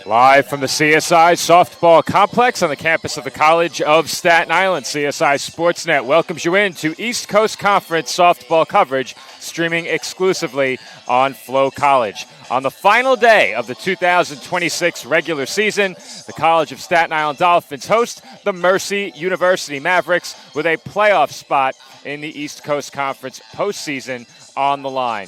Live from the CSI Softball Complex on the campus of the College of Staten Island, CSI Sportsnet welcomes you in to East Coast Conference softball coverage, streaming exclusively on Flow College. On the final day of the 2026 regular season, the College of Staten Island Dolphins host the Mercy University Mavericks with a playoff spot in the East Coast Conference postseason on the line.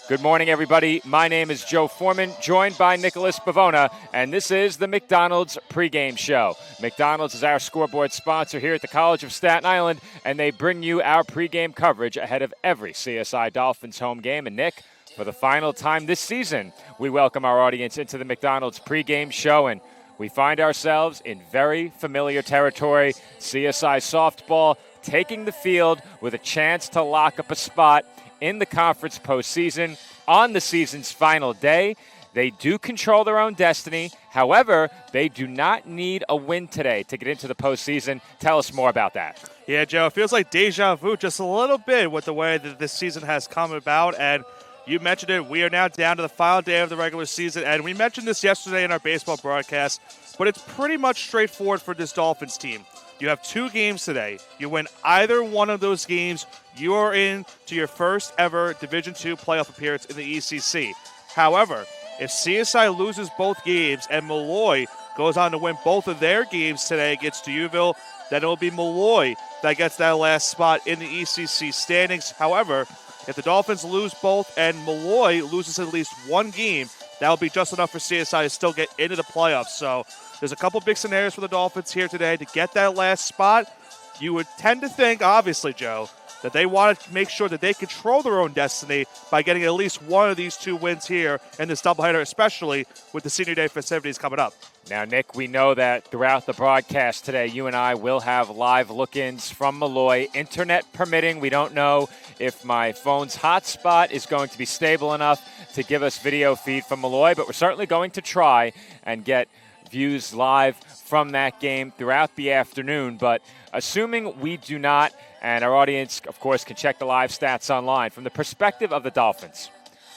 Good morning, everybody. My name is Joe Foreman, joined by Nicholas Bavona, and this is the McDonald's pregame show. McDonald's is our scoreboard sponsor here at the College of Staten Island, and they bring you our pregame coverage ahead of every CSI Dolphins home game. And Nick, for the final time this season, we welcome our audience into the McDonald's pregame show, and we find ourselves in very familiar territory. CSI softball taking the field with a chance to lock up a spot in the conference postseason on the season's final day. They do control their own destiny. However, they do not need a win today to get into the postseason. Tell us more about that. Yeah, Joe, it feels like deja vu just a little bit with the way that this season has come about. And you mentioned it, we are now down to the final day of the regular season. And we mentioned this yesterday in our baseball broadcast, but it's pretty much straightforward for this Dolphins team. You have 2 games today. You win either one of those games, you are in to your first ever Division II playoff appearance in the ECC. However, if CSI loses both games and Malloy goes on to win both of their games today against Deauville, then it will be Malloy that gets that last spot in the ECC standings. However, if the Dolphins lose both and Malloy loses at least one game, that will be just enough for CSI to still get into the playoffs. So there's a couple big scenarios for the Dolphins here today to get that last spot. You would tend to think, obviously, Joe, that they want to make sure that they control their own destiny by getting at least one of these 2 wins here in this doubleheader, especially with the Senior Day festivities coming up. Now, Nick, we know that throughout the broadcast today, you and I will have live look-ins from Malloy. Internet permitting, we don't know if my phone's hotspot is going to be stable enough to give us video feed from Malloy, but we're certainly going to try and get views live from that game throughout the afternoon. But assuming we do not, and our audience, of course, can check the live stats online, from the perspective of the Dolphins,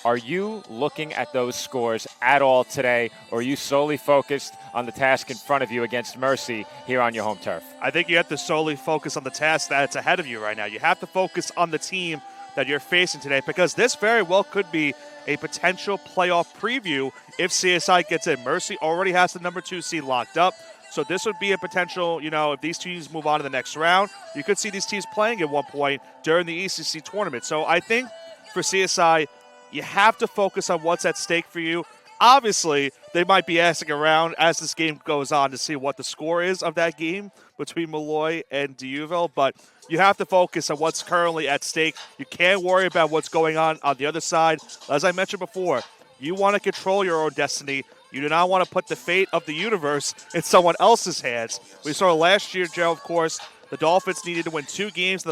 are you looking at those scores at all today, or are you solely focused on the task in front of you against Mercy here on your home turf? I think you have to solely focus on the task that's ahead of you right now. You have to focus on the team that you're facing today, because this very well could be a potential playoff preview if CSI gets in. Mercy already has the number 2 seed locked up, so this would be a potential, if these teams move on to the next round, you could see these teams playing at one point during the ECC tournament. So I think for CSI, you have to focus on what's at stake for you. Obviously, they might be asking around as this game goes on to see what the score is of that game between Malloy and Deauville, but you have to focus on what's currently at stake. You can't worry about what's going on the other side. As I mentioned before, you want to control your own destiny. You do not want to put the fate of the universe in someone else's hands. We saw last year, Joe, of course, the Dolphins needed to win 2 games in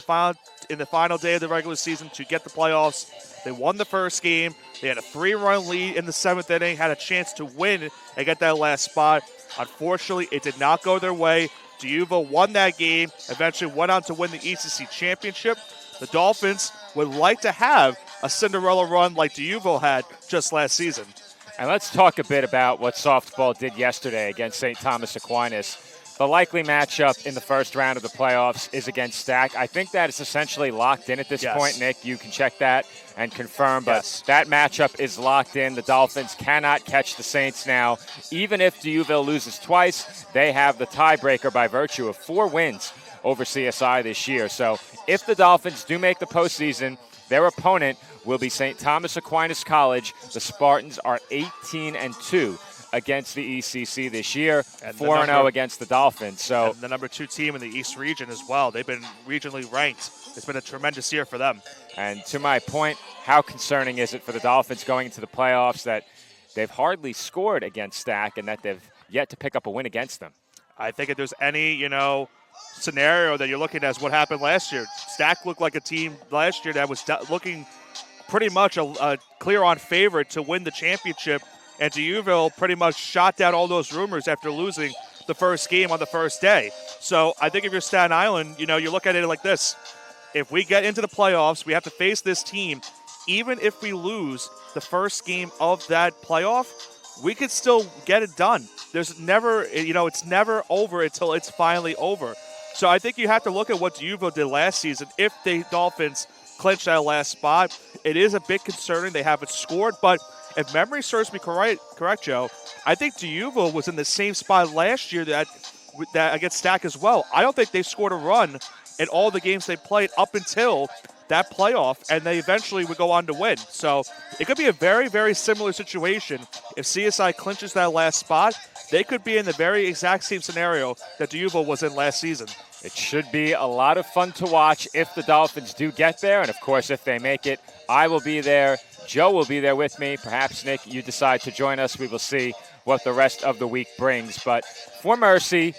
the final day of the regular season to get the playoffs. They won the first game. They had a 3-run lead in the 7th inning, had a chance to win and get that last spot. Unfortunately, it did not go their way. Deauville won that game, eventually went on to win the ECC championship. The Dolphins would like to have a Cinderella run like Deauville had just last season. And let's talk a bit about what softball did yesterday against St. Thomas Aquinas. The likely matchup in the first round of the playoffs is against Stack. I think that is essentially locked in at this point, Nick. You can check that and confirm, but that matchup is locked in. The Dolphins cannot catch the Saints now. Even if Deauville loses twice, they have the tiebreaker by virtue of 4 wins over CSI this year. So if the Dolphins do make the postseason, their opponent will be St. Thomas Aquinas College. The Spartans are 18-2. Against the ECC this year, 4-0 against the Dolphins. So and the number 2 team in the East region as well. They've been regionally ranked. It's been a tremendous year for them. And to my point, how concerning is it for the Dolphins going into the playoffs that they've hardly scored against Stack and that they've yet to pick up a win against them? I think if there's any, scenario that you're looking at is what happened last year. Stack looked like a team last year that was looking pretty much a clear-on favorite to win the championship. And Deauville pretty much shot down all those rumors after losing the first game on the first day. So I think if you're Staten Island, you look at it like this. If we get into the playoffs, we have to face this team. Even if we lose the first game of that playoff, we could still get it done. There's never, it's never over until it's finally over. So I think you have to look at what D'Youville did last season. If the Dolphins clinch that last spot, it is a bit concerning. They haven't scored, but if memory serves me correct, Joe, I think D'Youville was in the same spot last year that against Stack as well. I don't think they scored a run in all the games they played up until that playoff, and they eventually would go on to win. So it could be a very, very similar situation. If CSI clinches that last spot, they could be in the very exact same scenario that D'Youville was in last season. It should be a lot of fun to watch if the Dolphins do get there, and of course, if they make it, I will be there. Joe will be there with me. Perhaps, Nick, you decide to join us. We will see what the rest of the week brings. But for Mercy,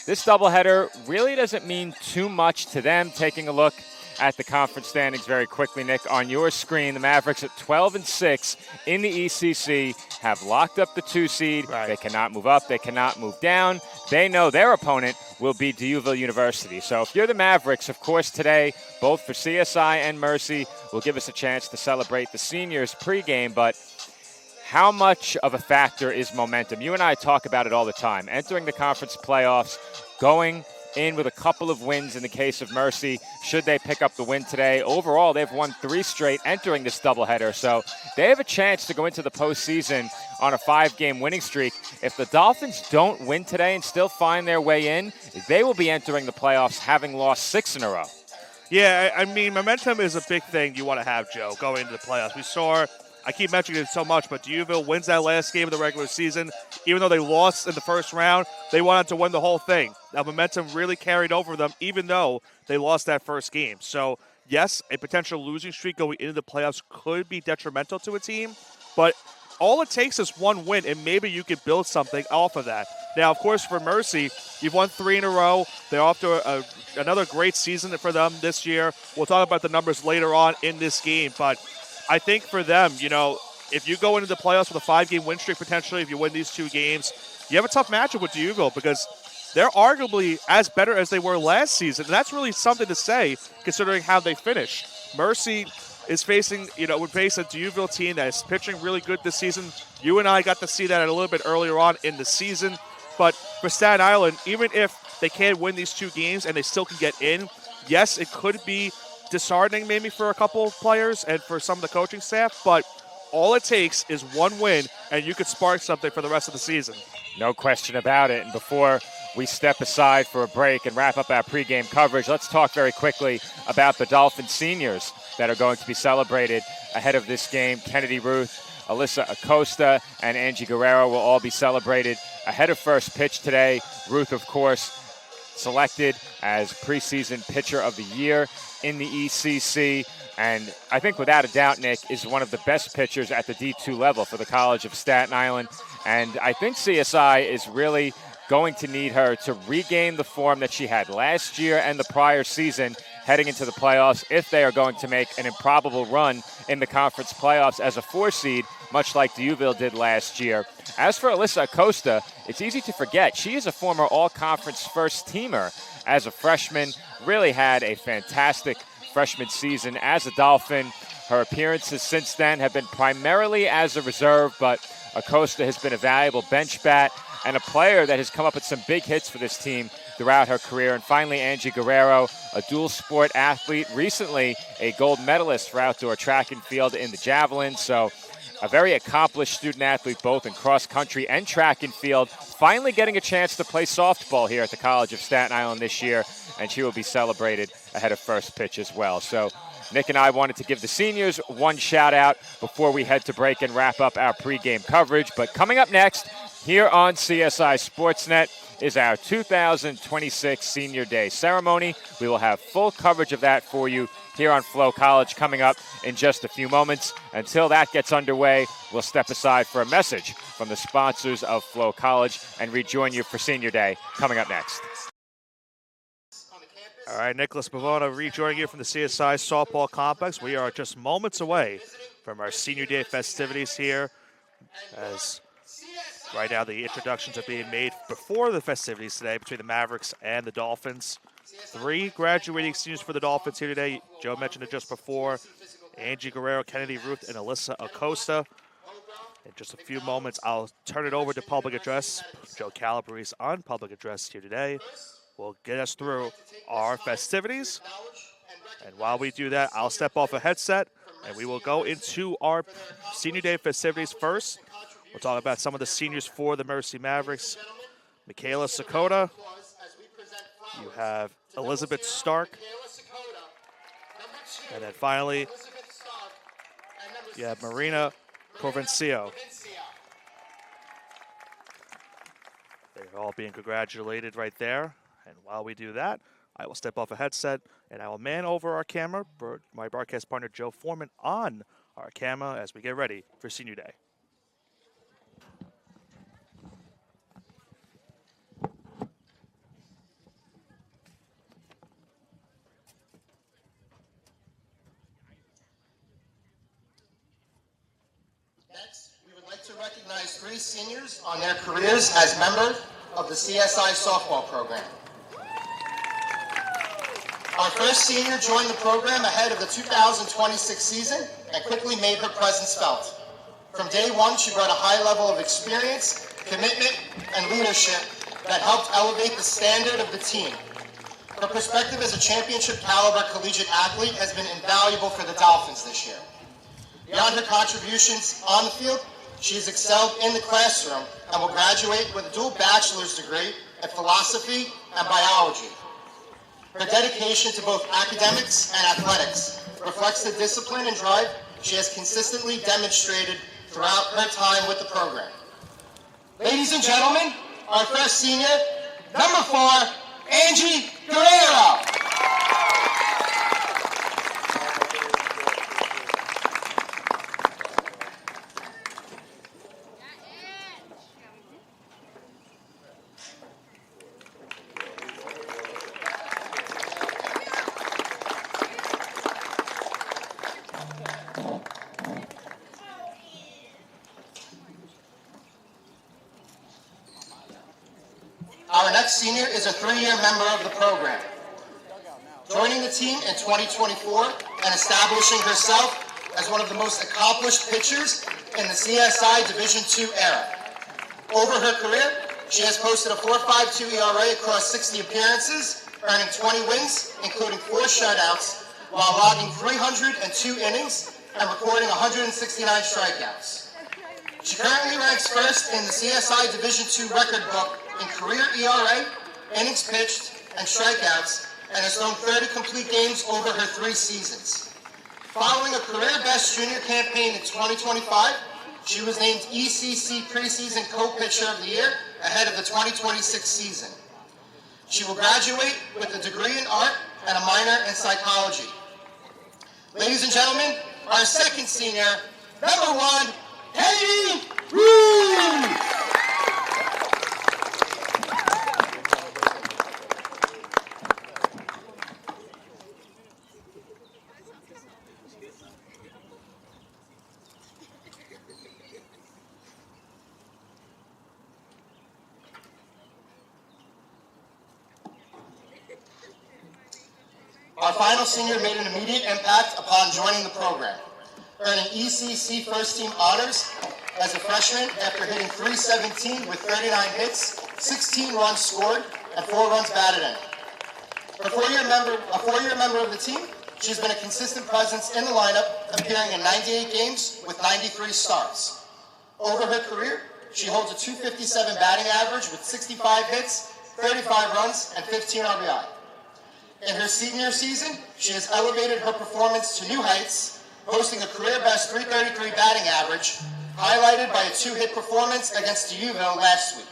this doubleheader really doesn't mean too much to them. Taking a look at the conference standings very quickly, Nick, on your screen, the Mavericks at 12-6 in the ECC have locked up the 2 seed. Right. They cannot move up. They cannot move down. They know their opponent will be D'Youville University. So if you're the Mavericks, of course, today, both for CSI and Mercy, will give us a chance to celebrate the seniors pregame. But how much of a factor is momentum? You and I talk about it all the time. Entering the conference playoffs, going in with a couple of wins in the case of Mercy, should they pick up the win today. Overall, they've won 3 straight entering this doubleheader, so they have a chance to go into the postseason on a 5-game winning streak. If the Dolphins don't win today and still find their way in, they will be entering the playoffs having lost 6 in a row. Yeah, I mean, momentum is a big thing you want to have, Joe, going into the playoffs. We saw, I keep mentioning it so much, but D'Youville wins that last game of the regular season. Even though they lost in the first round, they wanted to win the whole thing. That momentum really carried over them, even though they lost that first game. So, yes, a potential losing streak going into the playoffs could be detrimental to a team, but all it takes is one win, and maybe you could build something off of that. Now, of course, for Mercy, you've won 3 in a row. They're off to another great season for them this year. We'll talk about the numbers later on in this game, but I think for them, if you go into the playoffs with a 5-game win streak potentially, if you win these 2 games, you have a tough matchup with D'Youville because they're arguably as better as they were last season. And that's really something to say considering how they finished. Mercy is would face a D'Youville team that is pitching really good this season. You and I got to see that a little bit earlier on in the season. But for Staten Island, even if they can't win these 2 games and they still can get in, yes, it could be disheartening maybe for a couple of players and for some of the coaching staff, but all it takes is one win, and you could spark something for the rest of the season. No question about it. And before we step aside for a break and wrap up our pregame coverage, let's talk very quickly about the Dolphin seniors that are going to be celebrated ahead of this game. Kennedy Ruth, Alyssa Acosta, and Angie Guerrero will all be celebrated ahead of first pitch today. Ruth, of course, selected as preseason pitcher of the year in the ECC. And I think without a doubt, Nick, is one of the best pitchers at the D2 level for the College of Staten Island. And I think CSI is really going to need her to regain the form that she had last year and the prior season heading into the playoffs if they are going to make an improbable run in the conference playoffs as a 4 seed, much like D'Youville did last year. As for Alyssa Acosta, it's easy to forget she is a former all-conference first-teamer as a freshman, really had a fantastic freshman season as a Dolphin. Her appearances since then have been primarily as a reserve, but Acosta has been a valuable bench bat and a player that has come up with some big hits for this team throughout her career. And finally, Angie Guerrero, a dual sport athlete, recently a gold medalist for outdoor track and field in the javelin. So a very accomplished student athlete both in cross country and track and field, finally getting a chance to play softball here at the College of Staten Island this year, and she will be celebrated ahead of first pitch as well. So Nick and I wanted to give the seniors one shout out before we head to break and wrap up our pregame coverage. But coming up next here on CSI Sportsnet is our 2026 Senior Day ceremony. We will have full coverage of that for you here on Flow College coming up in just a few moments. Until that gets underway, we'll step aside for a message from the sponsors of Flow College and rejoin you for Senior Day coming up next. All right, Nicholas Pavona rejoining you from the CSI Softball Complex. We are just moments away from our Senior Day festivities here, as right now the introductions are being made before the festivities today between the Mavericks and the Dolphins. 3 graduating seniors for the Dolphins here today. Joe mentioned it just before. Angie Guerrero, Kennedy Ruth, and Alyssa Acosta. In just a few moments, I'll turn it over to public address. Joe Calabrese on public address here today will get us through our festivities. And while we do that, I'll step off a headset and we will go into our Senior Day festivities first. We'll talk about some of the seniors for the Mercy Mavericks. Michaela Sakota. You have Elizabeth Stark. And then finally, you have Marina Provencio. They're all being congratulated right there. And while we do that, I will step off a headset and I will man over our camera, my broadcast partner Joe Foreman on our camera as we get ready for Senior Day. Next, we would like to recognize 3 seniors on their careers as members of the CSI softball program. Our first senior joined the program ahead of the 2026 season and quickly made her presence felt. From day one, she brought a high level of experience, commitment, and leadership that helped elevate the standard of the team. Her perspective as a championship caliber collegiate athlete has been invaluable for the Dolphins this year. Beyond her contributions on the field, she has excelled in the classroom and will graduate with a dual bachelor's degree in philosophy and biology. Her dedication to both academics and athletics reflects the discipline and drive she has consistently demonstrated throughout her time with the program. Ladies and gentlemen, our first senior, number 4, Angie Guerrero. Our next senior is a 3-year member of the program, joining the team in 2024 and establishing herself as one of the most accomplished pitchers in the CSI Division II era. Over her career, she has posted a 4.52 ERA across 60 appearances, earning 20 wins, including 4 shutouts, while logging 302 innings and recording 169 strikeouts. She currently ranks first in the CSI Division II record book in career ERA, innings pitched, and strikeouts, and has thrown 30 complete games over her 3 seasons. Following a career-best junior campaign in 2025, she was named ECC Preseason Co-Pitcher of the Year ahead of the 2026 season. She will graduate with a degree in art and a minor in psychology. Ladies and gentlemen, our second senior, number 1, Katie Rue. Our final senior made an immediate impact upon joining the program, earning ECC First Team honors as a freshman after hitting .317 with 39 hits, 16 runs scored, and 4 runs batted in. A four-year member of the team, she's been a consistent presence in the lineup, appearing in 98 games with 93 starts. Over her career, she holds a .257 batting average with 65 hits, 35 runs, and 15 RBI. In her senior season, she has elevated her performance to new heights, posting a career-best .333 batting average, highlighted by a 2-hit performance against DeUville last week.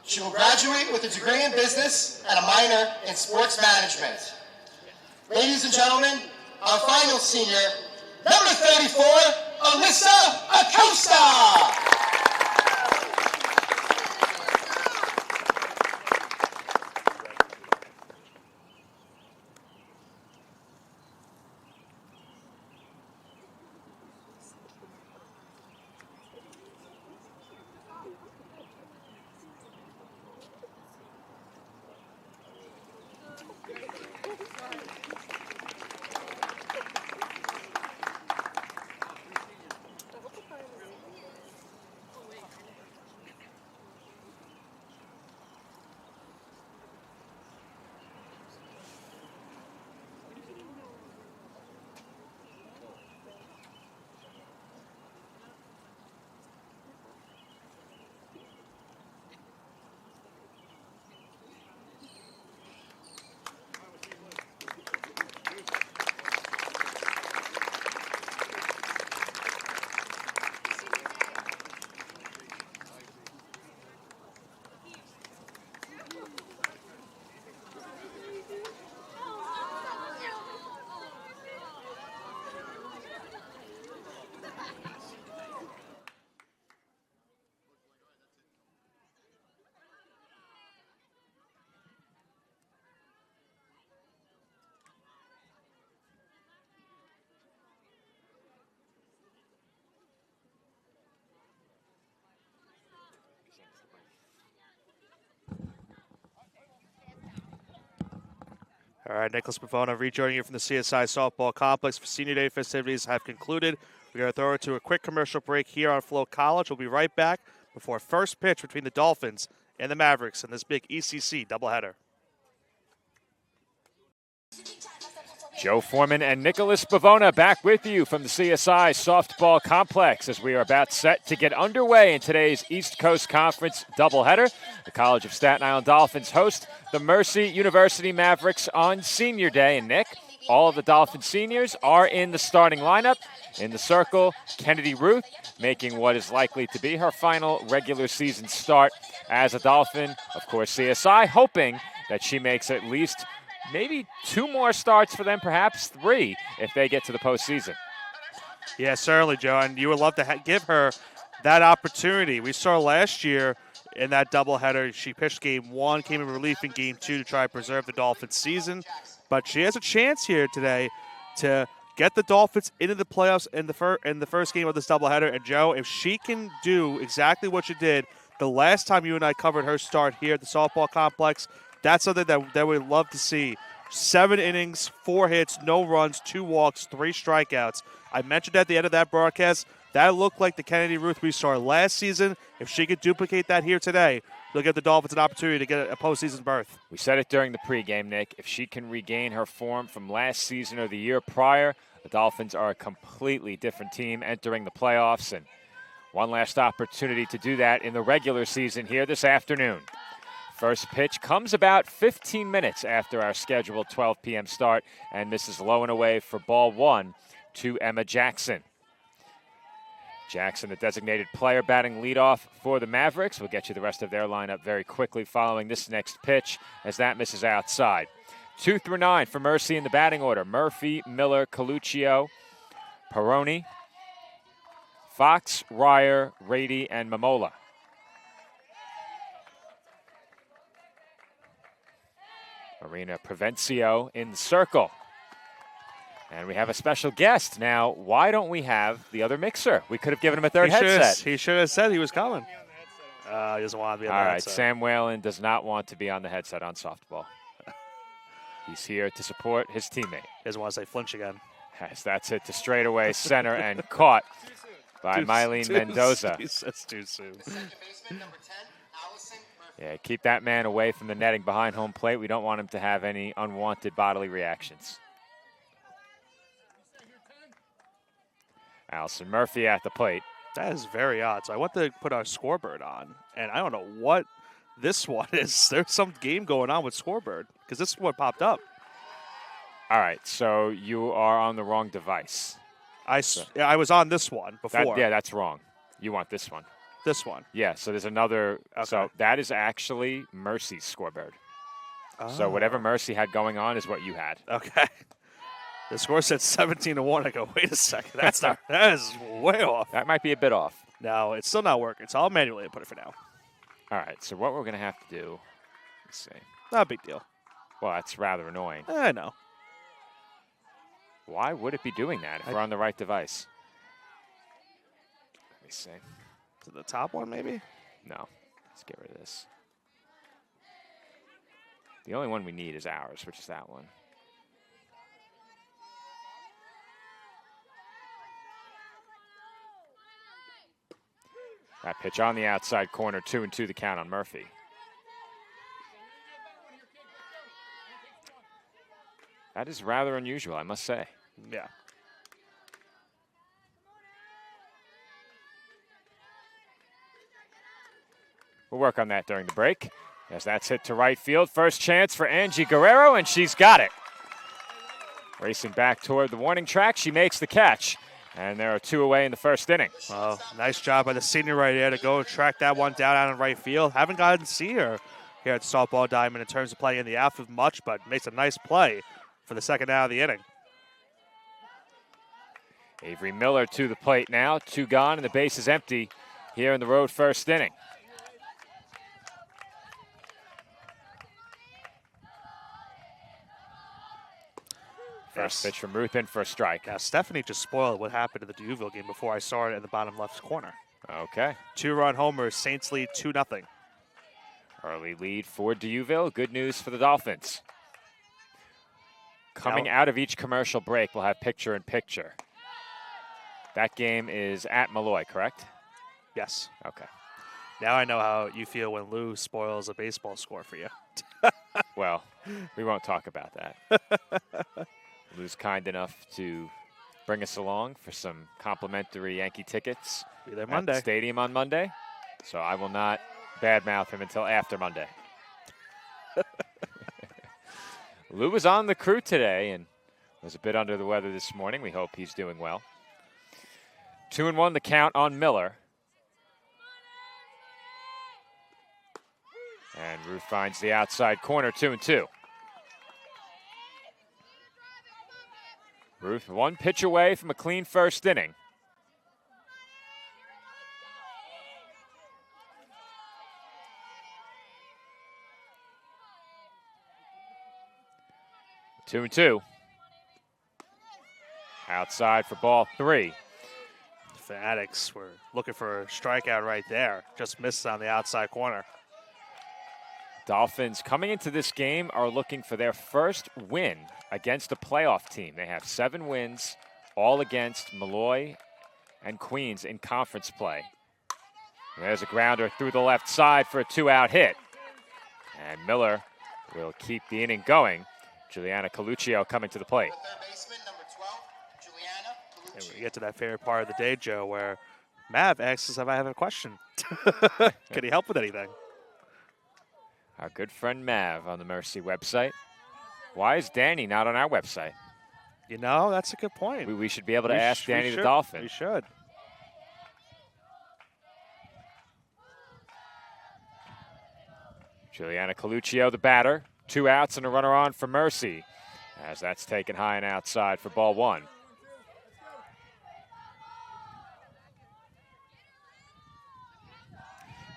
She will graduate with a degree in business and a minor in sports management. Ladies and gentlemen, our final senior, number 34, Alyssa Acosta. All right, Nicholas Pavona rejoining you from the CSI Softball Complex. For Senior Day festivities have concluded. We're going to throw it to a quick commercial break here on Flow College. We'll be right back before first pitch between the Dolphins and the Mavericks in this big ECC doubleheader. Joe Foreman and Nicholas Pavona back with you from the CSI Softball Complex as we are about set to get underway in today's East Coast Conference doubleheader. The College of Staten Island Dolphins host the Mercy University Mavericks on Senior Day. And Nick, all of the Dolphin seniors are in the starting lineup. In the circle, Kennedy Ruth making what is likely to be her final regular season start as a Dolphin. Of course, CSI hoping that she makes at least maybe 2 more starts for them, perhaps 3 if they get to the postseason. Yeah, certainly, Joe. And you would love to give her that opportunity. We saw last year in that doubleheader, she pitched game 1, came in relief in game 2 to try to preserve the Dolphins' season. But she has a chance here today to get the Dolphins into the playoffs in the first game of this doubleheader. And, Joe, if she can do exactly what she did the last time you and I covered her start here at the softball complex, that's something that we'd love to see. 7 innings, 4 hits, no runs, 2 walks, 3 strikeouts. I mentioned at the end of that broadcast, that looked like the Kennedy Ruth we saw last season. If she could duplicate that here today, they'll give the Dolphins an opportunity to get a postseason berth. We said it during the pregame, Nick. If she can regain her form from last season or the year prior, the Dolphins are a completely different team entering the playoffs. And one last opportunity to do that in the regular season here this afternoon. First pitch comes about 15 minutes after our scheduled 12 p.m. start, and this is low and away for ball 1 to Emma Jackson. Jackson, the designated player, batting leadoff for the Mavericks. We'll get you the rest of their lineup very quickly following this next pitch as that misses outside. 2 through 9 for Mercy in the batting order. Murphy, Miller, Coluccio, Peroni, Fox, Ryer, Rady, and Momola. Marina Provencio in the circle. And we have a special guest. Now, why don't we have the other mixer? We could have given him a third headset. He should have said he was coming. He doesn't want to be on the headset. All right, Sam Whalen does not want to be on the headset on softball. He's here to support his teammate. He doesn't want to say flinch again. Yes, that's it to straightaway center and caught by Mylene Mendoza. That's too soon. Yeah, keep that man away from the netting behind home plate. We don't want him to have any unwanted bodily reactions. Allison Murphy at the plate. That is very odd. So I went to put our scoreboard on, and I don't know what this one is. There's some game going on with scoreboard because this is what popped up. All right, so you are on the wrong device. I was on this one before. That's wrong. You want this one. This one. Yeah, so there's another. Okay. So that is actually Mercy's scoreboard. Oh. So whatever Mercy had going on is what you had. Okay. The score said 17-1. I go, wait a second. That is way off. That might be a bit off. No, it's still not working. So I'll manually put it for now. All right, so what we're going to have to do, let's see. Not a big deal. Well, that's rather annoying. I know. Why would it be doing that if we're on the right device? Let me see. To the top one, maybe? No. Let's get rid of this. The only one we need is ours, which is that one. That pitch on the outside corner, 2-2 the count on Murphy. That is rather unusual, I must say. Yeah. We'll work on that during the break. As that's hit to right field. First chance for Angie Guerrero, and she's got it. Racing back toward the warning track, she makes the catch. And there are 2 away in the first inning. Oh, nice job by the senior right there to go track that one down out in right field. Haven't gotten to see her here at the Softball Diamond in terms of playing in the outfield much, but makes a nice play for the second out of the inning. Avery Miller to the plate now. 2 gone, and the base is empty here in the road first inning. First pitch from Ruth in for a strike. Now, Stephanie just spoiled what happened in the Deauville game before I saw it in the bottom left corner. Okay. 2-run homer, Saints lead 2-0. Early lead for Deauville. Good news for the Dolphins. Coming out of each commercial break, we'll have picture-in-picture. That game is at Malloy, correct? Yes. Okay. Now I know how you feel when Lou spoils a baseball score for you. Well, we won't talk about that. Lou's kind enough to bring us along for some complimentary Yankee tickets Be there at Monday. the stadium on Monday. So I will not badmouth him until after Monday. Lou was on the crew today and was a bit under the weather this morning. We hope he's doing well. 2-1 the count on Miller. And Ruth finds the outside corner, 2-2. Ruth one pitch away from a clean first inning. 2-2. Outside for ball 3. Fanatics were looking for a strikeout right there. Just missed on the outside corner. Dolphins coming into this game are looking for their first win against a playoff team. They have 7 wins, all against Malloy and Queens in conference play. There's a grounder through the left side for a 2-out hit. And Miller will keep the inning going. Juliana Coluccio coming to the plate. Third baseman, number 12, Juliana And Colucci. we get to that favorite part of the day, Joe, where Mav asks us if I have a question. Can he help with anything? Our good friend Mav on the Mercy website. Why is Danny not on our website? You know, that's a good point. We should be able to We ask sh- we Danny the should. Dolphin. We should. Juliana Coluccio, the batter. 2 outs and a runner on for Mercy, as that's taken high and outside for ball 1.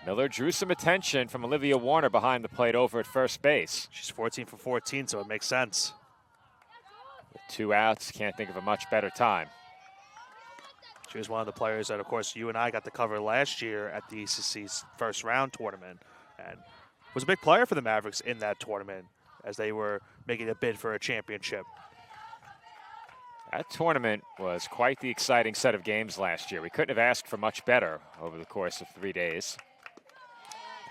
Miller drew some attention from Olivia Warner behind the plate over at first base. She's 14 for 14, so it makes sense. With 2 outs, can't think of a much better time. She was one of the players that, of course, you and I got to cover last year at the ECC's first round tournament, and was a big player for the Mavericks in that tournament as they were making a bid for a championship. That tournament was quite the exciting set of games last year. We couldn't have asked for much better over the course of 3 days.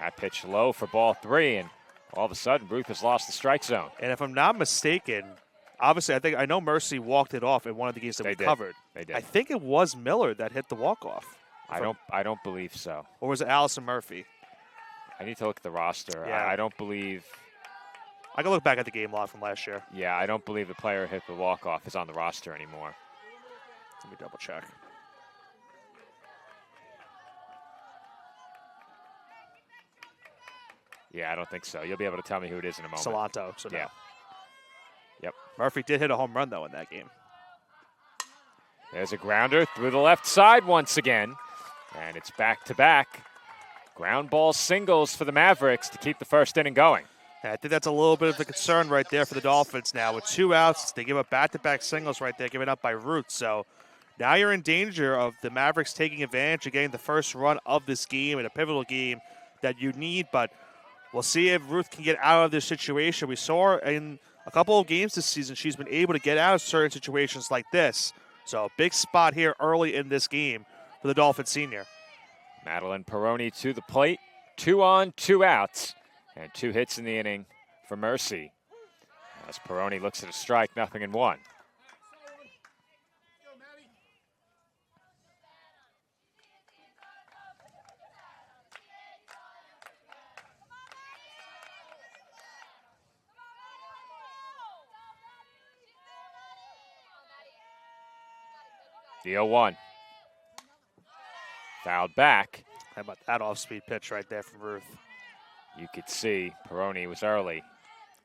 That pitch low for ball 3, and all of a sudden, Ruth has lost the strike zone. And if I'm not mistaken, obviously, I know Mercy walked it off in one of the games that They we did. covered. They did. I think it was Miller that hit the walk-off. I don't believe so. Or was it Allison Murphy? I need to look at the roster. Yeah. I don't believe. I can look back at the game log from last year. Yeah, I don't believe the player who hit the walk-off is on the roster anymore. Let me double check. Yeah, I don't think so. You'll be able to tell me who it is in a moment. Salanto. So no. Yeah. Yep. Murphy did hit a home run, though, in that game. There's a grounder through the left side once again. And it's back-to-back ground ball singles for the Mavericks to keep the first inning going. And I think that's a little bit of a concern right there for the Dolphins now. With 2 outs, they give up back-to-back singles right there, given up by Ruth. So now you're in danger of the Mavericks taking advantage of getting the first run of this game in a pivotal game that you need. But we'll see if Ruth can get out of this situation. We saw her in a couple of games this season. She's been able to get out of certain situations like this. So a big spot here early in this game for the Dolphin senior. Madeline Peroni to the plate. 2 on, 2 outs. And 2 hits in the inning for Mercy. As Peroni looks at a strike, 0-1. The 0-1. Fouled back. How about that off-speed pitch right there from Ruth? You could see Peroni was early,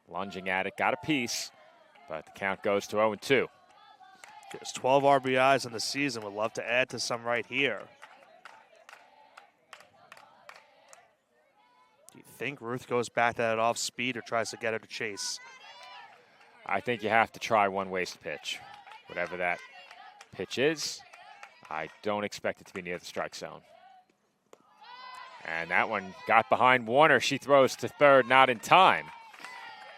lunging at it, got a piece, but the count goes to 0-2. There's 12 RBIs in the season. Would love to add to some right here. Do you think Ruth goes back to that off-speed or tries to get her to chase? I think you have to try one waste pitch. Whatever that pitch is, I don't expect it to be near the strike zone. And that one got behind Warner. She throws to third, not in time.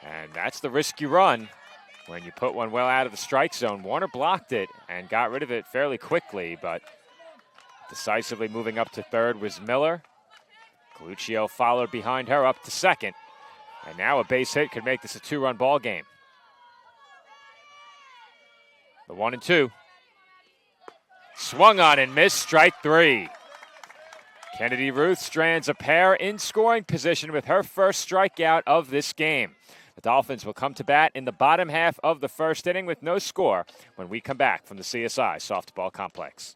And that's the risk you run when you put one well out of the strike zone. Warner blocked it and got rid of it fairly quickly, but decisively moving up to third was Miller. Coluccio followed behind her up to second. And now a base hit could make this a 2-run ball game. The 1-2. Swung on and missed, strike 3. Kennedy Ruth strands a pair in scoring position with her first strikeout of this game. The Dolphins will come to bat in the bottom half of the first inning with no score when we come back from the CSI Softball Complex.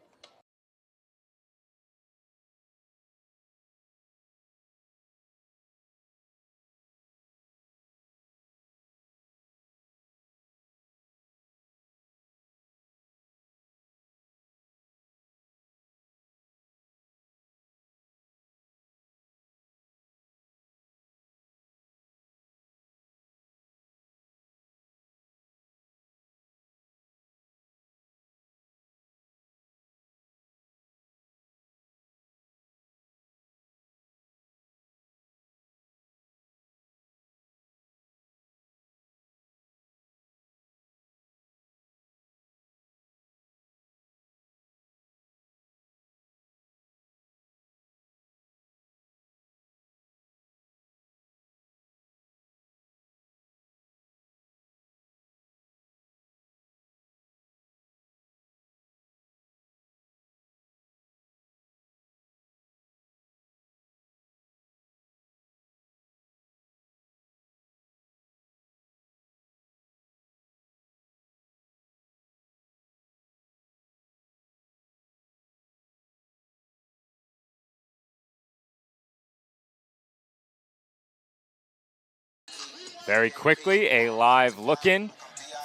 Very quickly, a live look-in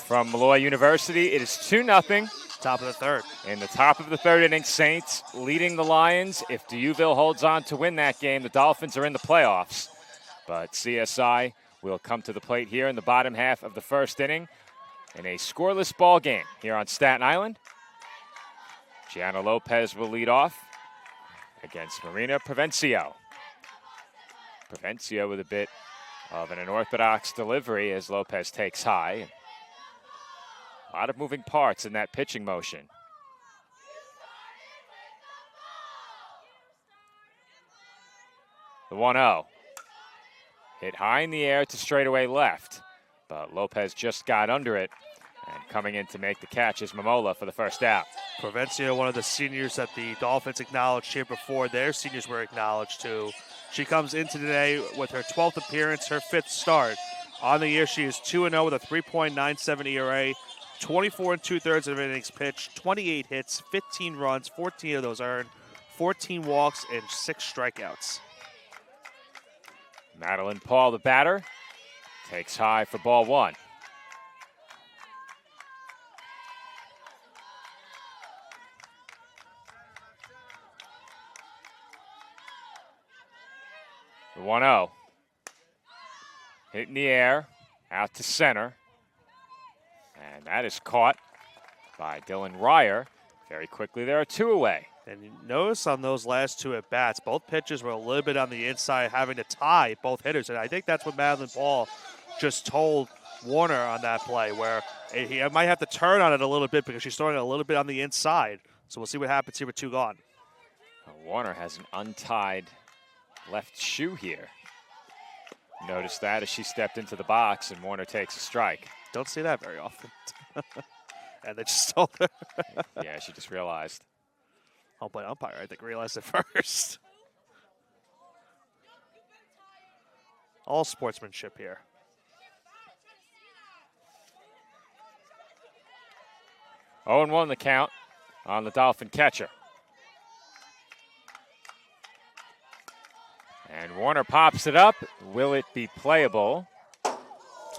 from Malloy University. It is 2-0. Top of the third. In the top of the third inning, Saints leading the Lions. If Deauville holds on to win that game, the Dolphins are in the playoffs. But CSI will come to the plate here in the bottom half of the first inning in a scoreless ball game here on Staten Island. Gianna Lopez will lead off against Marina Provencio. Provencio with a bit of an unorthodox delivery as Lopez takes high. A lot of moving parts in that pitching motion. The 1-0. Hit high in the air to straightaway left, but Lopez just got under it. And coming in to make the catch is Momola for the first out. Provencio, one of the seniors that the Dolphins acknowledged here before their seniors were acknowledged too. She comes into today with her 12th appearance, her 5th start. On the year, she is 2-0 with a 3.97 ERA, 24 2/3 of innings pitched, 28 hits, 15 runs, 14 of those earned, 14 walks, and 6 strikeouts. Madeline Paul, the batter, takes high for ball 1. The 1-0. Hit in the air, out to center. And that is caught by Dylan Ryer. Very quickly, there are 2 away. And you notice on those last 2 at-bats, both pitches were a little bit on the inside, having to tie both hitters. And I think that's what Madeline Paul just told Warner on that play, where he might have to turn on it a little bit because she's throwing it a little bit on the inside. So we'll see what happens here with 2 gone. Warner has an untied left shoe here. Noticed that as she stepped into the box and Warner takes a strike. Don't see that very often. And they just told her. Yeah, she just realized. Home plate umpire, I think, realized it first. All sportsmanship here. Oh, 0-1 the count on the Dolphin catcher. And Warner pops it up. Will it be playable?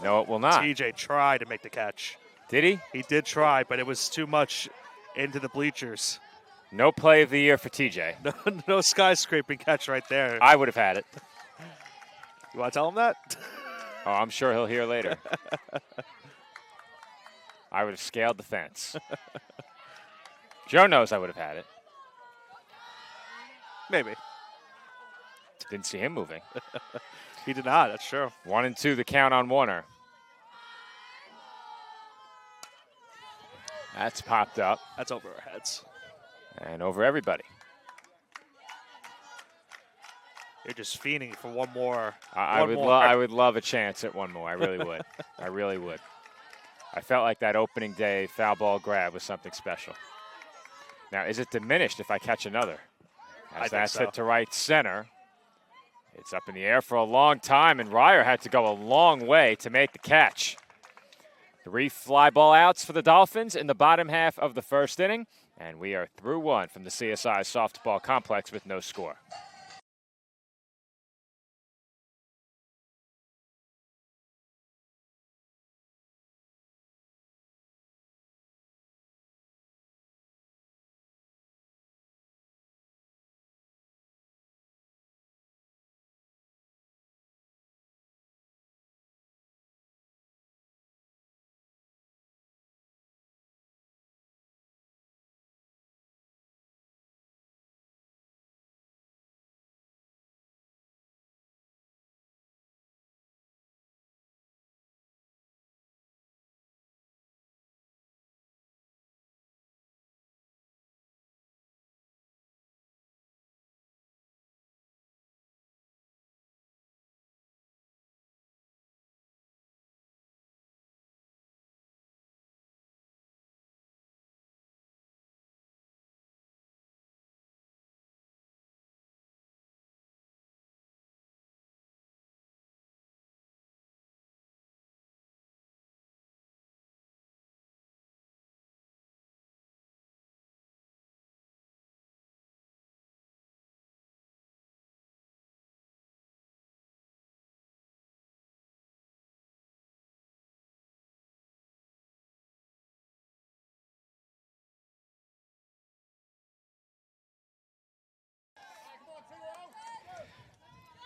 No, it will not. TJ tried to make the catch. Did he? He did try, but it was too much into the bleachers. No play of the year for TJ. No skyscraping catch right there. I would have had it. You want to tell him that? Oh, I'm sure he'll hear later. I would have scaled the fence. Joe knows I would have had it. Maybe. Didn't see him moving. He did not, that's true. 1-2 the count on Warner. That's popped up. That's over our heads. And over everybody. You're just fiending for one more. I would love a chance at one more. I really would. I really would. I felt like that opening day foul ball grab was something special. Now, is it diminished if I catch another? As that's hit to right center. It's up in the air for a long time, and Ryer had to go a long way to make the catch. 3 fly ball outs for the Dolphins in the bottom half of the first inning, and we are through 1 from the CSI softball complex with no score.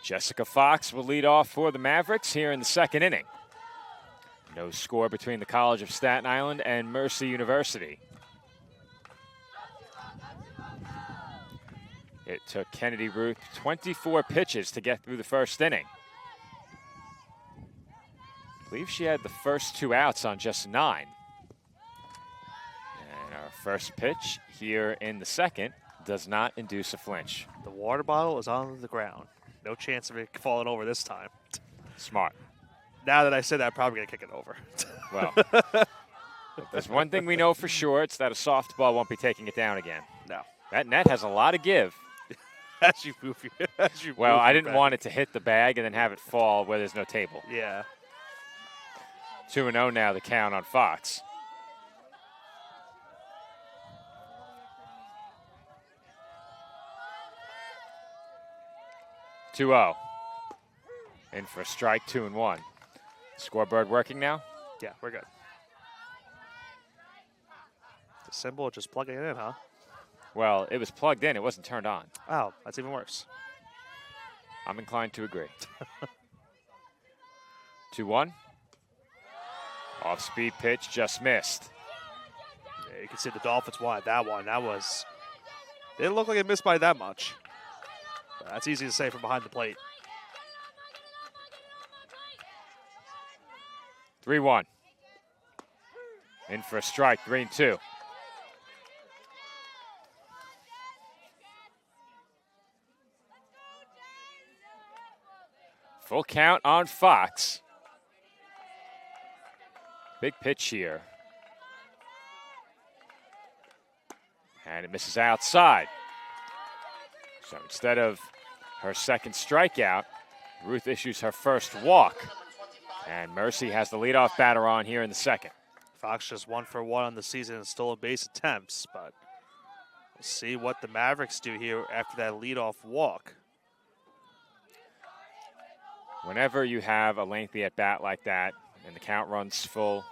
Jessica Fox will lead off for the Mavericks here in the second inning. No score between the College of Staten Island and Mercy University. It took Kennedy Ruth 24 pitches to get through the first inning. I believe she had the first 2 outs on just 9. And our first pitch here in the second does not induce a flinch. The water bottle is on the ground. No chance of it falling over this time. Smart. Now that I said that, I'm probably going to kick it over. Well, if there's one thing we know for sure, it's that a softball won't be taking it down again. No. That net has a lot of give. As you Well, I didn't want it to hit the bag and then have it fall where there's no table. Yeah. 2-0 now, the count on Fox. (2-0). In for a strike, 2-1. Scoreboard working now? Yeah, we're good. The symbol just plugging it in, huh? Well, it was plugged in. It wasn't turned on. Oh, that's even worse. I'm inclined to agree. 2-1. Off-speed pitch, just missed. Yeah, you can see the Dolphins wanted that one. That was... It didn't look like it missed by that much. But that's easy to say from behind the plate. 3-1. In for a strike, 3-2. Full count on Fox. Big pitch here. And it misses outside. So instead of her second strikeout, Ruth issues her first walk. And Mercy has the leadoff batter on here in the second. Fox just 1 for 1 on the season in stolen base attempts, but we'll see what the Mavericks do here after that leadoff walk. Whenever you have a lengthy at-bat like that and the count runs full,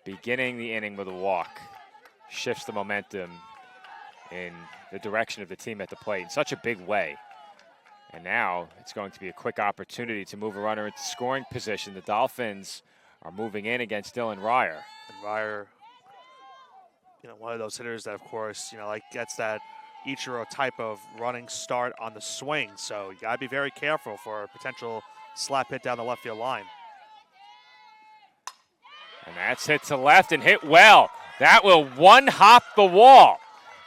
beginning the inning with a walk shifts the momentum in the direction of the team at the plate in such a big way. And now it's going to be a quick opportunity to move a runner into scoring position. The Dolphins are moving in against Dylan Ryer. And Ryer, one of those hitters that, of course, like gets that Ichiro type of running start on the swing. So you got to be very careful for a potential slap hit down the left field line. And that's hit to left and hit well. That will one-hop the wall,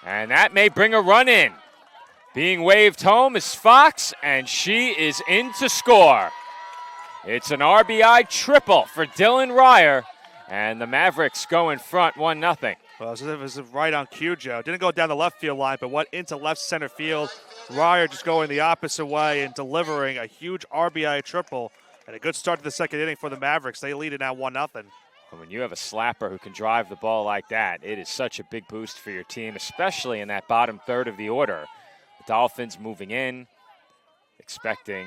and that may bring a run in. Being waved home is Fox, and she is in to score. It's an RBI triple for Dylan Ryer, and the Mavericks go in front 1-0. Well, it was right on cue, Joe. Didn't go down the left field line, but went into left center field. Ryer just going the opposite way and delivering a huge RBI triple. And a good start to the second inning for the Mavericks. They lead it now 1-0. And when you have a slapper who can drive the ball like that, it is such a big boost for your team, especially in that bottom third of the order. The Dolphins moving in, expecting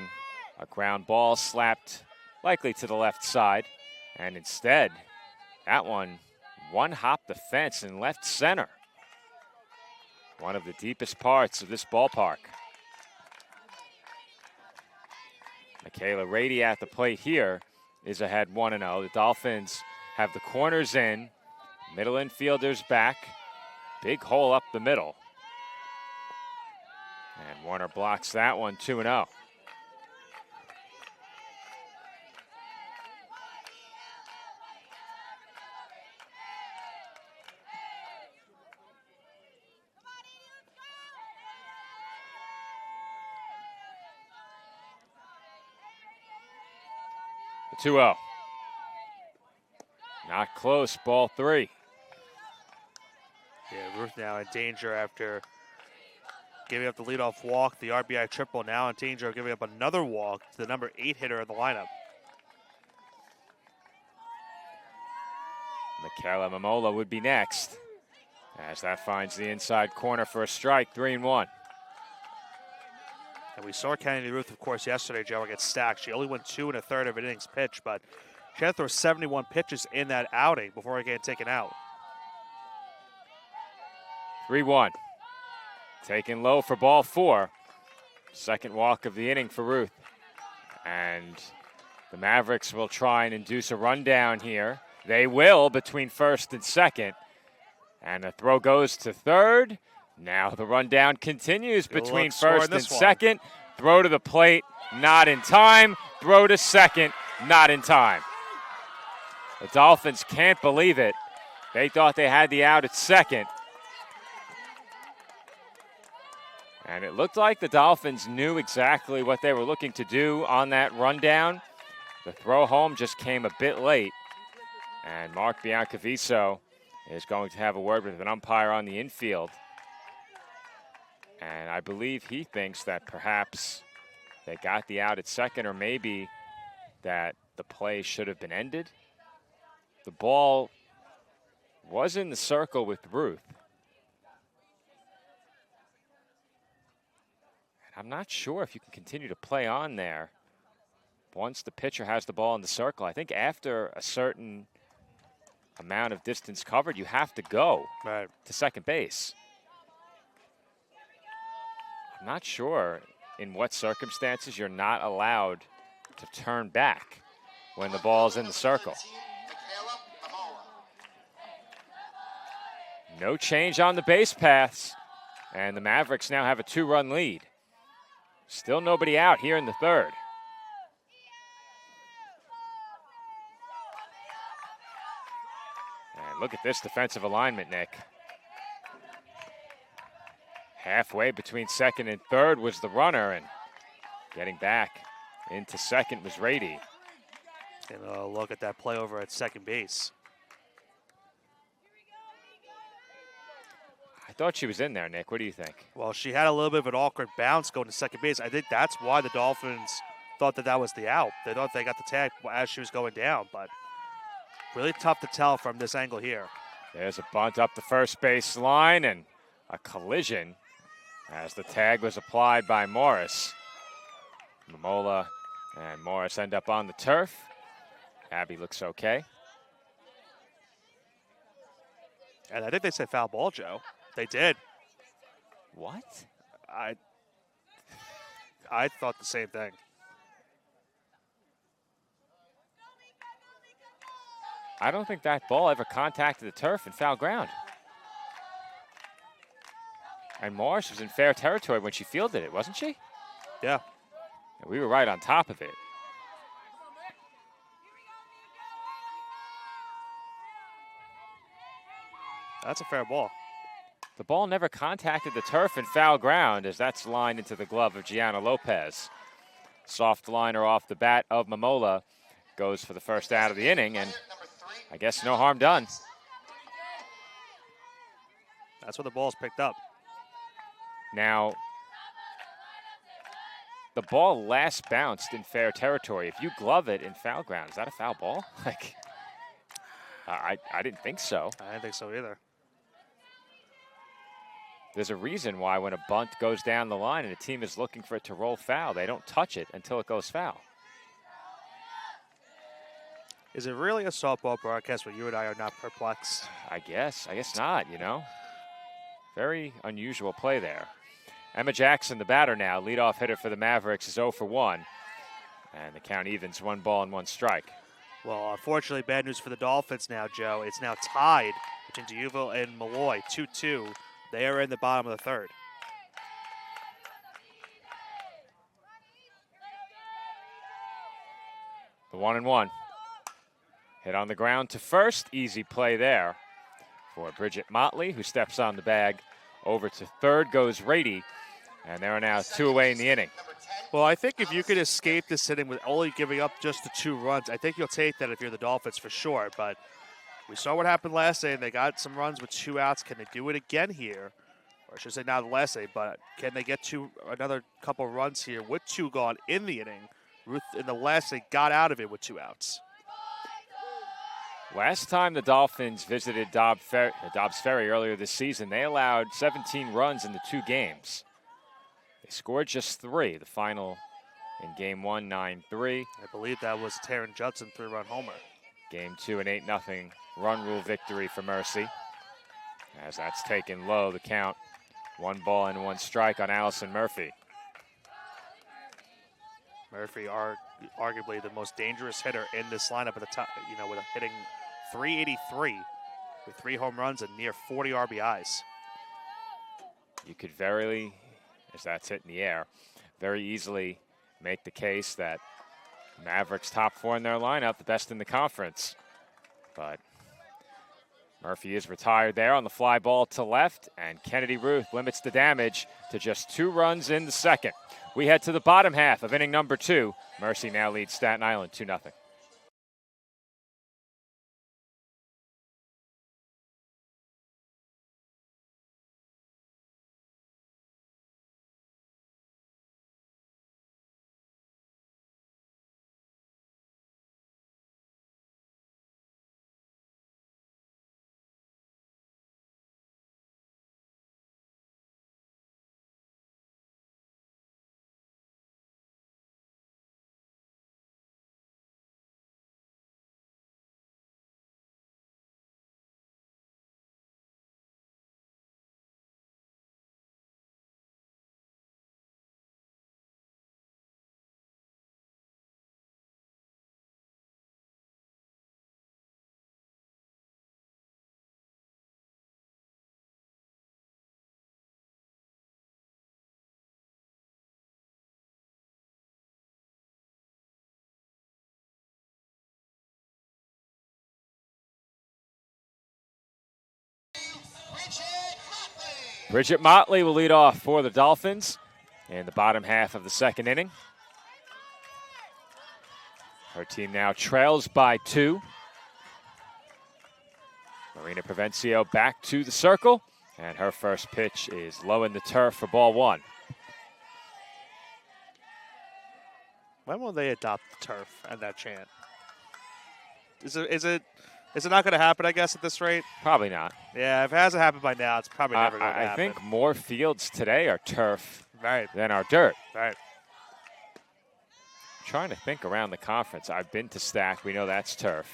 a ground ball slapped likely to the left side. And instead, that one hop the fence in left center. One of the deepest parts of this ballpark. Michaela Rady at the plate here is ahead 1-0. The Dolphins have the corners in, middle infielders back, big hole up the middle. And Warner blocks that one, 2-0. The 2-0. Not close, ball 3. Yeah, Ruth now in danger after giving up the leadoff walk, the RBI triple, now in danger of giving up another walk to the number 8 hitter in the lineup. Michaela Momola would be next, as that finds the inside corner for a strike, 3-1. And we saw Kennedy Ruth, of course, yesterday, Joe, get stacked. She only went 2 1/3 of an innings pitch, but she had to throw 71 pitches in that outing before getting taken out. 3-1. Taken low for ball 4. Second walk of the inning for Ruth. And the Mavericks will try and induce a rundown here. They will between first and second. And the throw goes to third. Now the rundown continues between first and second. Throw to the plate, not in time. Throw to second, not in time. The Dolphins can't believe it. They thought they had the out at second. And it looked like the Dolphins knew exactly what they were looking to do on that rundown. The throw home just came a bit late. And Mark Biancaviso is going to have a word with an umpire on the infield. And I believe he thinks that perhaps they got the out at second, or maybe that the play should have been ended. The ball was in the circle with Ruth. I'm not sure if you can continue to play on there once the pitcher has the ball in the circle. I think after a certain amount of distance covered, you have to go to second base. I'm not sure in what circumstances you're not allowed to turn back when the ball's in the circle. No change on the base paths, and the Mavericks now have a 2-run lead. Still nobody out here in the third. And look at this defensive alignment, Nick. Halfway between second and third was the runner, and getting back into second was Rady. And a look at that play over at second base. I thought she was in there, Nick. What do you think? Well, she had a little bit of an awkward bounce going to second base. I think that's why the Dolphins thought that was the out. They thought they got the tag as she was going down, but really tough to tell from this angle here. There's a bunt up the first base line and a collision as the tag was applied by Morris. Momola and Morris end up on the turf. Abby looks okay. And I think they said foul ball, Joe. They did. What? I thought the same thing. I don't think that ball ever contacted the turf in foul ground. And Morris was in fair territory when she fielded it, wasn't she? Yeah. We were right on top of it. That's a fair ball. The ball never contacted the turf in foul ground as that's lined into the glove of Gianna Lopez. Soft liner off the bat of Momola goes for the first out of the inning, and I guess no harm done. That's where the ball's picked up. Now, the ball last bounced in fair territory. If you glove it in foul ground, is that a foul ball? Like, I didn't think so. I didn't think so either. There's a reason why when a bunt goes down the line and a team is looking for it to roll foul, they don't touch it until it goes foul. Is it really a softball broadcast where you and I are not perplexed? I guess not, you know. Very unusual play there. Emma Jackson, the batter now, leadoff hitter for the Mavericks, is 0 for 1. And the count evens 1 ball and 1 strike. Well, unfortunately, bad news for the Dolphins now, Joe. It's now tied between D'Youville and Malloy, 2-2. They are in the bottom of the third. The 1-1. Hit on the ground to first. Easy play there for Bridget Motley, who steps on the bag. Over to third goes Rady. And there are now 2 away in the inning. Well, I think if you could escape this inning with only giving up just the 2 runs, I think you'll take that if you're the Dolphins for sure. But we saw what happened last day, and they got some runs with 2 outs. Can they do it again here? Or I should say not the last day, but can they get to another couple runs here with 2 gone in the inning? Ruth in the last day got out of it with 2 outs. Last time the Dolphins visited Dobbs Ferry earlier this season, they allowed 17 runs in the 2 games. They scored just 3. The final in Game 1, 9-3. I believe that was Taryn Judson 3-run homer. Game 2, an 8-0 run rule victory for Mercy. As that's taken low, the count 1 ball and 1 strike on Allison Murphy. Murphy are arguably the most dangerous hitter in this lineup at the top, with a hitting .383 with 3 home runs and near 40 RBIs. You could very, as that's hit in the air, very easily make the case that Mavericks top 4 in their lineup, the best in the conference. But Murphy is retired there on the fly ball to left, and Kennedy Ruth limits the damage to just 2 runs in the second. We head to the bottom half of inning number 2. Mercy now leads Staten Island 2-0. Bridget Motley will lead off for the Dolphins in the bottom half of the second inning. Her team now trails by 2. Marina Provencio back to the circle, and her first pitch is low in the turf for ball 1. When will they adopt the turf and that chant? Is it not going to happen, I guess, at this rate? Probably not. Yeah, if it hasn't happened by now, it's probably never going to happen. I think more fields today are turf right. than are dirt. Right. I'm trying to think around the conference. I've been to Stack. We know that's turf.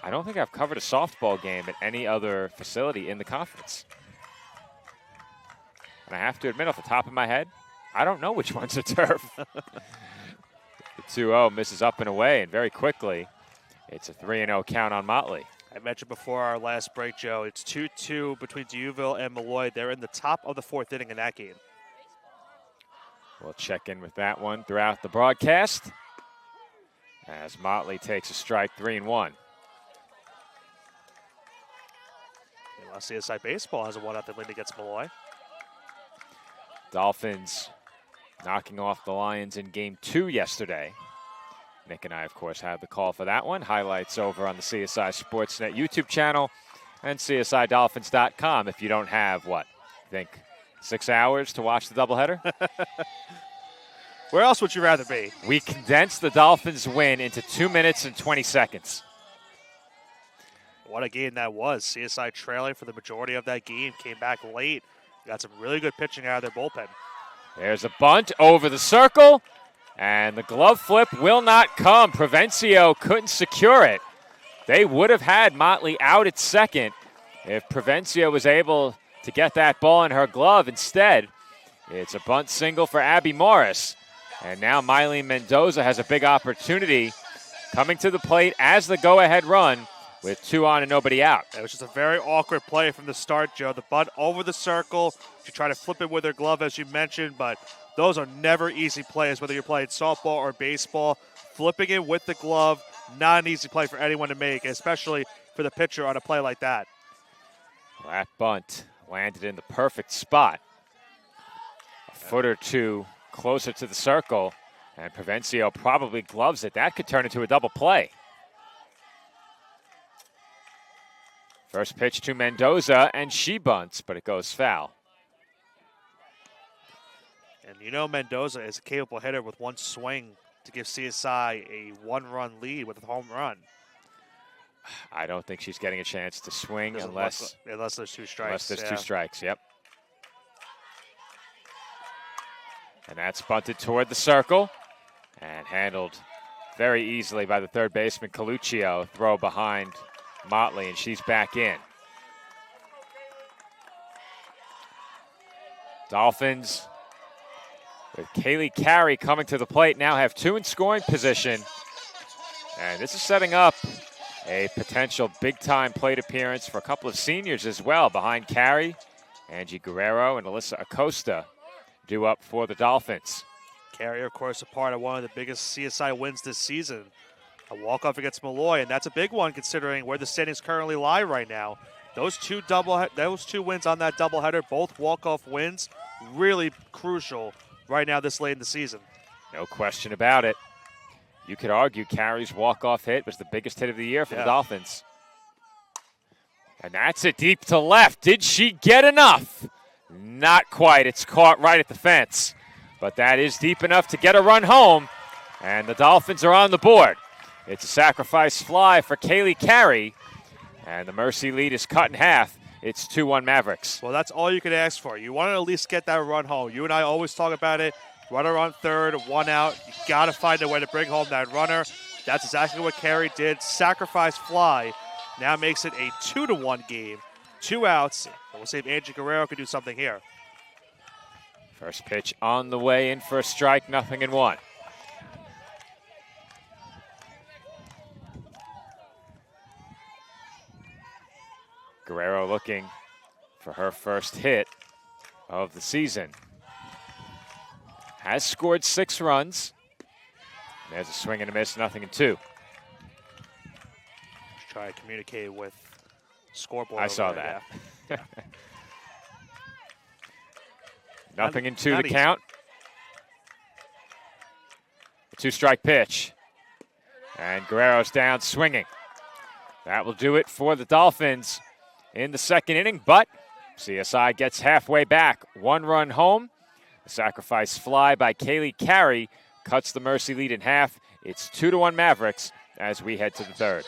I don't think I've covered a softball game at any other facility in the conference. And I have to admit, off the top of my head, I don't know which ones are turf. The 2-0 misses up and away, and very quickly, it's a 3-0 count on Motley. I mentioned before our last break, Joe, it's 2-2 between D'Youville and Malloy. They're in the top of the 4th inning in that game. We'll check in with that one throughout the broadcast as Motley takes a strike, 3-1. CSI Baseball has a 1-0 lead against Malloy. Dolphins knocking off the Lions in Game 2 yesterday. Nick and I, of course, had the call for that one. Highlights over on the CSI Sportsnet YouTube channel and CSIDolphins.com if you don't have, I think 6 hours to watch the doubleheader? Where else would you rather be? We condensed the Dolphins' win into 2 minutes and 20 seconds. What a game that was. CSI trailing for the majority of that game, came back late. Got some really good pitching out of their bullpen. There's a bunt over the circle, and the glove flip will not come. Provencio couldn't secure it. They would have had Motley out at second if Provencio was able to get that ball in her glove. Instead, it's a bunt single for Abby Morris. And now Miley Mendoza has a big opportunity coming to the plate as the go-ahead run with 2 on and nobody out. It was just a very awkward play from the start, Joe. The bunt over the circle. She tried to flip it with her glove, as you mentioned, but those are never easy plays, whether you're playing softball or baseball. Flipping it with the glove, not an easy play for anyone to make, especially for the pitcher on a play like that. That bunt landed in the perfect spot. A foot or two closer to the circle, and Provencio probably gloves it. That could turn into a double play. First pitch to Mendoza, and she bunts, but it goes foul. And you know Mendoza is a capable hitter with one swing to give CSI a 1-run lead with a home run. I don't think she's getting a chance to swing unless there's 2 strikes. Unless there's 2 strikes, yep. And that's bunted toward the circle and handled very easily by the third baseman, Coluccio. Throw behind Motley, and she's back in. Dolphins, with Kaylee Carey coming to the plate, now have 2 in scoring position. And this is setting up a potential big-time plate appearance for a couple of seniors as well. Behind Carey, Angie Guerrero and Alyssa Acosta due up for the Dolphins. Carey, of course, a part of one of the biggest CSI wins this season. A walk-off against Malloy, and that's a big one considering where the standings currently lie right now. Those two wins on that doubleheader, both walk-off wins, really crucial right now this late in the season. No question about it. You could argue Carey's walk-off hit was the biggest hit of the year for the Dolphins. And that's it deep to left. Did she get enough? Not quite. It's caught right at the fence. But that is deep enough to get a run home, and the Dolphins are on the board. It's a sacrifice fly for Kaylee Carey, and the Mercy lead is cut in half. It's 2-1 Mavericks. Well, that's all you could ask for. You want to at least get that run home. You and I always talk about it. Runner on third, 1 out. You got to find a way to bring home that runner. That's exactly what Carey did. Sacrifice fly now makes it a 2-1 game. 2 outs. We'll see if Angie Guerrero can do something here. First pitch on the way in for a strike, 0-1. Guerrero looking for her first hit of the season. Has scored 6 runs. There's a swing and a miss, 0-2. Try to communicate with scoreboard. I saw that. Yeah. 0-2 the count. A 2-strike pitch. And Guerrero's down swinging. That will do it for the Dolphins in the second inning, but CSI gets halfway back. 1 run home. A sacrifice fly by Kaylee Carey cuts the Mercy lead in half. It's 2-1 Mavericks as we head to the third.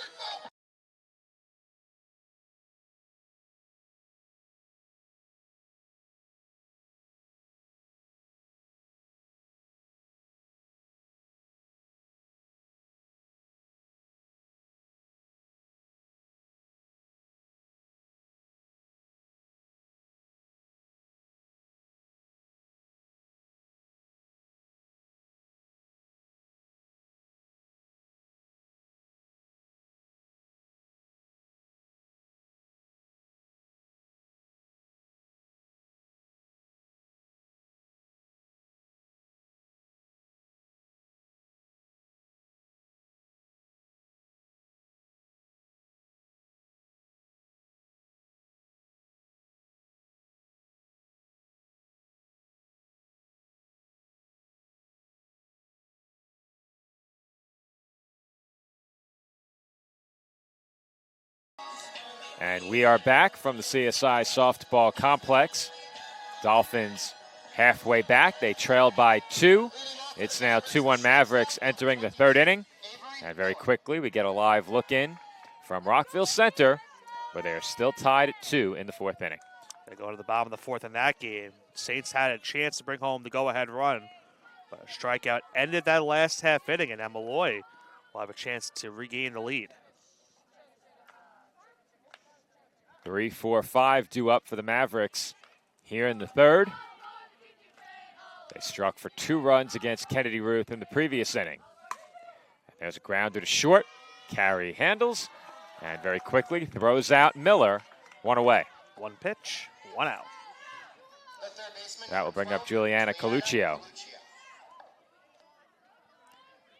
And we are back from the CSI softball complex. Dolphins halfway back. They trailed by 2. It's now 2-1 Mavericks entering the 3rd inning. And very quickly, we get a live look in from Rockville Center, where they're still tied at 2 in the 4th inning. They go to the bottom of the 4th in that game. Saints had a chance to bring home the go-ahead run, but a strikeout ended that last half inning, and Malloy will have a chance to regain the lead. 3, 4, 5 due up for the Mavericks here in the 3rd. They struck for 2 runs against Kennedy Ruth in the previous inning. And there's a grounder to short. Carey handles, and very quickly throws out Miller. 1 away. 1 pitch, 1 out. That will bring up Juliana Coluccio.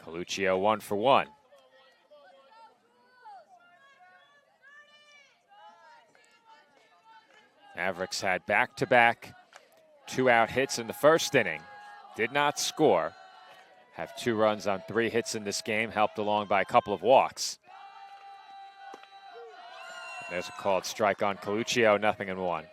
Coluccio 1 for 1. Mavericks had back-to-back 2-out hits in the 1st inning. Did not score. Have 2 runs on 3 hits in this game, helped along by a couple of walks. There's a called strike on Coluccio, 0-1.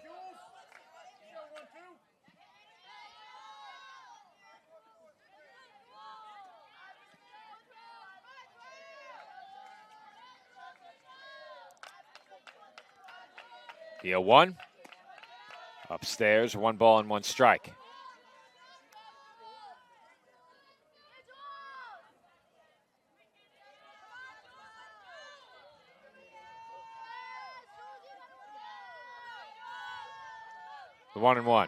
The 0-1. Upstairs, 1 ball and 1 strike. The 1-1.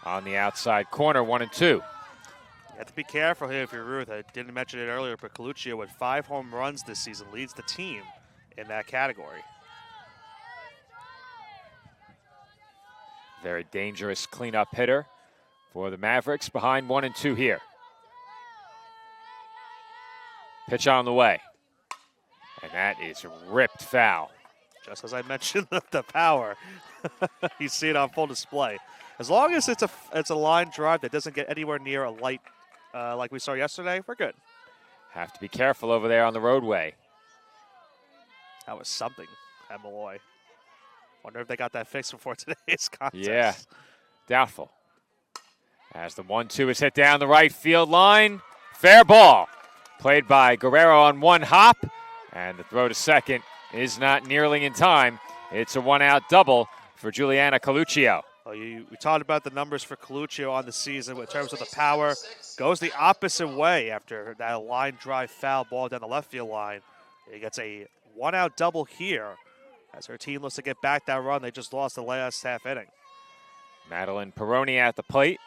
On the outside corner, 1-2. You have to be careful here if you're Ruth. I didn't mention it earlier, but Coluccio with 5 home runs this season leads the team in that category. Very dangerous cleanup hitter for the Mavericks behind 1-2 here. Pitch on the way. And that is ripped foul. Just as I mentioned, the power. You see it on full display. As long as it's a line drive that doesn't get anywhere near a light like we saw yesterday, we're good. Have to be careful over there on the roadway. That was something at Malloy. Wonder if they got that fixed before today's contest. Yeah, doubtful. As the 1-2 is hit down the right field line. Fair ball. Played by Guerrero on 1 hop. And the throw to second is not nearly in time. It's a 1-out double for Juliana Coluccio. Well, we talked about the numbers for Coluccio on the season in terms of the power. Goes the opposite way after that line drive foul ball down the left field line. He gets a 1-out double here as her team looks to get back that run. They just lost the last half inning. Madeline Peroni at the plate.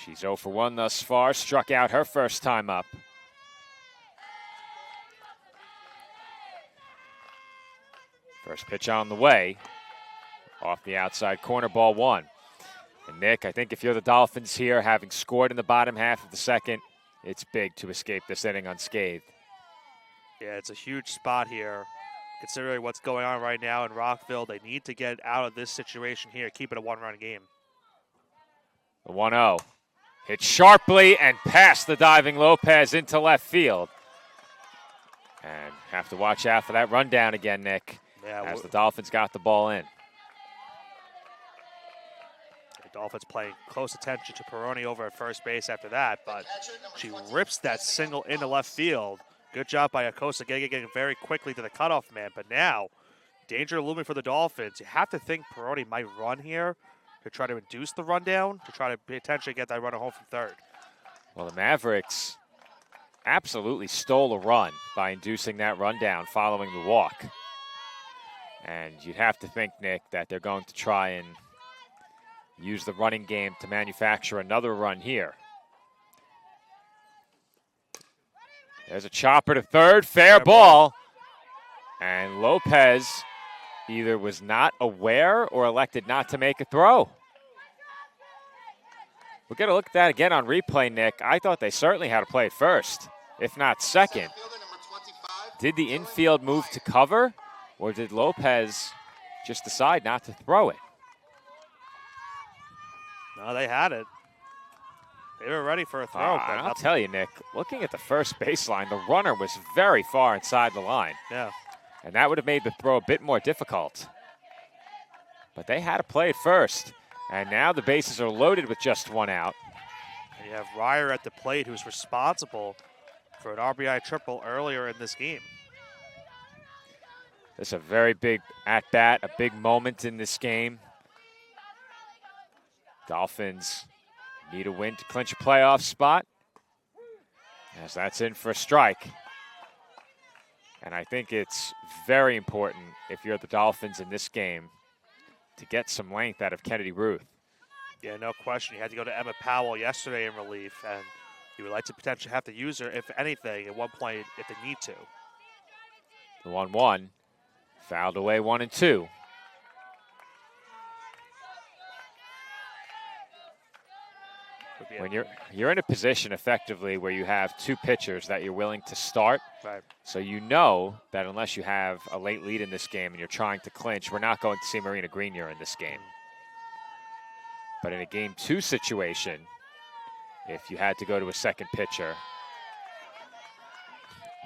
She's 0 for 1 thus far. Struck out her first time up. First pitch on the way. Off the outside corner, ball 1. And Nick, I think if you're the Dolphins here, having scored in the bottom half of the 2nd, it's big to escape this inning unscathed. Yeah, it's a huge spot here. Considering what's going on right now in Rockville, they need to get out of this situation here, keep it a 1-run game. The 1-0. Hit sharply and past the diving Lopez into left field. And have to watch out for that rundown again, Nick, as the Dolphins got the ball in. The Dolphins paying close attention to Peroni over at first base after that, but she rips that single into left field. Good job by Acosta getting very quickly to the cutoff man, but now danger looming for the Dolphins. You have to think Peroni might run here to try to induce the rundown, to try to potentially get that runner home from third. Well, the Mavericks absolutely stole a run by inducing that rundown following the walk. And you'd have to think, Nick, that they're going to try and use the running game to manufacture another run here. There's a chopper to third, fair ball. And Lopez either was not aware or elected not to make a throw. We're going to look at that again on replay, Nick. I thought they certainly had to play it first, if not second. Did the infield move to cover, or did Lopez just decide not to throw it? No, they had it. They were ready for a throw. But I'll tell you, Nick, looking at the first baseline, the runner was very far inside the line. Yeah. And that would have made the throw a bit more difficult. But they had to play it first. And now the bases are loaded with just one out. And you have Ryer at the plate, who's responsible for an RBI triple earlier in this game. This is a very big at-bat, a big moment in this game. Dolphins need a win to clinch a playoff spot, as that's in for a strike. And I think it's very important, if you're the Dolphins in this game, to get some length out of Kennedy Ruth. Yeah, no question. You had to go to Emma Powell yesterday in relief, and you would like to potentially have to use her, if anything, at one point if they need to. The 1-1, fouled away 1-2. When you're in a position effectively where you have two pitchers that you're willing to start, right. So you know that unless you have a late lead in this game and you're trying to clinch, we're not going to see Marina Grenier in this game. But in a Game 2 situation, if you had to go to a second pitcher,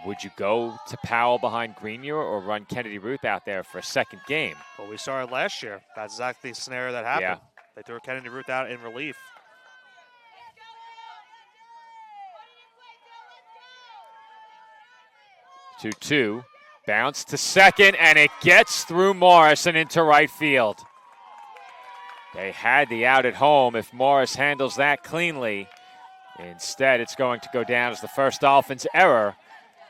would you go to Powell behind Grenier or run Kennedy Ruth out there for a second game? Well, we saw it last year. That's exactly the scenario that happened. Yeah. They threw Kennedy Ruth out in relief. 2-2, bounce to second, and it gets through Morris and into right field. They had the out at home if Morris handles that cleanly. Instead, it's going to go down as the first Dolphins error,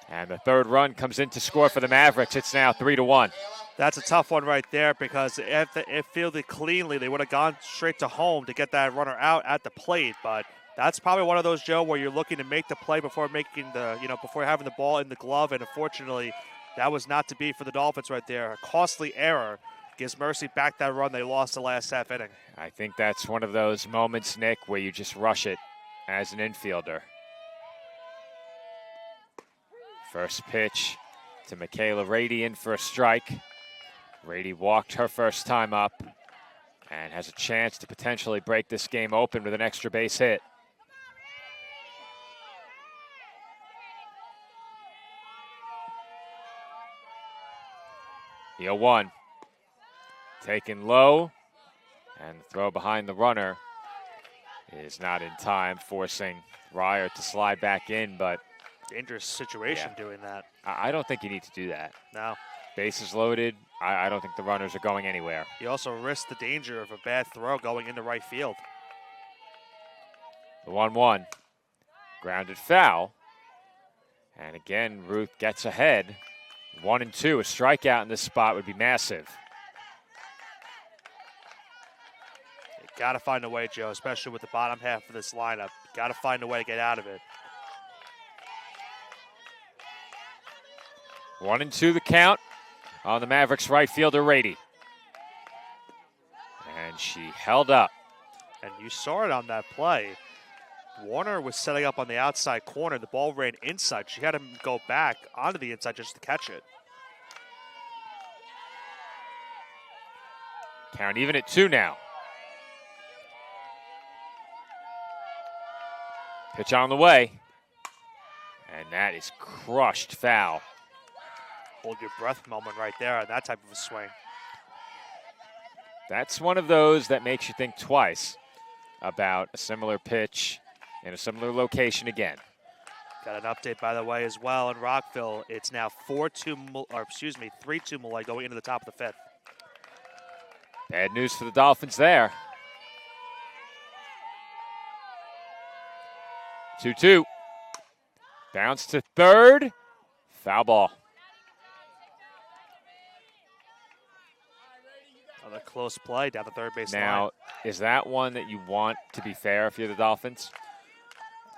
and the third run comes in to score for the Mavericks. It's now 3-1. That's a tough one right there, because if fielded cleanly, they would have gone straight to home to get that runner out at the plate. But that's probably one of those, Joe, where you're looking to make the play before making before having the ball in the glove. And unfortunately, that was not to be for the Dolphins right there. A costly error gives Mercy back that run they lost the last half inning. I think that's one of those moments, Nick, where you just rush it as an infielder. First pitch to Michaela Rady in for a strike. Rady walked her first time up and has a chance to potentially break this game open with an extra base hit. The 0-1, taken low, and the throw behind the runner is not in time, forcing Ryer to slide back in, but dangerous situation doing that. I don't think you need to do that. No. Bases loaded. I don't think the runners are going anywhere. You also risk the danger of a bad throw going into right field. The 1-1, grounded foul. And again, Ruth gets ahead. 1-2, a strikeout in this spot would be massive. You got to find a way, Joe, especially with the bottom half of this lineup. You got to find a way to get out of it. 1-2 the count on the Mavericks right fielder, Rady. And she held up. And you saw it on that play. Warner was setting up on the outside corner. The ball ran inside. She had to go back onto the inside just to catch it. Count even at 2 now. Pitch on the way. And that is crushed foul. Hold your breath moment right there on that type of a swing. That's one of those that makes you think twice about a similar pitch in a similar location again. Got an update, by the way, as well in Rockville. It's now 3-2 Malloy going into the top of the fifth. Bad news for the Dolphins there. 2-2. Bounce to third. Foul ball. Another close play down the third base line. Now, is that one that you want to be fair if you're the Dolphins?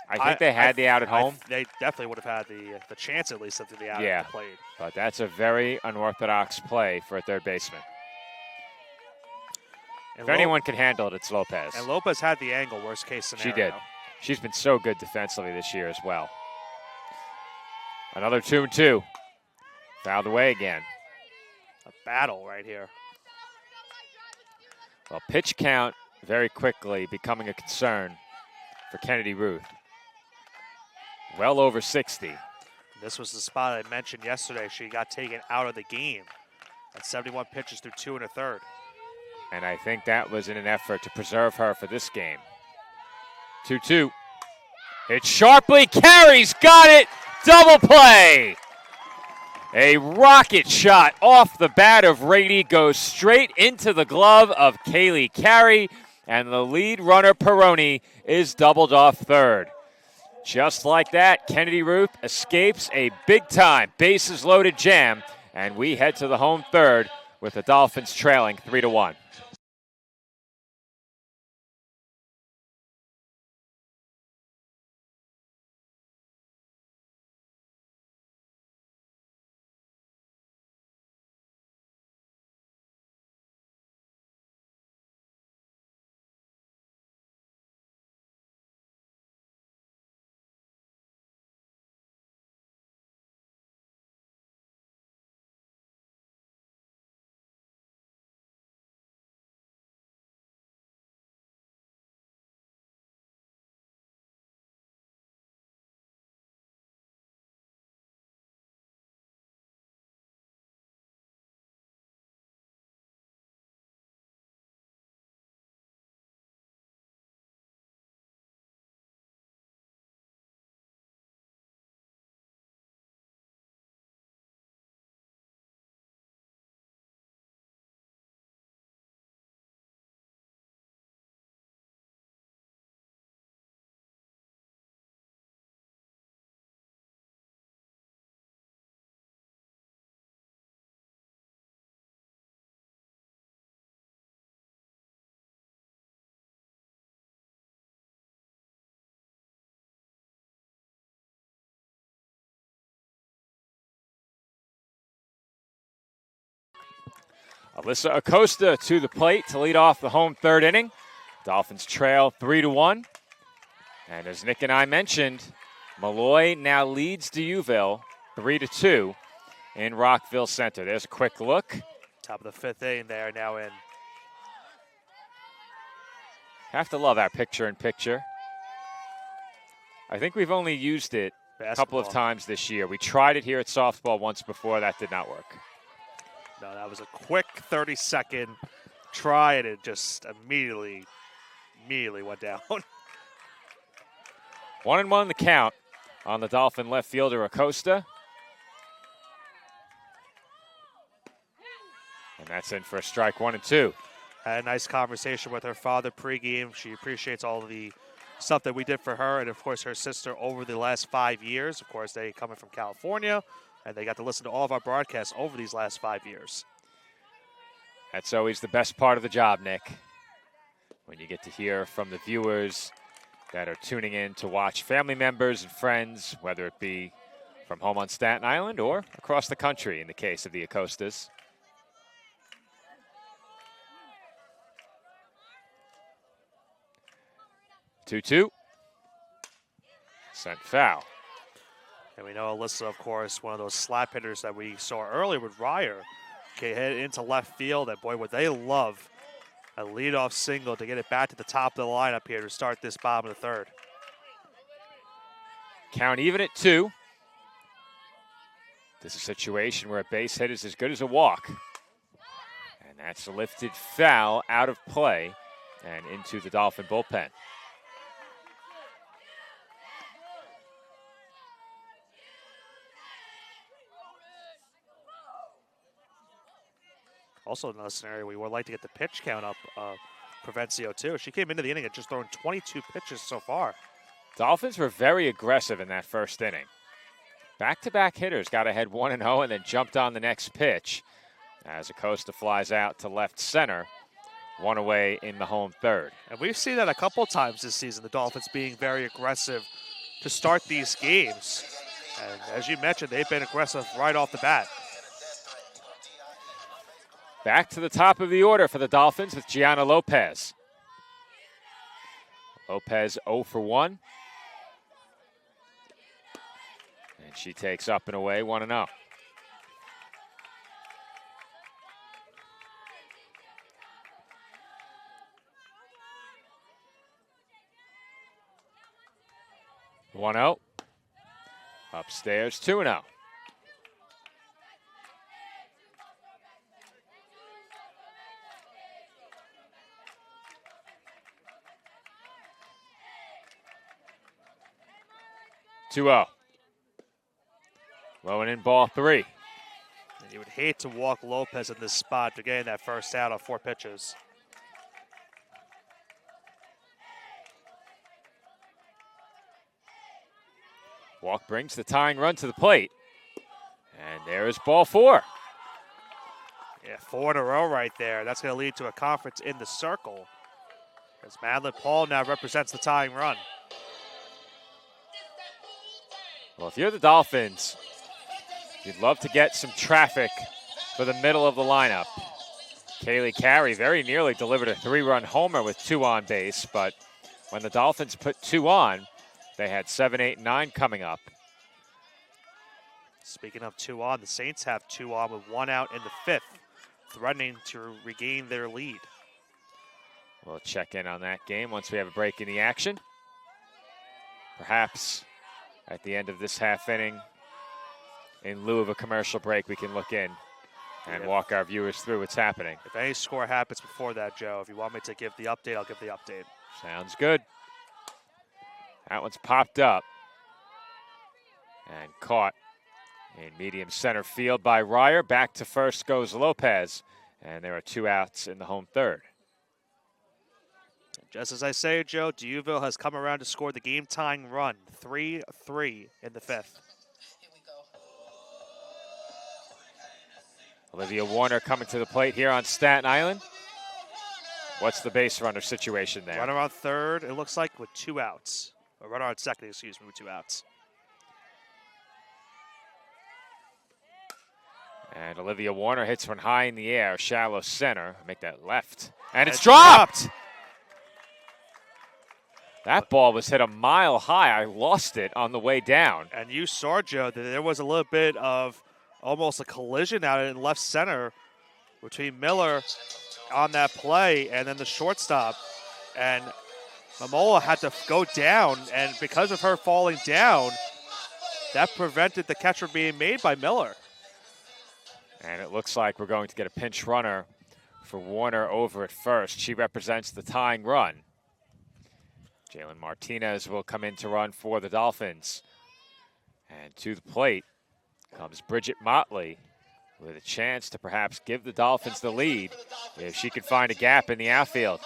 I think they had the out at home. They definitely would have had the chance at least of the out Yeah, at the plate. But that's a very unorthodox play for a third baseman. And If anyone can handle it, it's Lopez. And Lopez had the angle, worst case scenario. She did. She's been so good defensively this year as well. Another 2-2. Fouled away again. A battle right here. Well, pitch count very quickly becoming a concern for Kennedy Ruth. Well over 60. This was the spot I mentioned yesterday. She got taken out of the game at 71 pitches through 2 1/3. And I think that was in an effort to preserve her for this game. 2-2. Hit sharply, carries, got it, double play. A rocket shot off the bat of Rady goes straight into the glove of Kaylee Carey, and the lead runner, Peroni, is doubled off third. Just like that, Kennedy Ruth escapes a big-time bases-loaded jam, and we head to the home third with the Dolphins trailing 3-1. Alyssa Acosta to the plate to lead off the home third inning. Dolphins trail 3-1. And as Nick and I mentioned, Malloy now leads D'Youville 3-2 in Rockville Center. There's a quick look. Top of the 5th inning there, now in. Have to love our picture-in-picture. I think we've only used it a couple of times this year. We tried it here at softball once before. That did not work. No, that was a quick 30-second try, and it just immediately went down. 1-1 the count on the Dolphin left fielder Acosta. And that's in for a strike, 1-2. Had a nice conversation with her father pregame. She appreciates all of the stuff that we did for her and, of course, her sister over the last 5 years. Of course, they coming from California, and they got to listen to all of our broadcasts over these last 5 years. That's always the best part of the job, Nick, when you get to hear from the viewers that are tuning in to watch family members and friends, whether it be from home on Staten Island or across the country in the case of the Acostas. Two-two. Sent foul. And we know Alyssa, of course, one of those slap hitters that we saw earlier with Ryer. Okay, head into left field, and boy, would they love a leadoff single to get it back to the top of the lineup here to start this bottom of the third. Count even at 2. This is a situation where a base hit is as good as a walk. And that's a lifted foul out of play and into the Dolphin bullpen. Also another scenario we would like to get the pitch count up, Provencio too. She came into the inning and just thrown 22 pitches so far. Dolphins were very aggressive in that first inning. Back-to-back hitters got ahead 1-0 and then jumped on the next pitch as Acosta flies out to left center, one away in the home third. And we've seen that a couple times this season, the Dolphins being very aggressive to start these games. And as you mentioned, they've been aggressive right off the bat. Back to the top of the order for the Dolphins with Gianna Lopez. Lopez 0 for 1. And she takes up and away 1-0. 1-0. Upstairs, 2-0. Low and in, ball 3. And you would hate to walk Lopez in this spot to getting that first out on 4 pitches. Walk brings the tying run to the plate. And there is ball 4. Yeah, 4 in a row right there. That's going to lead to a conference in the circle, as Madeline Paul now represents the tying run. Well, if you're the Dolphins, you'd love to get some traffic for the middle of the lineup. Kaylee Carey very nearly delivered a 3-run homer with 2 on base, but when the Dolphins put 2 on, they had 7, 8, 9 coming up. Speaking of 2 on, the Saints have 2 on with 1 out in the 5th, threatening to regain their lead. We'll check in on that game once we have a break in the action. Perhaps at the end of this half inning, in lieu of a commercial break, we can look in and walk our viewers through what's happening. If any score happens before that, Joe, if you want me to give the update, I'll give the update. Sounds good. That one's popped up and caught in medium center field by Ryer. Back to first goes Lopez, and there are 2 outs in the home third. Just as I say, Joe, D'Youville has come around to score the game-tying run, 3-3 in the 5th. Olivia Warner coming to the plate here on Staten Island. What's the base runner situation there? Runner on third, it looks like, with 2 outs. Or runner on second, excuse me, with 2 outs. And Olivia Warner hits one high in the air, shallow center. Make that left. And it's dropped! That ball was hit a mile high. I lost it on the way down. And you saw, Joe, that there was a little bit of almost a collision out in left center between Miller on that play and then the shortstop. And Mamola had to go down, and because of her falling down, that prevented the catch from being made by Miller. And it looks like we're going to get a pinch runner for Warner over at first. She represents the tying run. Jalen Martinez will come in to run for the Dolphins. And to the plate comes Bridget Motley with a chance to perhaps give the Dolphins the lead if she could find a gap in the outfield.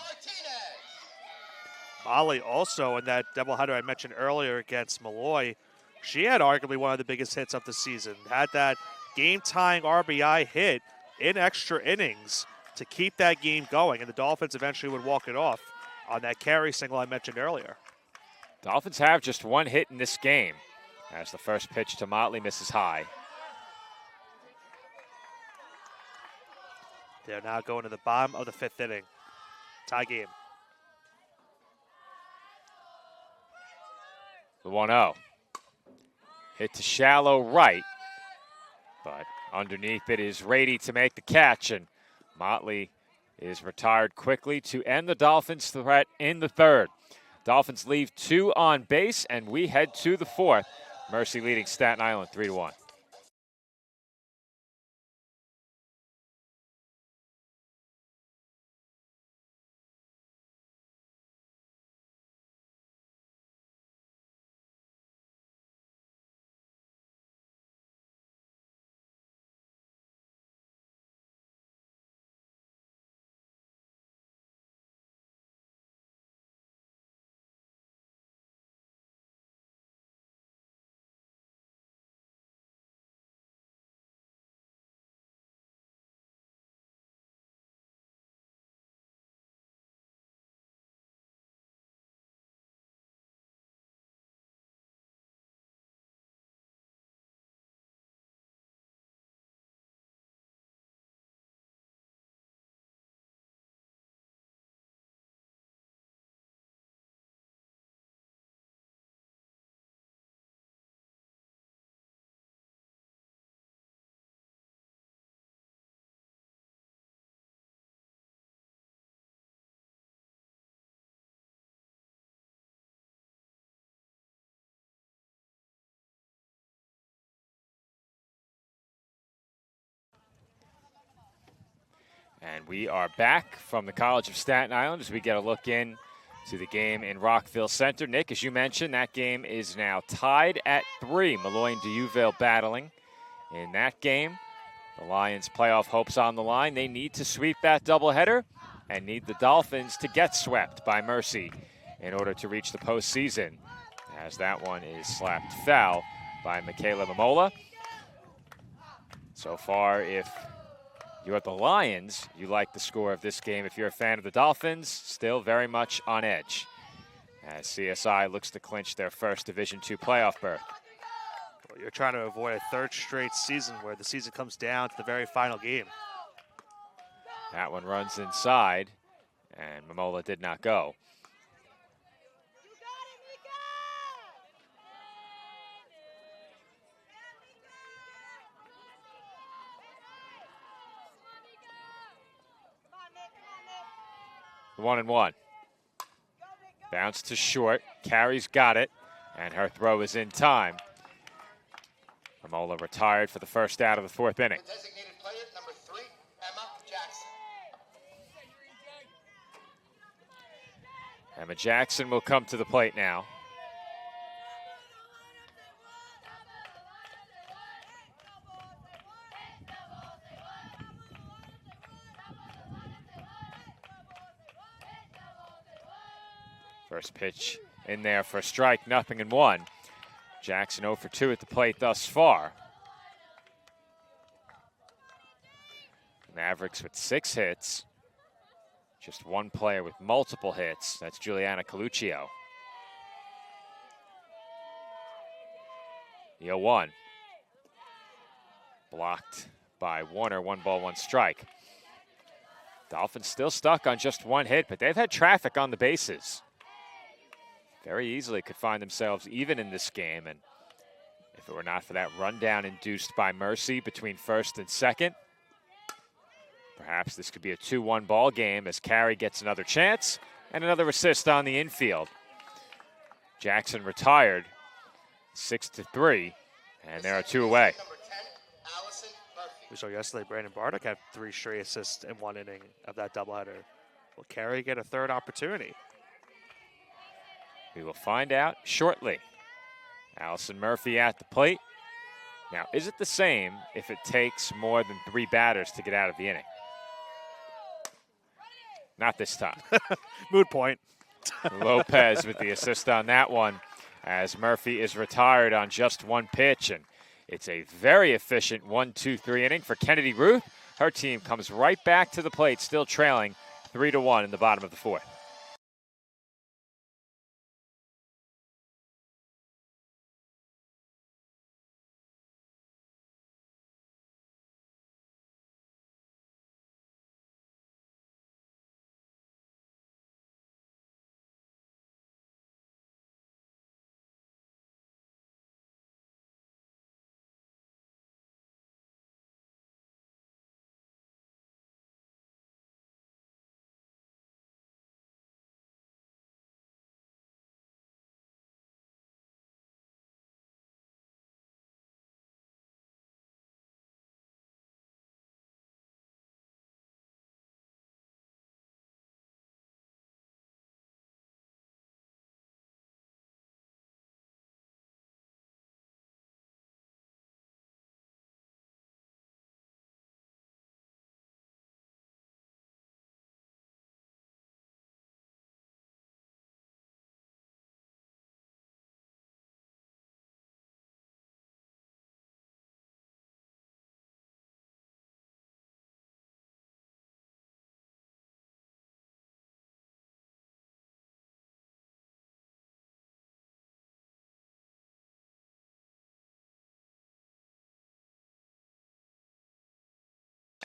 Motley also in that doubleheader I mentioned earlier against Malloy, she had arguably one of the biggest hits of the season. Had that game-tying RBI hit in extra innings to keep that game going, and the Dolphins eventually would walk it off on that carry single I mentioned earlier. Dolphins have just 1 hit in this game as the first pitch to Motley misses high. They're now going to the bottom of the 5th inning. Tie game. The 1-0. Hit to shallow right, but underneath it is Rady to make the catch, and Motley is retired quickly to end the Dolphins' threat in the 3rd. Dolphins leave 2 on base, and we head to the 4th. Mercy leading Staten Island 3-1. And we are back from the College of Staten Island as we get a look in to the game in Rockville Center. Nick, as you mentioned, that game is now tied at 3. Malloy and D'Youville battling in that game. The Lions' playoff hopes on the line. They need to sweep that doubleheader and need the Dolphins to get swept by Mercy in order to reach the postseason, as that one is slapped foul by Michaela Momola. So far, if you're the Lions, you like the score of this game. If you're a fan of the Dolphins, still very much on edge, as CSI looks to clinch their first Division II playoff berth. Well, you're trying to avoid a third straight season where the season comes down to the very final game. That one runs inside, and Momola did not go. The 1-1. Bounce to short. Carrie's got it, and her throw is in time. Momola retired for the first out of the 4th inning. Designated player number 3, Emma Jackson. Emma Jackson will come to the plate now. First pitch in there for a strike, 0-1. Jackson 0 for 2 at the plate thus far. Mavericks with 6 hits. Just one player with multiple hits. That's Juliana Coluccio. The 0-1. Blocked by Warner, 1 ball, 1 strike. Dolphins still stuck on just 1 hit, but they've had traffic on the bases. Very easily could find themselves even in this game, and if it were not for that rundown induced by Mercy between first and second, perhaps this could be a 2-1 ball game as Carey gets another chance and another assist on the infield. Jackson retired 6-3, and there are 2 away. We saw yesterday Brandon Bardock had 3 straight assists in 1 inning of that doubleheader. Will Carey get a 3rd opportunity? We will find out shortly. Allison Murphy at the plate. Now, is it the same if it takes more than 3 batters to get out of the inning? Not this time. Moot point. Lopez with the assist on that one, as Murphy is retired on just 1 pitch, and it's a very efficient 1-2-3 inning for Kennedy Ruth. Her team comes right back to the plate, still trailing 3-1 in the bottom of the 4th.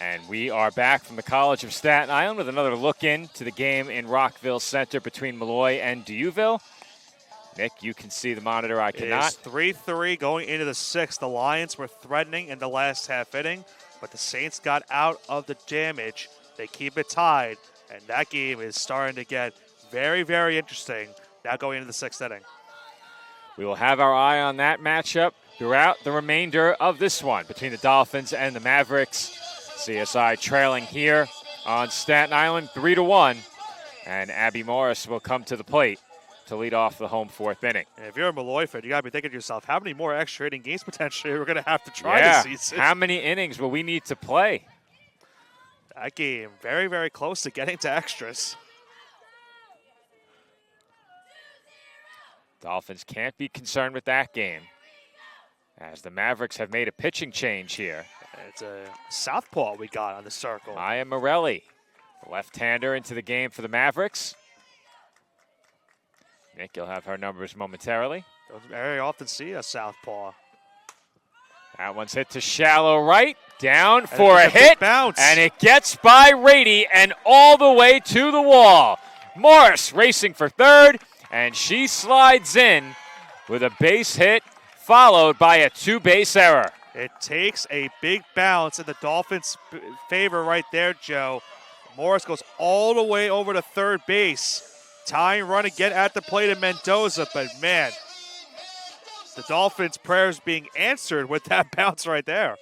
And we are back from the College of Staten Island with another look into the game in Rockville Center between Malloy and D'Youville. Nick, you can see the monitor. I cannot. It's 3-3 going into the 6th. The Lions were threatening in the last half inning, but the Saints got out of the damage. They keep it tied, and that game is starting to get very, very interesting now going into the 6th inning. We will have our eye on that matchup throughout the remainder of this one between the Dolphins and the Mavericks. CSI trailing here on Staten Island, 3-1. And Abby Morris will come to the plate to lead off the home fourth inning. And if you're a Malloy fan, you got to be thinking to yourself, how many more extra inning games potentially we're going to have to try this season? How many innings will we need to play? That game very, very close to getting to extras. Dolphins can't be concerned with that game, as the Mavericks have made a pitching change here. It's a southpaw we got on the circle. Maya Morelli, the left-hander, into the game for the Mavericks. Nick, you'll have her numbers momentarily. Don't very often see a southpaw. That one's hit to shallow right, down for a hit, bounce. And it gets by Rady and all the way to the wall. Morris racing for third, and she slides in with a base hit, followed by a two-base error. It takes a big bounce in the Dolphins' favor right there, Joe. Morris goes all the way over to third base. Tying run again at the plate of Mendoza, but man, the Dolphins' prayers being answered with that bounce right there.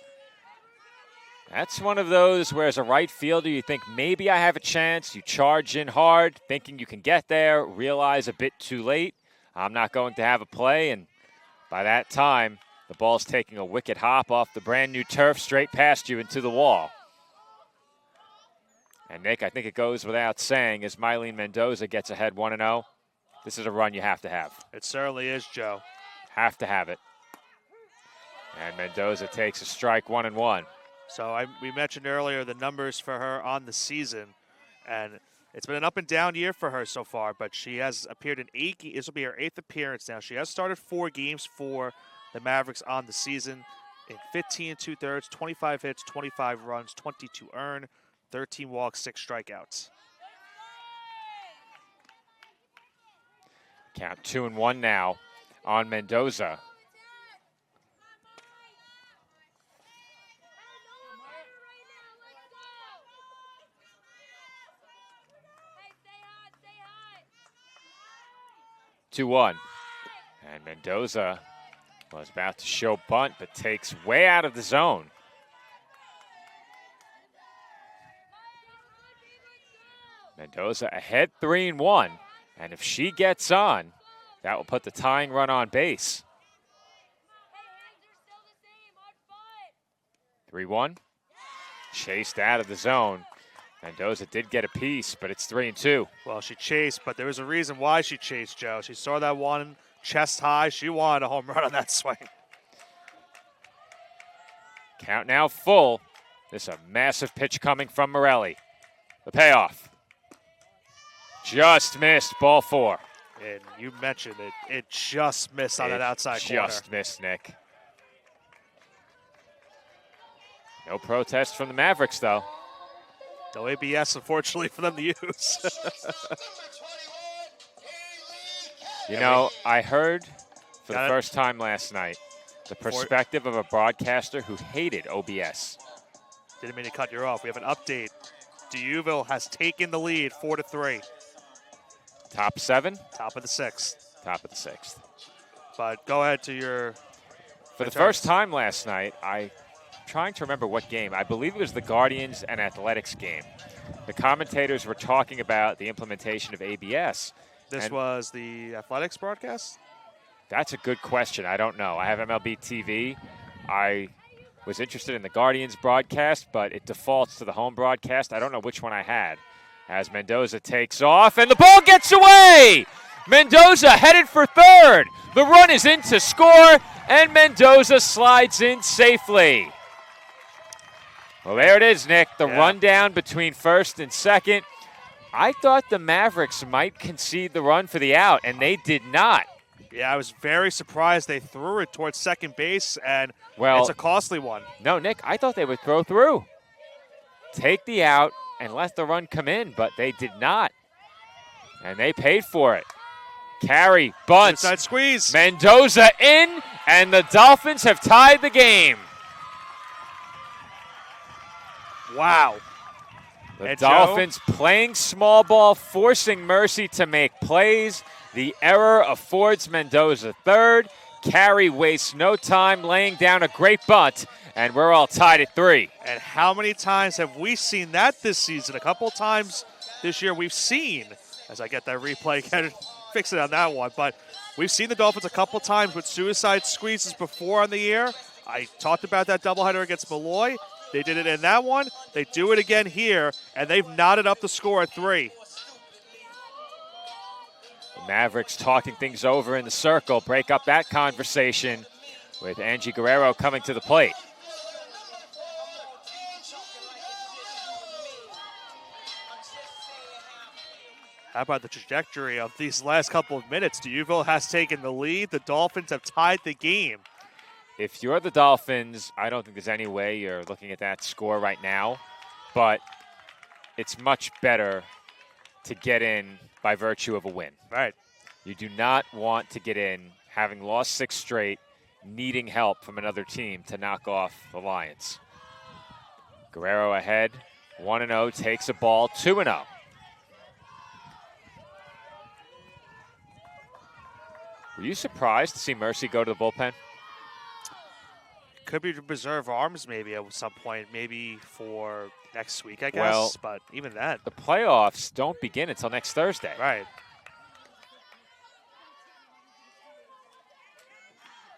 That's one of those where as a right fielder you think maybe I have a chance. You charge in hard, thinking you can get there, realize a bit too late. I'm not going to have a play, and by that time, the ball's taking a wicked hop off the brand new turf straight past you into the wall. And Nick, I think it goes without saying, as Mylene Mendoza gets ahead 1-0, this is a run you have to have. It certainly is, Joe. Have to have it. And Mendoza takes a strike, 1-1. So we mentioned earlier the numbers for her on the season, and it's been an up and down year for her so far, but she has appeared in 8 games. This will be her 8th appearance now. She has started 4 games for the Mavericks on the season in 15 2/3, 25 hits, 25 runs, 22 earned, 13 walks, 6 strikeouts. Count 2-1 now on Mendoza. Hey, 2-1. And Mendoza was about to show bunt, but takes way out of the zone. Mendoza ahead 3-1, and if she gets on, that will put the tying run on base. 3-1, chased out of the zone. Mendoza did get a piece, but it's 3-2. Well, she chased, but there was a reason why she chased, Joe. She saw that one chest high. She wanted a home run on that swing. Count now full. This is a massive pitch coming from Morelli. The payoff. Just missed, ball 4. And you mentioned it. It just missed on that outside corner. Just missed, Nick. No protest from the Mavericks, though. No ABS, unfortunately, for them to use. You know, I heard for the first time last night the perspective of a broadcaster who hated OBS. Didn't mean to cut you off. We have an update. D'Youville has taken the lead 4-3. Top 7? Top of the 6th. Top of the 6th. But go ahead to your... For the first time last night, I'm trying to remember what game. I believe it was the Guardians and Athletics game. The commentators were talking about the implementation of ABS. This was the Athletics broadcast? That's a good question. I don't know. I have MLB TV. I was interested in the Guardians broadcast, but it defaults to the home broadcast. I don't know which one I had. As Mendoza takes off, and the ball gets away! Mendoza headed for third. The run is in to score, and Mendoza slides in safely. Well, there it is, Nick. The rundown between first and second. I thought the Mavericks might concede the run for the out, and they did not. Yeah, I was very surprised they threw it towards second base, and it's a costly one. No, Nick, I thought they would throw through. Take the out and let the run come in, but they did not. And they paid for it. Carry, bunts. Inside squeeze. Mendoza in, and the Dolphins have tied the game. Wow. The Dolphins playing small ball, forcing Mercy to make plays. The error affords Mendoza third. Carey wastes no time laying down a great bunt, and we're all tied at 3. And how many times have we seen that this season? A couple times this year we've seen, as I get that replay, can't fix it on that one, but we've seen the Dolphins a couple times with suicide squeezes before on the year. I talked about that doubleheader against Malloy. They did it in that one. They do it again here, and they've knotted up the score at 3. The Mavericks talking things over in the circle, break up that conversation with Angie Guerrero coming to the plate. How about the trajectory of these last couple of minutes? D'Youville has taken the lead. The Dolphins have tied the game. If you're the Dolphins, I don't think there's any way you're looking at that score right now, but it's much better to get in by virtue of a win. Right. You do not want to get in having lost 6 straight, needing help from another team to knock off the Lions. Guerrero ahead, 1-0, takes a ball, 2-0. Were you surprised to see Mercy go to the bullpen? Could be to preserve arms maybe at some point, maybe for next week, I guess. Well, but even that. The playoffs don't begin until next Thursday. Right.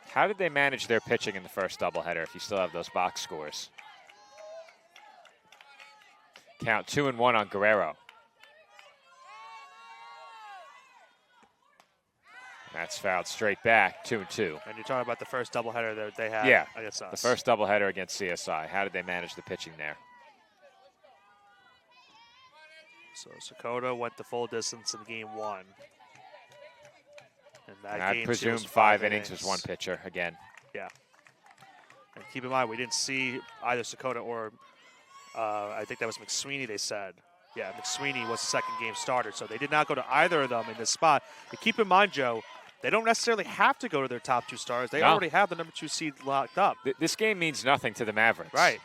How did they manage their pitching in the first doubleheader if you still have those box scores? Count 2-1 on Guerrero. That's fouled straight back, 2-2. And you're talking about the first doubleheader that they had against us. The first doubleheader against CSI. How did they manage the pitching there? So Sakota went the full distance in game 1. And that I game presume was 5 innings was one pitcher again. Yeah. And keep in mind, we didn't see either Sakota or I think that was McSweeney, they said. Yeah, McSweeney was the second game starter, so they did not go to either of them in this spot. And keep in mind, Joe, they don't necessarily have to go to their top 2 stars. They already have the number 2 seed locked up. This game means nothing to the Mavericks. Right.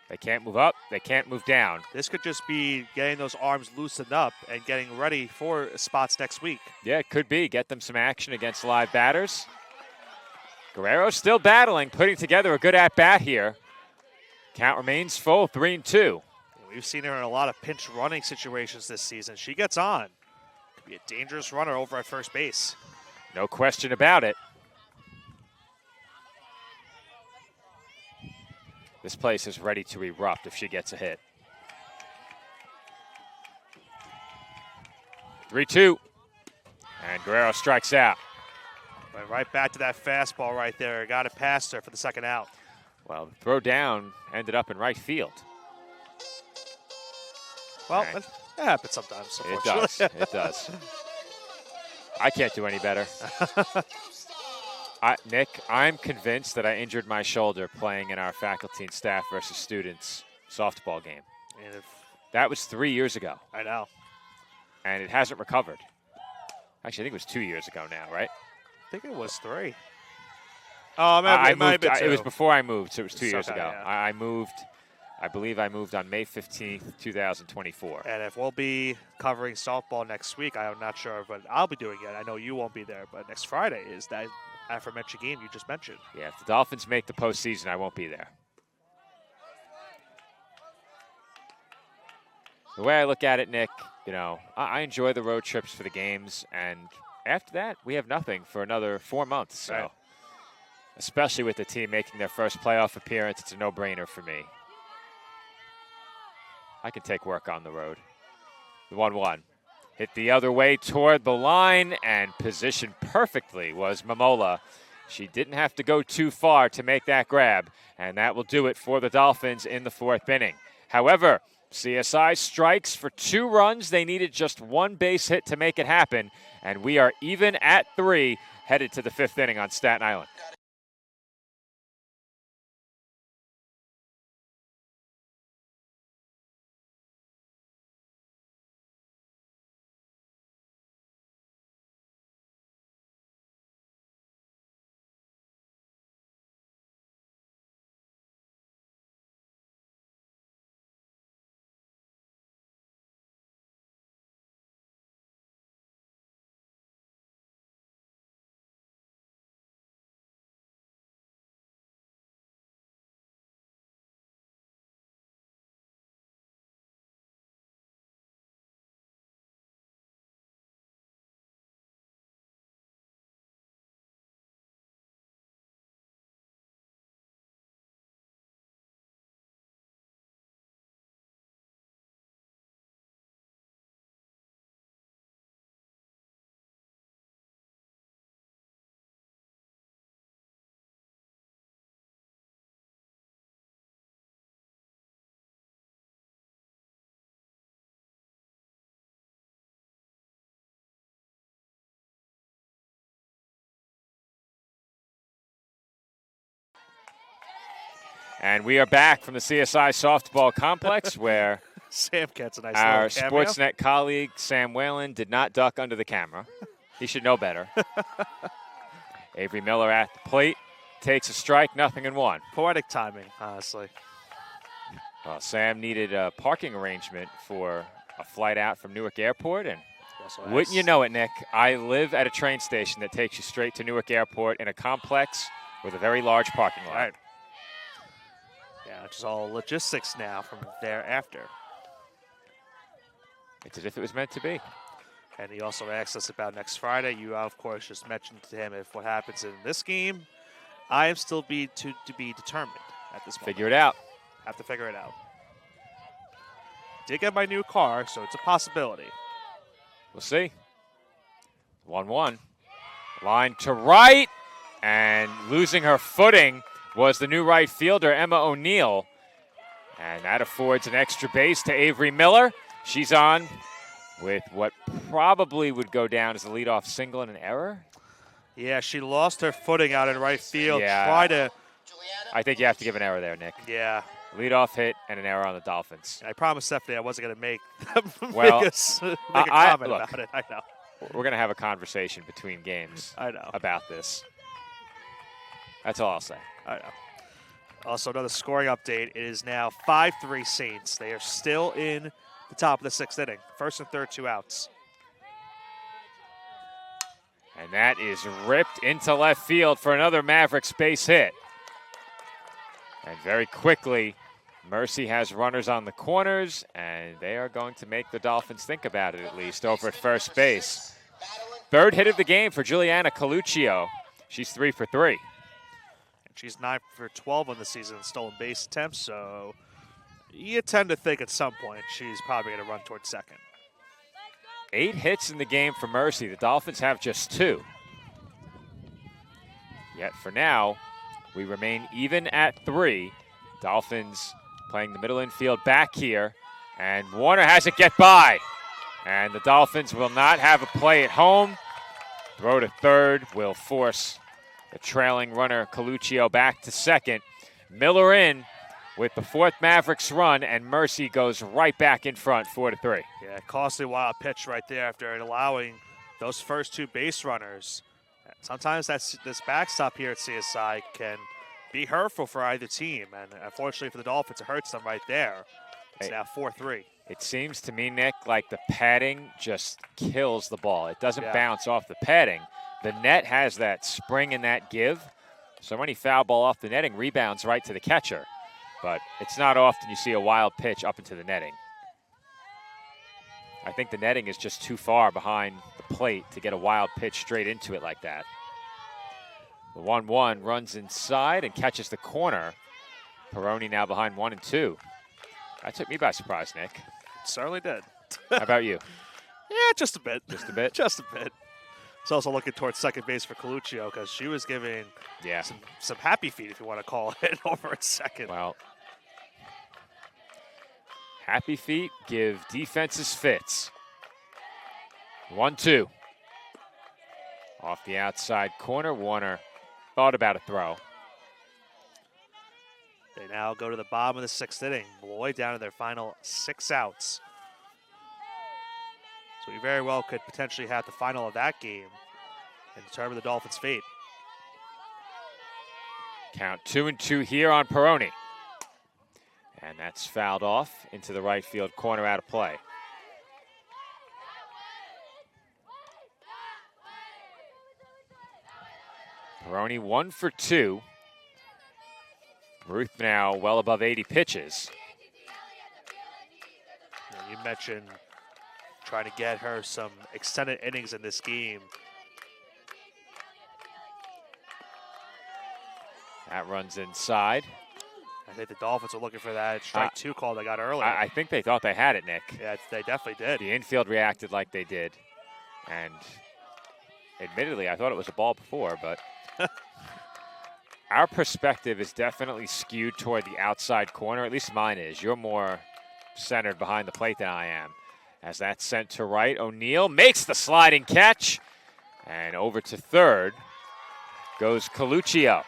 They can't move up. They can't move down. This could just be getting those arms loosened up and getting ready for spots next week. Yeah, it could be. Get them some action against live batters. Guerrero's still battling, putting together a good at-bat here. Count remains full, 3-2. We've seen her in a lot of pinch running situations this season. She gets on. Could be a dangerous runner over at first base. No question about it. This place is ready to erupt if she gets a hit. 3-2. And Guerrero strikes out. Went right back to that fastball right there. Got it past her for the second out. Well, the throw down ended up in right field. Well, that happens sometimes. It does. It does. I can't do any better. Nick, I'm convinced that I injured my shoulder playing in our faculty and staff versus students softball game. And that was 3 years ago. I know. And it hasn't recovered. Actually, I think it was 2 years ago now, right? I think it was 3. Oh, it might have been 2. It was before I moved, so it was 2 years ago. Yeah. I moved. I believe I moved on May 15th, 2024. And if we'll be covering softball next week, I'm not sure, but I'll be doing it. I know you won't be there, but next Friday is that aforementioned game you just mentioned. Yeah, if the Dolphins make the postseason, I won't be there. The way I look at it, Nick, I enjoy the road trips for the games, and after that, we have nothing for another 4 months. So, right. Especially with the team making their first playoff appearance, it's a no-brainer for me. I can take work on the road. The 1-1. Hit the other way toward the line and positioned perfectly was Momola. She didn't have to go too far to make that grab, and that will do it for the Dolphins in the 4th inning. However, CSI strikes for 2 runs. They needed just 1 base hit to make it happen, and we are even at 3, headed to the 5th inning on Staten Island. And we are back from the CSI softball complex where Sam gets a nice our little cameo. Sportsnet colleague, Sam Whalen, did not duck under the camera. He should know better. Avery Miller at the plate, takes a strike, 0-1. Poetic timing, honestly. Well, Sam needed a parking arrangement for a flight out from Newark Airport, and wouldn't you know it, Nick, I live at a train station that takes you straight to Newark Airport in a complex with a very large parking lot. Right. Yeah, it's all logistics now from thereafter. It's as if it was meant to be. And he also asked us about next Friday. You, of course, just mentioned to him if what happens in this game. I am still to be determined at this moment. Figure it out. Have to figure it out. Did get my new car, so it's a possibility. We'll see. 1-1. Line to right. And losing her footing was the new right fielder, Emma O'Neill. And that affords an extra base to Avery Miller. She's on with what probably would go down as a leadoff single and an error. Yeah, she lost her footing out in right field. Yeah. I think you have to give an error there, Nick. Yeah. Leadoff hit and an error on the Dolphins. I promised Stephanie I wasn't going to make a comment about it. I know. We're going to have a conversation between games about this. That's all I'll say. I know. Also, another scoring update. It is now 5-3 Saints. They are still in the top of the sixth inning. First and third, 2 outs. And that is ripped into left field for another Mavericks base hit. And very quickly, Mercy has runners on the corners, and they are going to make the Dolphins think about it at least over at first base. Third hit of the game for Juliana Coluccio. She's 3 for 3. And she's 9 for 12 on the season in stolen base attempts, so you tend to think at some point she's probably going to run towards second. 8 hits in the game for Mercy. The Dolphins have just 2. Yet for now, we remain even at 3. Dolphins playing the middle infield back here. And Warner has it get by. And the Dolphins will not have a play at home. Throw to third will force the trailing runner Coluccio back to second. Miller in with the 4th Mavericks run, and Mercy goes right back in front, 4-3. Yeah, costly wild pitch right there after allowing those first 2 base runners. Sometimes this backstop here at CSI can be hurtful for either team, and unfortunately for the Dolphins, it hurts them right there. It's now 4-3. It seems to me, Nick, like the padding just kills the ball. It doesn't bounce off the padding. The net has that spring and that give, so any foul ball off the netting rebounds right to the catcher. But it's not often you see a wild pitch up into the netting. I think the netting is just too far behind the plate to get a wild pitch straight into it like that. The 1-1 runs inside and catches the corner. Peroni now behind 1-2. That took me by surprise, Nick. Certainly did. How about you? Yeah, just a bit. Just a bit? Just a bit. It's also looking towards second base for Coluccio because she was giving some happy feet, if you want to call it, over at second. Well, happy feet give defenses fits. 1-2. Off the outside corner, Warner thought about a throw. They now go to the bottom of the 6th inning, way down to their final 6 outs. So we very well could potentially have the final of that game and determine the Dolphins' fate. Count 2-2 here on Peroni. And that's fouled off into the right field corner, out of play. Peroni 1 for 2. Ruth now well above 80 pitches. You mentioned trying to get her some extended innings in this game. That runs inside. I think the Dolphins are looking for that strike 2 call they got earlier. I think they thought they had it, Nick. Yeah, they definitely did. The infield reacted like they did. And admittedly, I thought it was a ball before, but our perspective is definitely skewed toward the outside corner. At least mine is. You're more centered behind the plate than I am. As that's sent to right, O'Neill makes the sliding catch. And over to third goes Coluccio.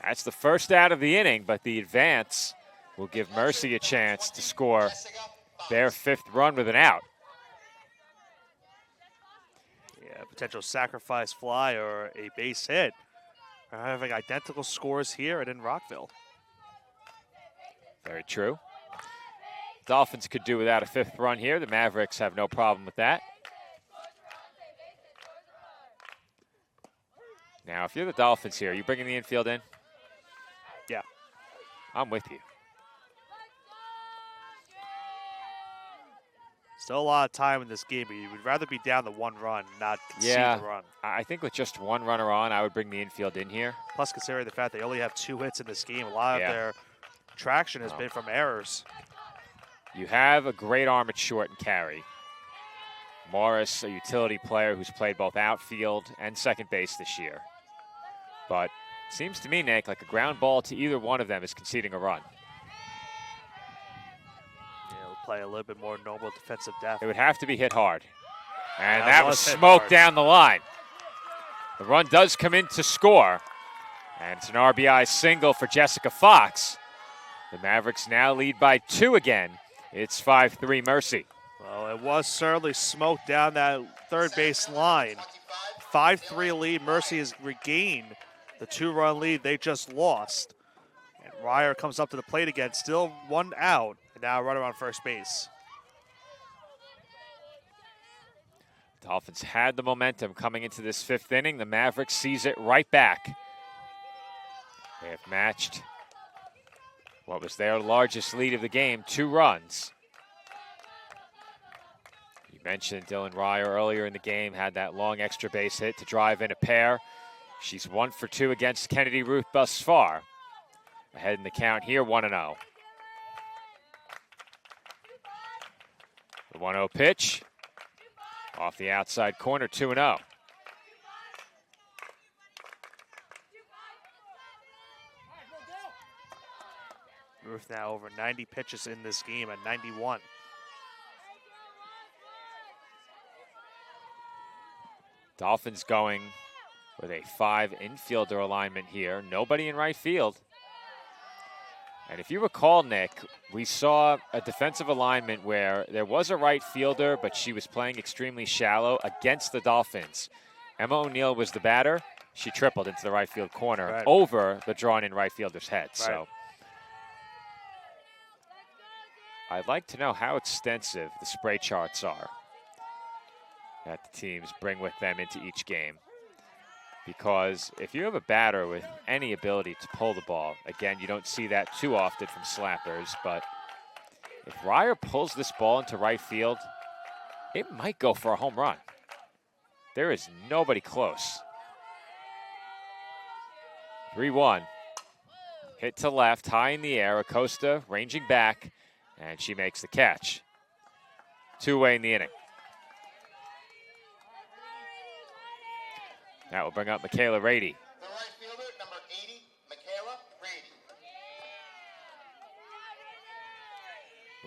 That's the first out of the inning, but the advance will give Mercy a chance to score their 5th run with an out. Yeah, potential sacrifice fly or a base hit. We're having identical scores here and in Rockville. Very true. Dolphins could do without a 5th run here. The Mavericks have no problem with that. Now, if you're the Dolphins here, are you bringing the infield in? Yeah. I'm with you. Still a lot of time in this game, but you would rather be down the 1 run, not concede the run. I think with just 1 runner on, I would bring the infield in here. Plus, considering the fact they only have 2 hits in this game, a lot of their traction has been from errors. You have a great arm at short and carry. Morris, a utility player who's played both outfield and second base this year. But it seems to me, Nick, like a ground ball to either one of them is conceding a run. Play a little bit more normal defensive depth. It would have to be hit hard. And that was smoked down the line. The run does come in to score. And it's an RBI single for Jessica Fox. The Mavericks now lead by 2 again. It's 5-3 Mercy. Well, it was certainly smoked down that third base line. 5-3 lead. Mercy has regained the 2-run lead they just lost. And Ryer comes up to the plate again, still 1 out. Now runner on first base. Dolphins had the momentum coming into this 5th inning. The Mavericks seize it right back. They have matched what was their largest lead of the game, 2 runs. You mentioned Dylan Ryer earlier in the game, had that long extra base hit to drive in a pair. She's 1 for 2 against Kennedy Ruth thus far. Ahead in the count here, 1-0. The 1-0 pitch off the outside corner, 2-0. Ruth now over 90 pitches in this game at 91. Dolphins going with a 5 infielder alignment here. Nobody in right field. And if you recall, Nick, we saw a defensive alignment where there was a right fielder, but she was playing extremely shallow against the Dolphins. Emma O'Neill was the batter. She tripled into the right field corner over the drawn-in right fielder's head. So I'd like to know how extensive the spray charts are that the teams bring with them into each game. Because if you have a batter with any ability to pull the ball, again, you don't see that too often from slappers, but if Ryer pulls this ball into right field, it might go for a home run. There is nobody close. 3-1. Hit to left, high in the air. Acosta ranging back, and she makes the catch. 2-away in the inning. That will bring up Michaela Rady. The right fielder, number 80, Michaela Rady.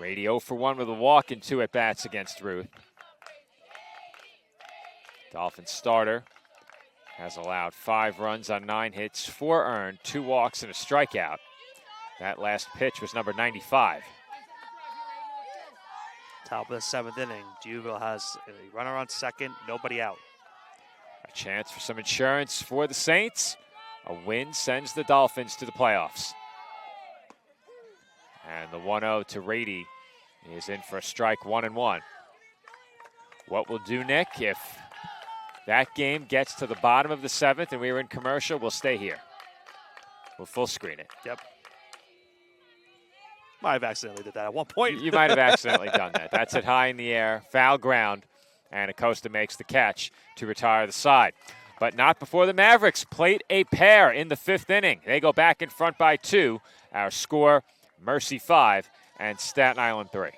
Rady 0 for 1 with a walk and 2 at-bats against Ruth. Dolphins starter has allowed 5 runs on 9 hits, 4 earned, 2 walks, and a strikeout. That last pitch was number 95. Top of the 7th inning, Duville has a runner on second, nobody out. A chance for some insurance for the Saints. A win sends the Dolphins to the playoffs. And the 1-0 to Rady is in for a strike, 1-1. What we'll do, Nick, if that game gets to the bottom of the 7th and we were in commercial, we'll stay here. We'll full screen it. Yep. Might have accidentally did that at one point. You might have accidentally done that. That's it high in the air, foul ground, and Acosta makes the catch to retire the side. But not before the Mavericks plate a pair in the 5th inning. They go back in front by 2. Our score, Mercy 5 and Staten Island 3.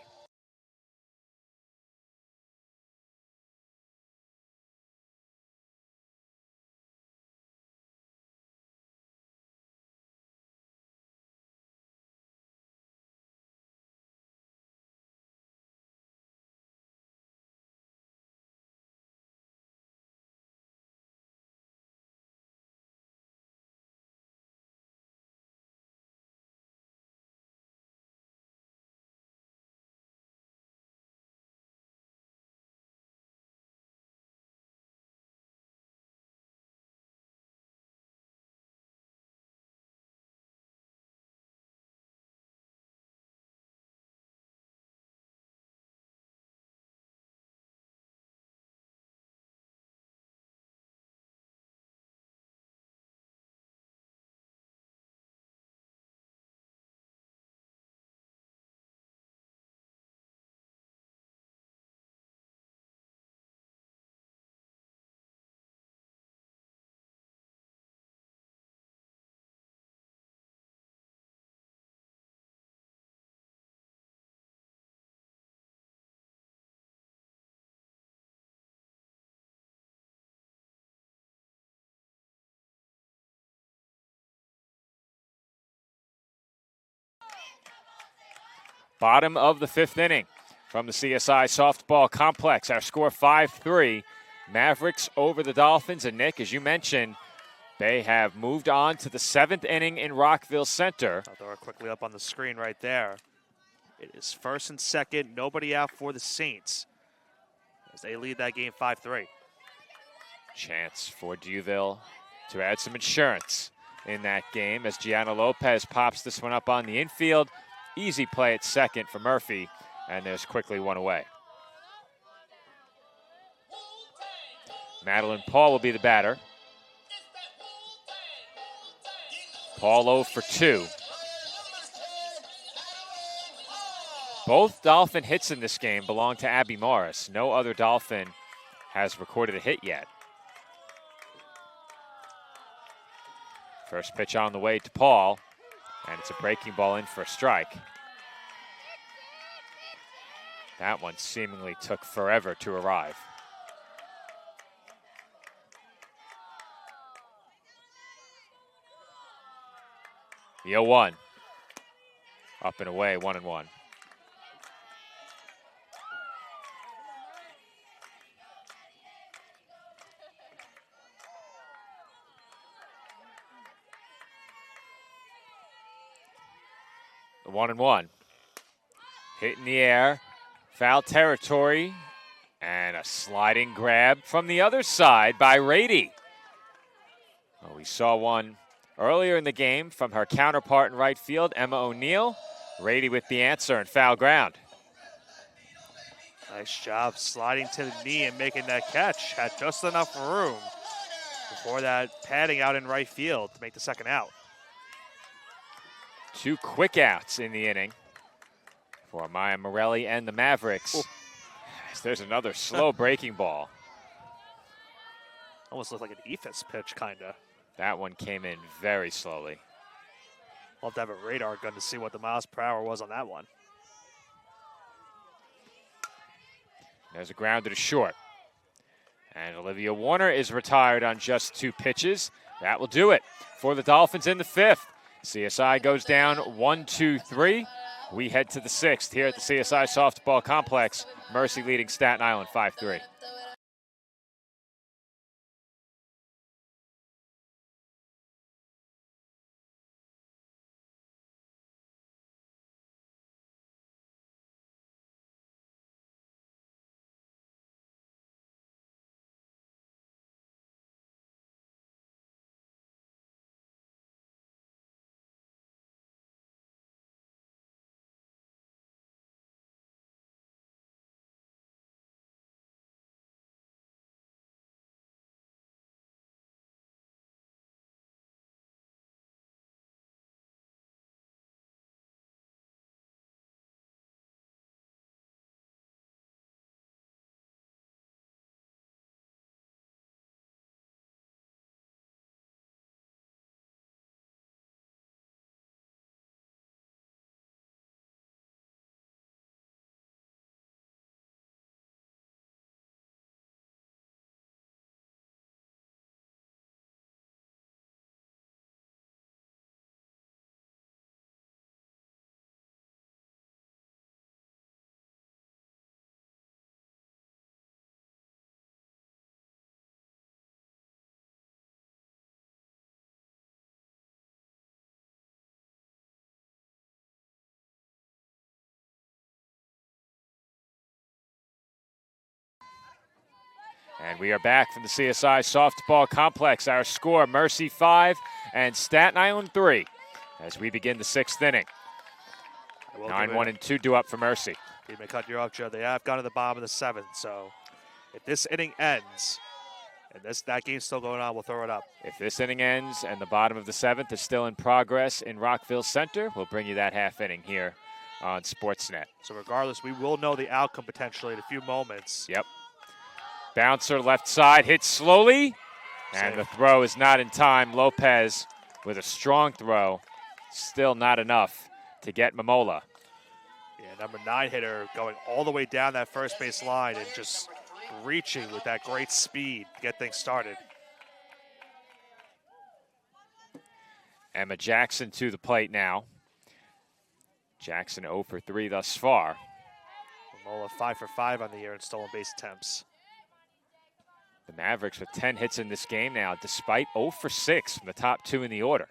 Bottom of the 5th inning from the CSI Softball Complex. Our score 5-3. Mavericks over the Dolphins. And Nick, as you mentioned, they have moved on to the 7th inning in Rockville Center. I'll throw it quickly up on the screen right there. It is 1st and 2nd, nobody out for the Saints as they lead that game 5-3. Chance for Duville to add some insurance in that game as Gianna Lopez pops this one up on the infield. Easy play at second for Murphy, and there's quickly one away. Madeline Paul will be the batter. Paul 0 for 2. Both Dolphin hits in this game belong to Abby Morris. No other Dolphin has recorded a hit yet. First pitch on the way to Paul, and it's a breaking ball in for a strike. That one seemingly took forever to arrive. The 0-1. Up and away, 1-1. The 1-1. Hit in the air. Foul territory. And a sliding grab from the other side by Rady. Oh, we saw one earlier in the game from her counterpart in right field, Emma O'Neill. Rady with the answer and foul ground. Nice job sliding to the knee and making that catch. Had just enough room before that padding out in right field to make the second out. 2 quick outs in the inning for Maya Morelli and the Mavericks. Ooh. There's another slow breaking ball. Almost looked like an Ephus pitch, kind of. That one came in very slowly. We'll have to have a radar gun to see what the miles per hour was on that one. There's a grounder to short. And Olivia Warner is retired on just 2 pitches. That will do it for the Dolphins in the 5th. CSI goes down 1-2-3. We head to the 6th here at the CSI Softball Complex. Mercy leading Staten Island 5-3. And we are back from the CSI Softball Complex. Our score, Mercy 5 and Staten Island 3 as we begin the 6th inning. 9-1 and 2 due up for Mercy. You may cut you off, Joe. They have gone to the bottom of the 7th, so if this inning ends and that game's still going on, we'll throw it up. If this inning ends and the bottom of the 7th is still in progress in Rockville Center, we'll bring you that half inning here on Sportsnet. So regardless, we will know the outcome potentially in a few moments. Yep. Bouncer left side, hits slowly, and the throw is not in time. Lopez with a strong throw, still not enough to get Momola. Yeah, number 9 hitter going all the way down that first base line and just reaching with that great speed to get things started. Emma Jackson to the plate now. Jackson 0 for 3 thus far. Momola 5 for 5 on the year in stolen base attempts. The Mavericks with 10 hits in this game now, despite 0 for 6 from the top 2 in the order.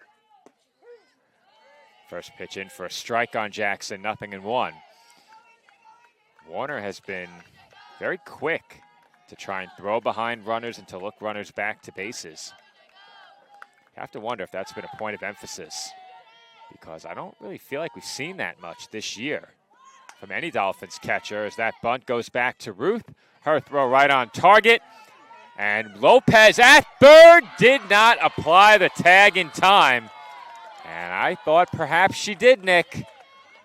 First pitch in for a strike on Jackson, 0-1. Warner has been very quick to try and throw behind runners and to look runners back to bases. You have to wonder if that's been a point of emphasis, because I don't really feel like we've seen that much this year from any Dolphins catcher, as that bunt goes back to Ruth. Her throw right on target. And Lopez at third did not apply the tag in time. And I thought perhaps she did, Nick.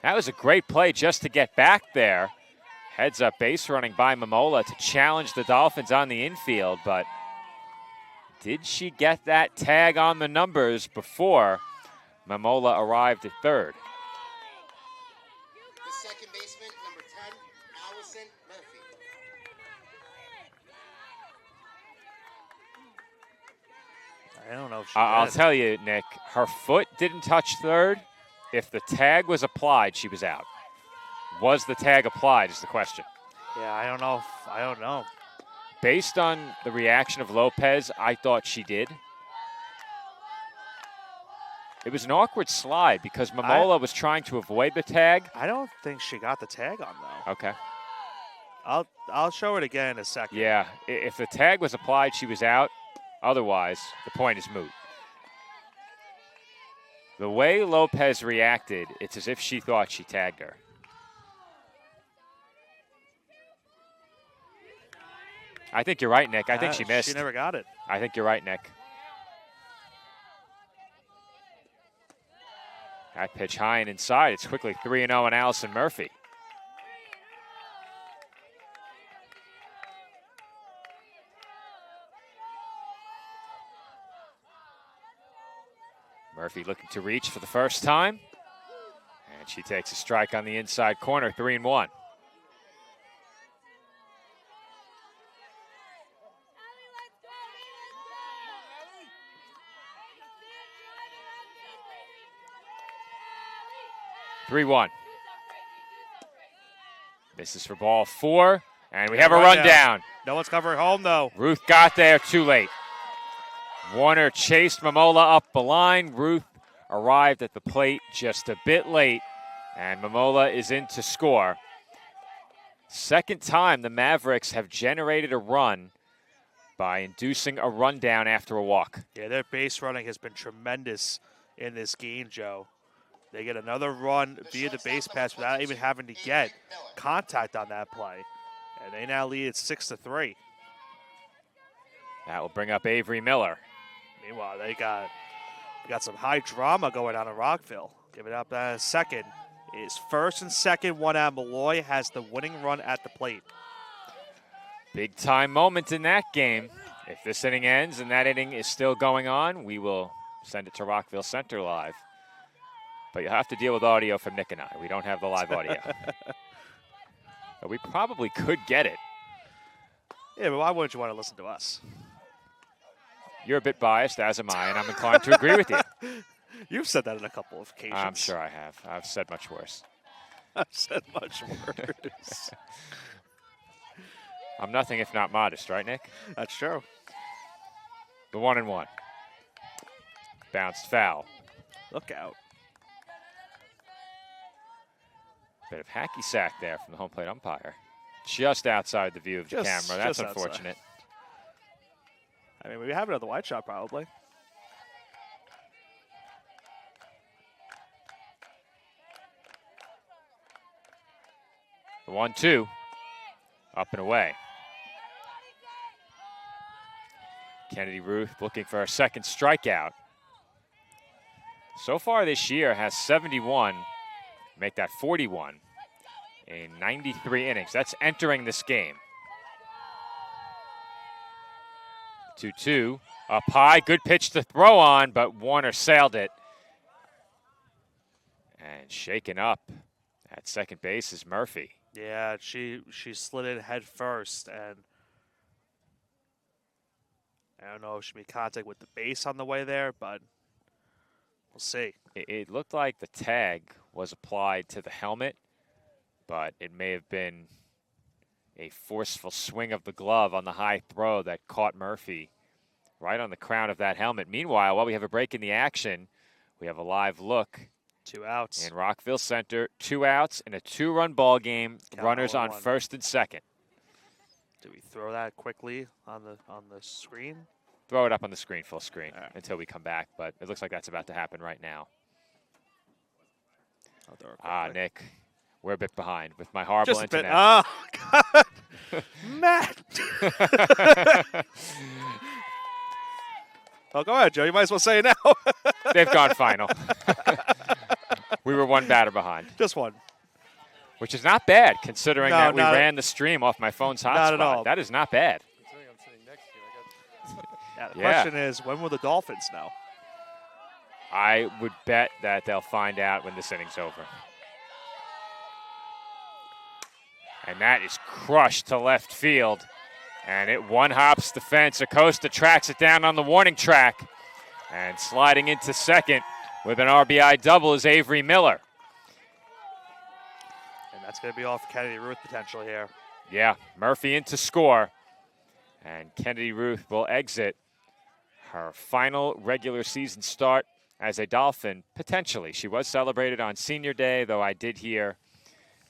That was a great play just to get back there. Heads up base running by Momola to challenge the Dolphins on the infield, but did she get that tag on the numbers before Momola arrived at third? The second baseman, number 10, Allison Murphy. I don't know if she I'll did. tell you, Nick, her foot didn't touch third. If the tag was applied, she was out. Was the tag applied is the question. Yeah, I don't know. I don't know. Based on the reaction of Lopez, I thought she did. It was an awkward slide because Momola was trying to avoid the tag. I don't think she got the tag on, though. Okay. I'll show it again in a second. Yeah, if the tag was applied, she was out. Otherwise, the point is moot. The way Lopez reacted, it's as if she thought she tagged her. I think you're right, Nick. I think she missed. She never got it. I think you're right, Nick. That pitch high and inside. It's quickly 3-0 on Allison Murphy. Murphy looking to reach for the first time. And she takes a strike on the inside corner, 3-1. This is for ball 4, and we have a rundown. No one's covering home, though. Ruth got there too late. Warner chased Momola up the line. Ruth arrived at the plate just a bit late, and Momola is in to score. Second time the Mavericks have generated a run by inducing a rundown after a walk. Yeah, their base running has been tremendous in this game, Joe. They get another run via the base pass without even having to get contact on that play. And they now lead at 6-3. That will bring up Avery Miller. Meanwhile, they got some high drama going on in Rockville. Give it up second. Is first and second, one out. Malloy has the winning run at the plate. Big time moment in that game. If this inning ends and that inning is still going on, we will send it to Rockville Center live. But you'll have to deal with audio from Nick and I. We don't have the live audio. But we probably could get it. Yeah, but why wouldn't you want to listen to us? You're a bit biased, as am I, and I'm inclined to agree with you. You've said that on a couple of occasions. I'm sure I have. I've said much worse. I've said much worse. I'm nothing if not modest, right, Nick? That's true. The 1-1. Bounced foul. Look out. Bit of hacky sack there from the home plate umpire. Just outside the view of the camera. That's unfortunate. I mean, we have it at the White Shot, probably. The 1-2. Up and away. Kennedy Ruth looking for a second strikeout. So far this year has 71. Make that 41 in 93 innings. That's entering this game. 2-2, up high, good pitch to throw on, but Warner sailed it. And shaken up at second base is Murphy. Yeah, she slid in head first, and I don't know if she made contact with the base on the way there, but We'll see. It looked like the tag was applied to the helmet, but it may have been a forceful swing of the glove on the high throw that caught Murphy right on the crown of that helmet. Meanwhile, while we have a break in the action, we have a live look. 2 outs. In Rockville Center, 2 outs in a 2-run ball game. Count Runners on 0-1. first and second. Do we throw that quickly on the screen? Throw it up on the screen, full screen, All right. until we come back, but it looks like that's about to happen right now. I'll throw it quickly. Nick, we're a bit behind with my horrible Just a bit. internet. Oh, God. Matt. Oh, go ahead, Joe. You might as well say it now. They've gone final. We were 1 batter behind, Just one. which is not bad considering No, that we not- ran the stream off my phone's hotspot. Not at all. That is not bad. Yeah, the Yeah. question is, when will the Dolphins know? I would bet that they'll find out when this inning's over. And that is crushed to left field. And it one-hops the fence. Acosta tracks it down on the warning track. And sliding into second with an RBI double is Avery Miller. And that's going to be off Kennedy Ruth potential here. Yeah, Murphy in to score. And Kennedy Ruth will exit her final regular season start as a Dolphin, potentially. She was celebrated on Senior Day, though I did hear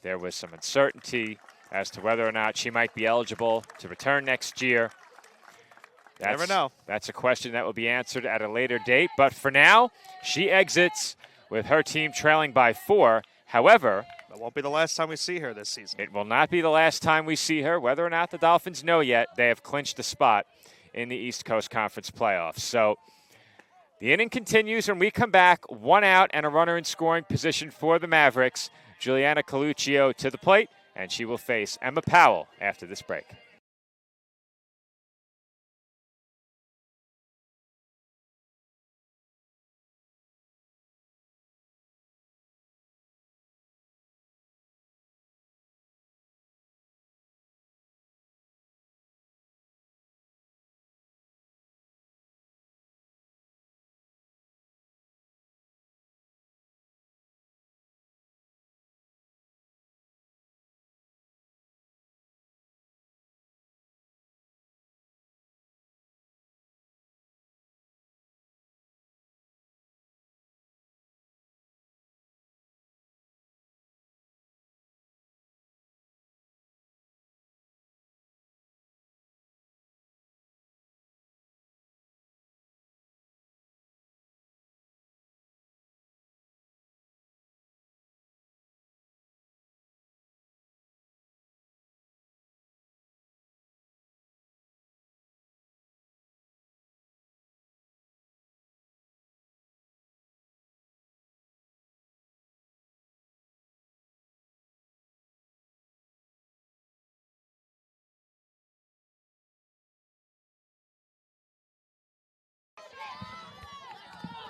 there was some uncertainty as to whether or not she might be eligible to return next year. Never know. That's a question that will be answered at a later date. But for now, she exits with her team trailing by 4. However, That won't be the last time we see her this season. it will not be the last time we see her. Whether or not the Dolphins know yet, they have clinched a spot in the East Coast Conference playoffs. So the inning continues when we come back. 1 out and a runner in scoring position for the Mavericks. Juliana Coluccio to the plate, and she will face Emma Powell after this break.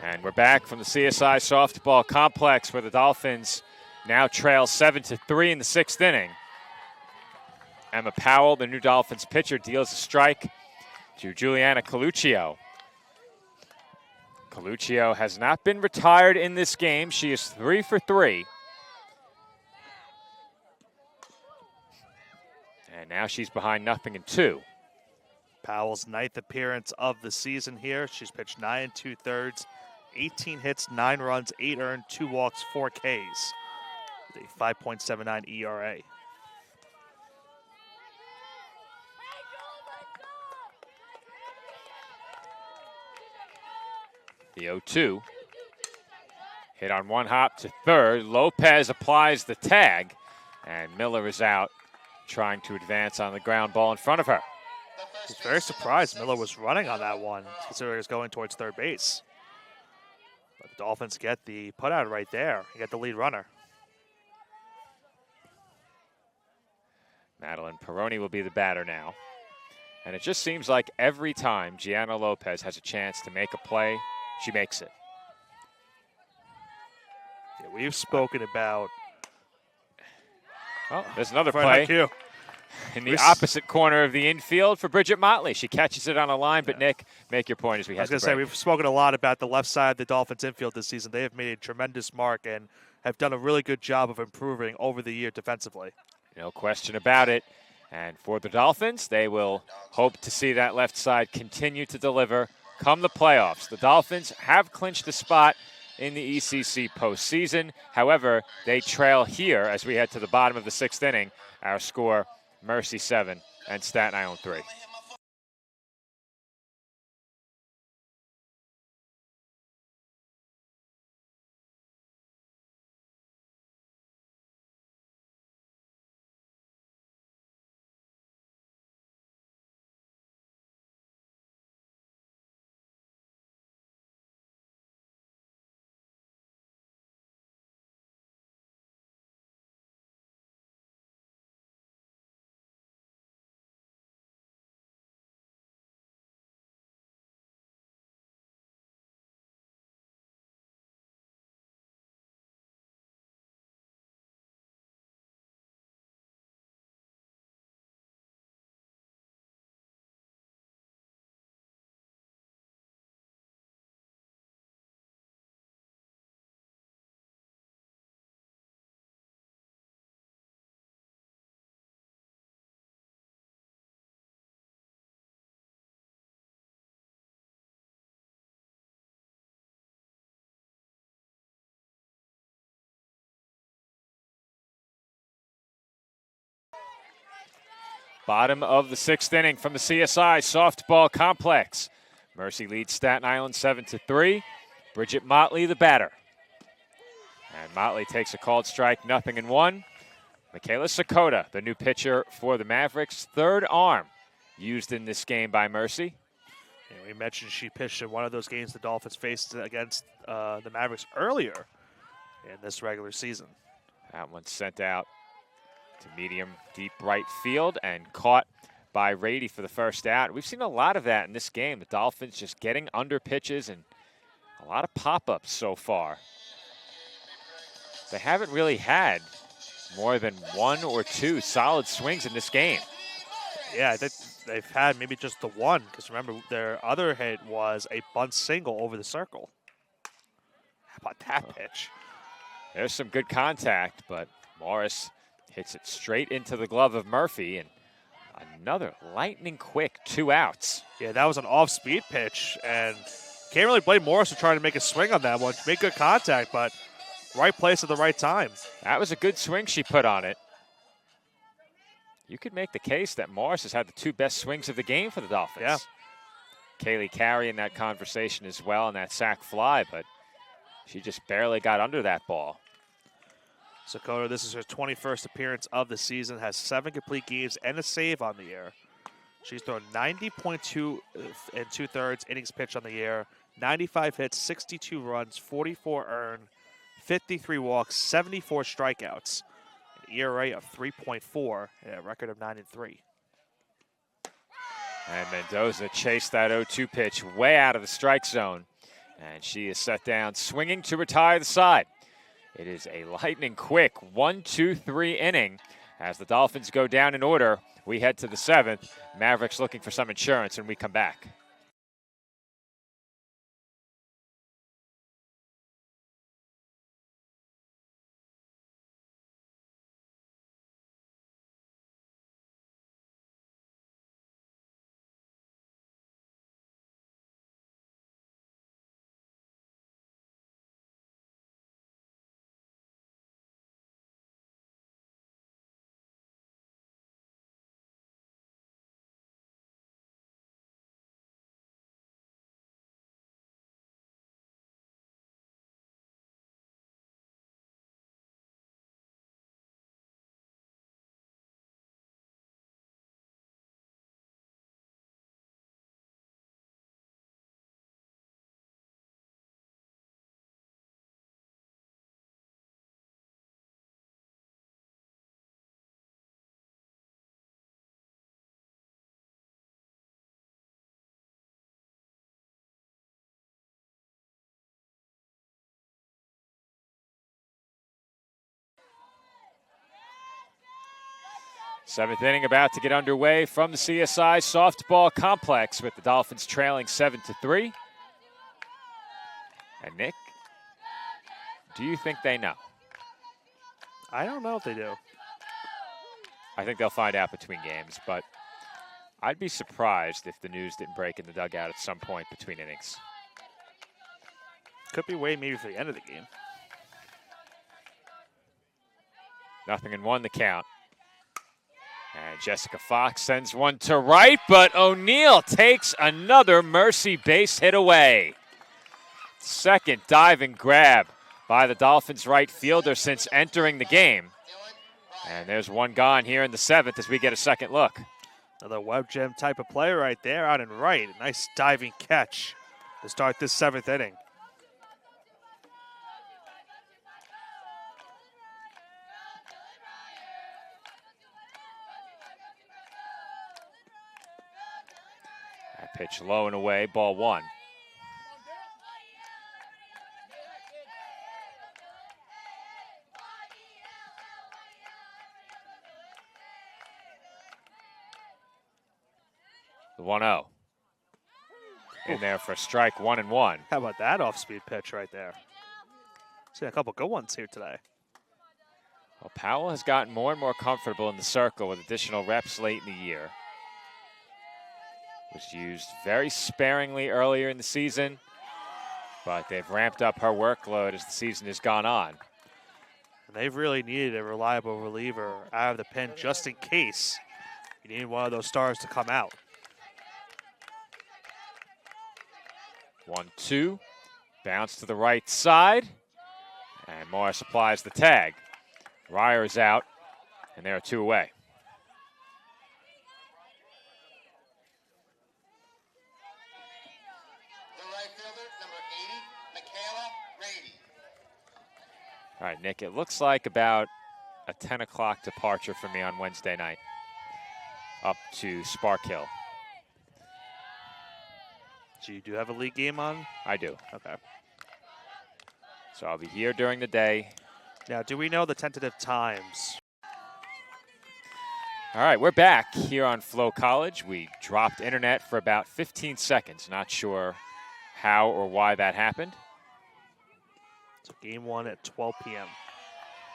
And we're back from the CSI Softball Complex where the Dolphins now trail 7-3 in the 6th inning. Emma Powell, the new Dolphins pitcher, deals a strike to Juliana Coluccio. Coluccio has not been retired in this game. She is 3 for 3. And now she's behind 0-2. Powell's 9th appearance of the season here. She's pitched 9 2/3, 18 hits, 9 runs, 8 earned, 2 walks, 4 Ks. With a 5.79 ERA. The 0-2. Hit on 1 hop to third. Lopez applies the tag, and Miller is out trying to advance on the ground ball in front of her. I was very surprised Miller was running on that one, considering he was going towards third base. But the Dolphins get the putout right there. You get the lead runner. Madeline Peroni will be the batter now. And it just seems like every time Gianna Lopez has a chance to make a play, she makes it. Yeah, we've spoken about Oh, there's another Fred play. Hugh. in the opposite corner of the infield for Bridget Motley. She catches it on a line, but Nick, make your point as we head to break. I was going to say, we've spoken a lot about the left side of the Dolphins infield this season. They have made a tremendous mark and have done a really good job of improving over the year defensively. No question about it. And for the Dolphins, they will hope to see that left side continue to deliver come the playoffs. The Dolphins have clinched a spot in the ECC postseason. However, they trail here as we head to the bottom of the 6th inning. Our score, Mercy 7 and Staten Island 3. Bottom of the 6th inning from the CSI softball complex. Mercy leads Staten Island 7-3. Bridget Motley, the batter. And Motley takes a called strike, 0-1. Michaela Sakota, the new pitcher for the Mavericks. Third arm used in this game by Mercy. And we mentioned she pitched in one of those games the Dolphins faced against the Mavericks earlier in this regular season. That one sent out to medium deep right field and caught by Rady for the first out. We've seen a lot of that in this game. The Dolphins just getting under pitches and a lot of pop-ups so far. They haven't really had more than 1 or 2 solid swings in this game. Yeah, they've had maybe just the one, because remember, their other hit was a bunt single over the circle. How about that pitch? There's some good contact, but Morris hits it straight into the glove of Murphy, and another lightning quick 2 outs. Yeah, that was an off-speed pitch, and can't really blame Morris for trying to make a swing on that one. Make good contact, but right place at the right time. That was a good swing she put on it. You could make the case that Morris has had the 2 best swings of the game for the Dolphins. Yeah. Kaylee Carey in that conversation as well in that sac fly, but she just barely got under that ball. Sakota, this is her 21st appearance of the season, has 7 complete games and a save on the year. She's thrown 90.2 and 2/3 innings pitched on the year, 95 hits, 62 runs, 44 earned, 53 walks, 74 strikeouts, an ERA of 3.4, and a record of 9-3. And Mendoza chased that 0-2 pitch way out of the strike zone, and she is set down swinging to retire the side. It is a lightning quick 1-2-3 inning. As the Dolphins go down in order, we head to the 7th. Mavericks looking for some insurance, and we come back. Seventh inning about to get underway from the CSI softball complex with the Dolphins trailing 7-3. And Nick, do you think they know? I don't know if they do. I think they'll find out between games, but I'd be surprised if the news didn't break in the dugout at some point between innings. Could be waiting maybe for the end of the game. 0-1 the count. And Jessica Fox sends one to right, but O'Neill takes another mercy base hit away. Second diving grab by the Dolphins right fielder since entering the game. And there's one gone here in the 7th as we get a second look. Another web gem type of play right there, out and right. Nice diving catch to start this 7th inning. That pitch low and away, ball 1. The 1-0. In there for strike 1-1. How about that off-speed pitch right there? Seen a couple good ones here today. Well, Powell has gotten more and more comfortable in the circle with additional reps late in the year. Was used very sparingly earlier in the season, but they've ramped up her workload as the season has gone on. And they've really needed a reliable reliever out of the pen just in case you need one of those stars to come out. 1-2, bounce to the right side, and Morris applies the tag. Ryer is out, and there are 2 away. The right fielder, number 80, Michaela Rady. All right, Nick, it looks like about a 10 o'clock departure for me on Wednesday night up to Spark Hill. So you do have a league game on? I do. Okay. So I'll be here during the day. Now, do we know the tentative times? All right, we're back here on Flow College. We dropped internet for about 15 seconds. Not sure how or why that happened. So game 1 at 12 p.m.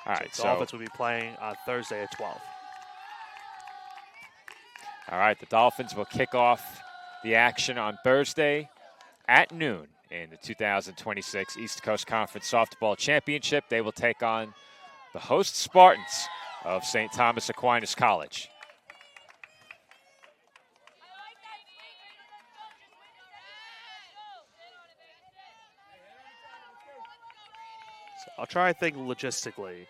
All right, so the Dolphins will be playing on Thursday at 12. All right, the Dolphins will kick off the action on Thursday at noon in the 2026 East Coast Conference Softball Championship. They will take on the host Spartans of St. Thomas Aquinas College. So I'll try to think logistically.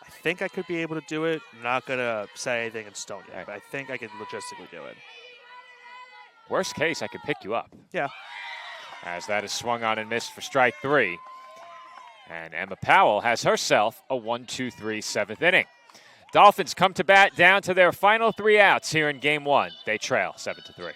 I think I could be able to do it. I'm not going to say anything in stone yet, but I think I can logistically do it. Worst case, I could pick you up. Yeah. As that is swung on and missed for strike 3. And Emma Powell has herself a 1-2-3 7th inning. Dolphins come to bat down to their final 3 outs here in game 1. They trail 7-3.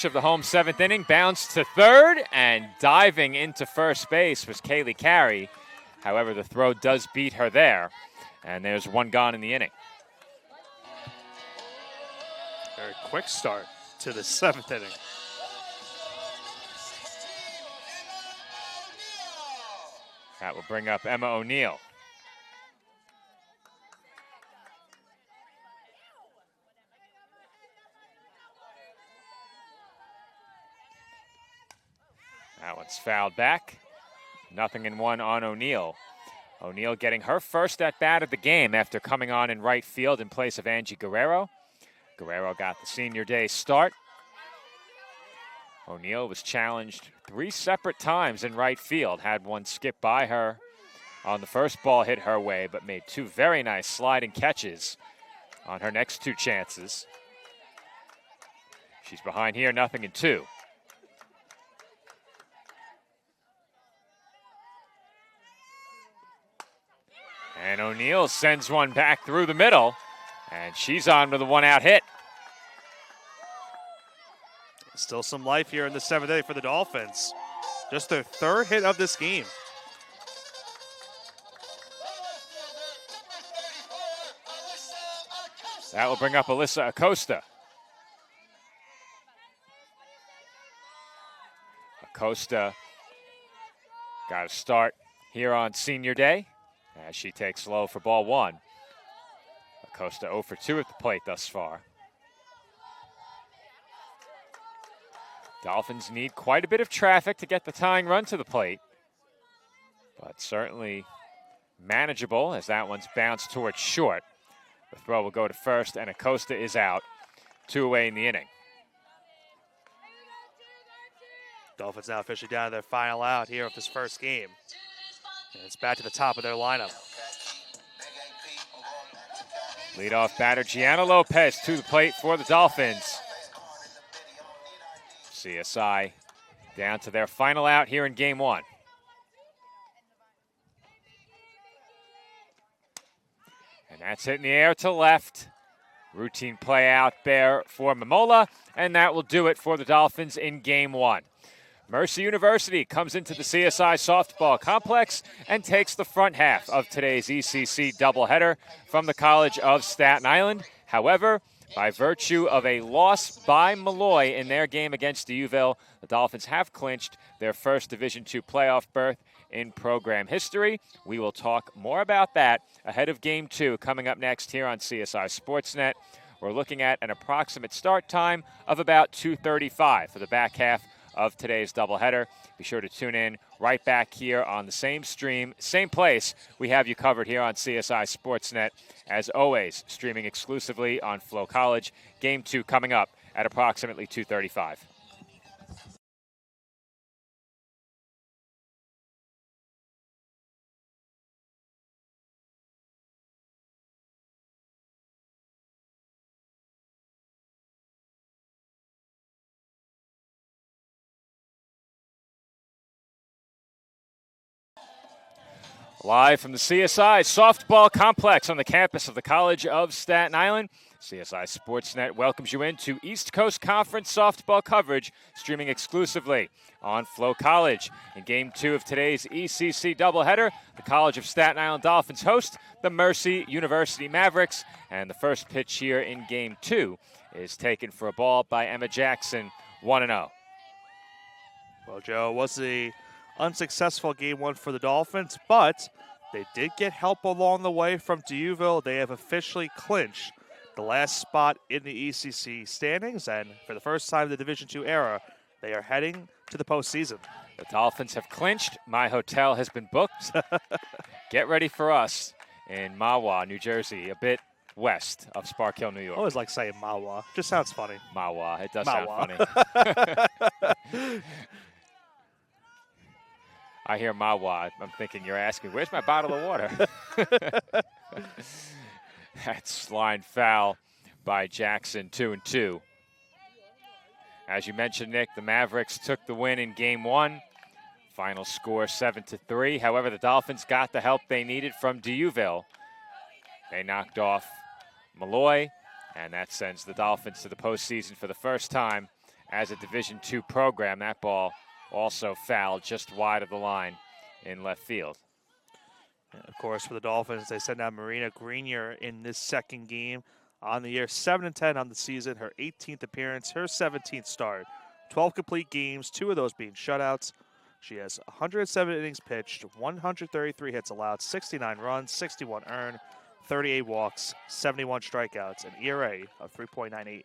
Of the home seventh inning, bounced to third, and diving into first base was Kaylee Carey. However, the throw does beat her there, and there's one gone in the inning. Very quick start to the seventh inning. That will bring up Emma O'Neill. That one's fouled back. 0-1 on O'Neill. O'Neill getting her first at-bat of the game after coming on in right field in place of Angie Guerrero. Guerrero got the senior day start. O'Neill was challenged 3 separate times in right field. Had one skip by her on the first ball hit her way, but made 2 very nice sliding catches on her next 2 chances. She's behind here, 0-2. And O'Neill sends one back through the middle, and she's on with a 1-out hit. Still some life here in the seventh inning for the Dolphins. Just their 3rd hit of this game. That will bring up Alyssa Acosta. Acosta got a start here on senior day as she takes low for ball 1. Acosta 0 for 2 at the plate thus far. Dolphins need quite a bit of traffic to get the tying run to the plate, but certainly manageable as that one's bounced towards short. The throw will go to first, and Acosta is out. 2 away in the inning. Dolphins now officially down to their final out here of this first game. And it's back to the top of their lineup. Leadoff batter Gianna Lopez to the plate for the Dolphins. CSI down to their final out here in game 1. And that's hit in the air to left. Routine play out there for Momola, and that will do it for the Dolphins in game 1. Mercy University comes into the CSI softball complex and takes the front half of today's ECC doubleheader from the College of Staten Island. However, by virtue of a loss by Malloy in their game against D'Youville, the Dolphins have clinched their first Division II playoff berth in program history. We will talk more about that ahead of Game 2 coming up next here on CSI Sportsnet. We're looking at an approximate start time of about 2:35 for the back half of today's doubleheader. Be sure to tune in right back here on the same stream, same place. We have you covered here on CSI Sportsnet. As always, streaming exclusively on Flow College. Game 2 coming up at approximately 2:35. Live from the CSI softball complex on the campus of the College of Staten Island, CSI Sportsnet welcomes you into East Coast Conference softball coverage, streaming exclusively on Flow College. In Game 2 of today's ECC doubleheader, the College of Staten Island Dolphins host the Mercy University Mavericks, and the first pitch here in Game 2 is taken for a ball by Emma Jackson, 1-0. Well, Joe, it was the unsuccessful game 1 for the Dolphins, but they did get help along the way from D'Youville. They have officially clinched the last spot in the ECC standings, and for the first time in the Division II era, they are heading to the postseason. The Dolphins have clinched. My hotel has been booked. Get ready for us in Mahwah, New Jersey, a bit west of Spark Hill, New York. I always like saying Mahwah. Just sounds funny. Mahwah. It does Mahwah. sound funny. I hear Mahwah. I'm thinking you're asking, where's my bottle of water? That's line foul by Jackson, 2-2. As you mentioned, Nick, the Mavericks took the win in Game 1. Final score 7-3. However, the Dolphins got the help they needed from D'Youville. They knocked off Malloy, and that sends the Dolphins to the postseason for the first time as a Division II program. That ball also fouled just wide of the line in left field. And of course, for the Dolphins, they send out Marina Grenier in this second game on the year, 7-10 on the season, her 18th appearance, her 17th start. 12 complete games, 2 of those being shutouts. She has 107 innings pitched, 133 hits allowed, 69 runs, 61 earned, 38 walks, 71 strikeouts, an ERA of 3.98.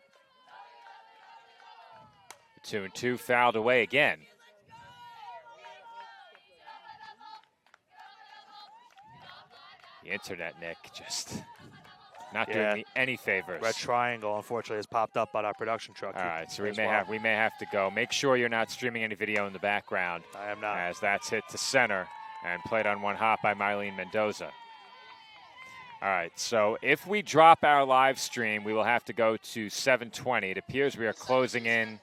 2-2 fouled away again. The internet, Nick, just not doing me any favors. Red triangle, unfortunately, has popped up on our production truck. All right, so we may have to go. Make sure you're not streaming any video in the background. I am not. As that's hit to center and played on one hop by Mylene Mendoza. All right, so if we drop our live stream, we will have to go to 7:20. It appears we are closing in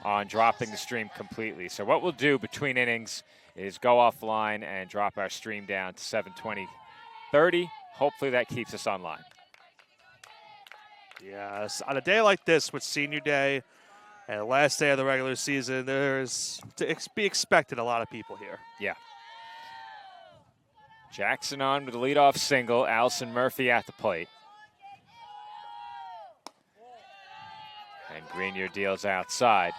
on dropping the stream completely. So what we'll do between innings is go offline and drop our stream down to 7:20:30. Hopefully that keeps us online. Yes, on a day like this with senior day and the last day of the regular season, there's to be expected a lot of people here. Yeah. Jackson on with a leadoff single. Allison Murphy at the plate. And Grenier deals outside.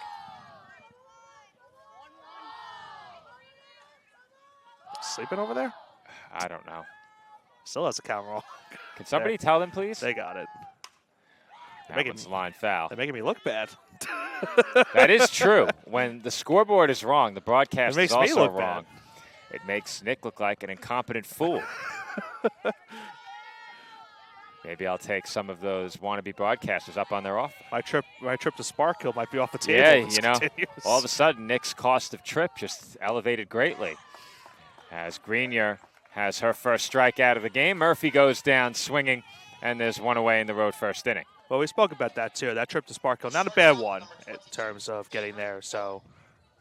Sleeping over there? I don't know. Still has a count wrong. Can somebody tell them, please? They got it. That one's line foul. They're making me look bad. That is true. When the scoreboard is wrong, the broadcast is also look wrong. bad. It makes Nick look like an incompetent fool. Maybe I'll take some of those wannabe broadcasters up on their offer. My trip to Spark Hill might be off the table. Yeah, if this you know, continues. all of a sudden, Nick's cost of trip just elevated greatly. As Grenier has her first strikeout of the game, Murphy goes down swinging, and there's one away in the road first inning. Well, we spoke about that too. That trip to Spark Hill, not a bad one in terms of getting there. So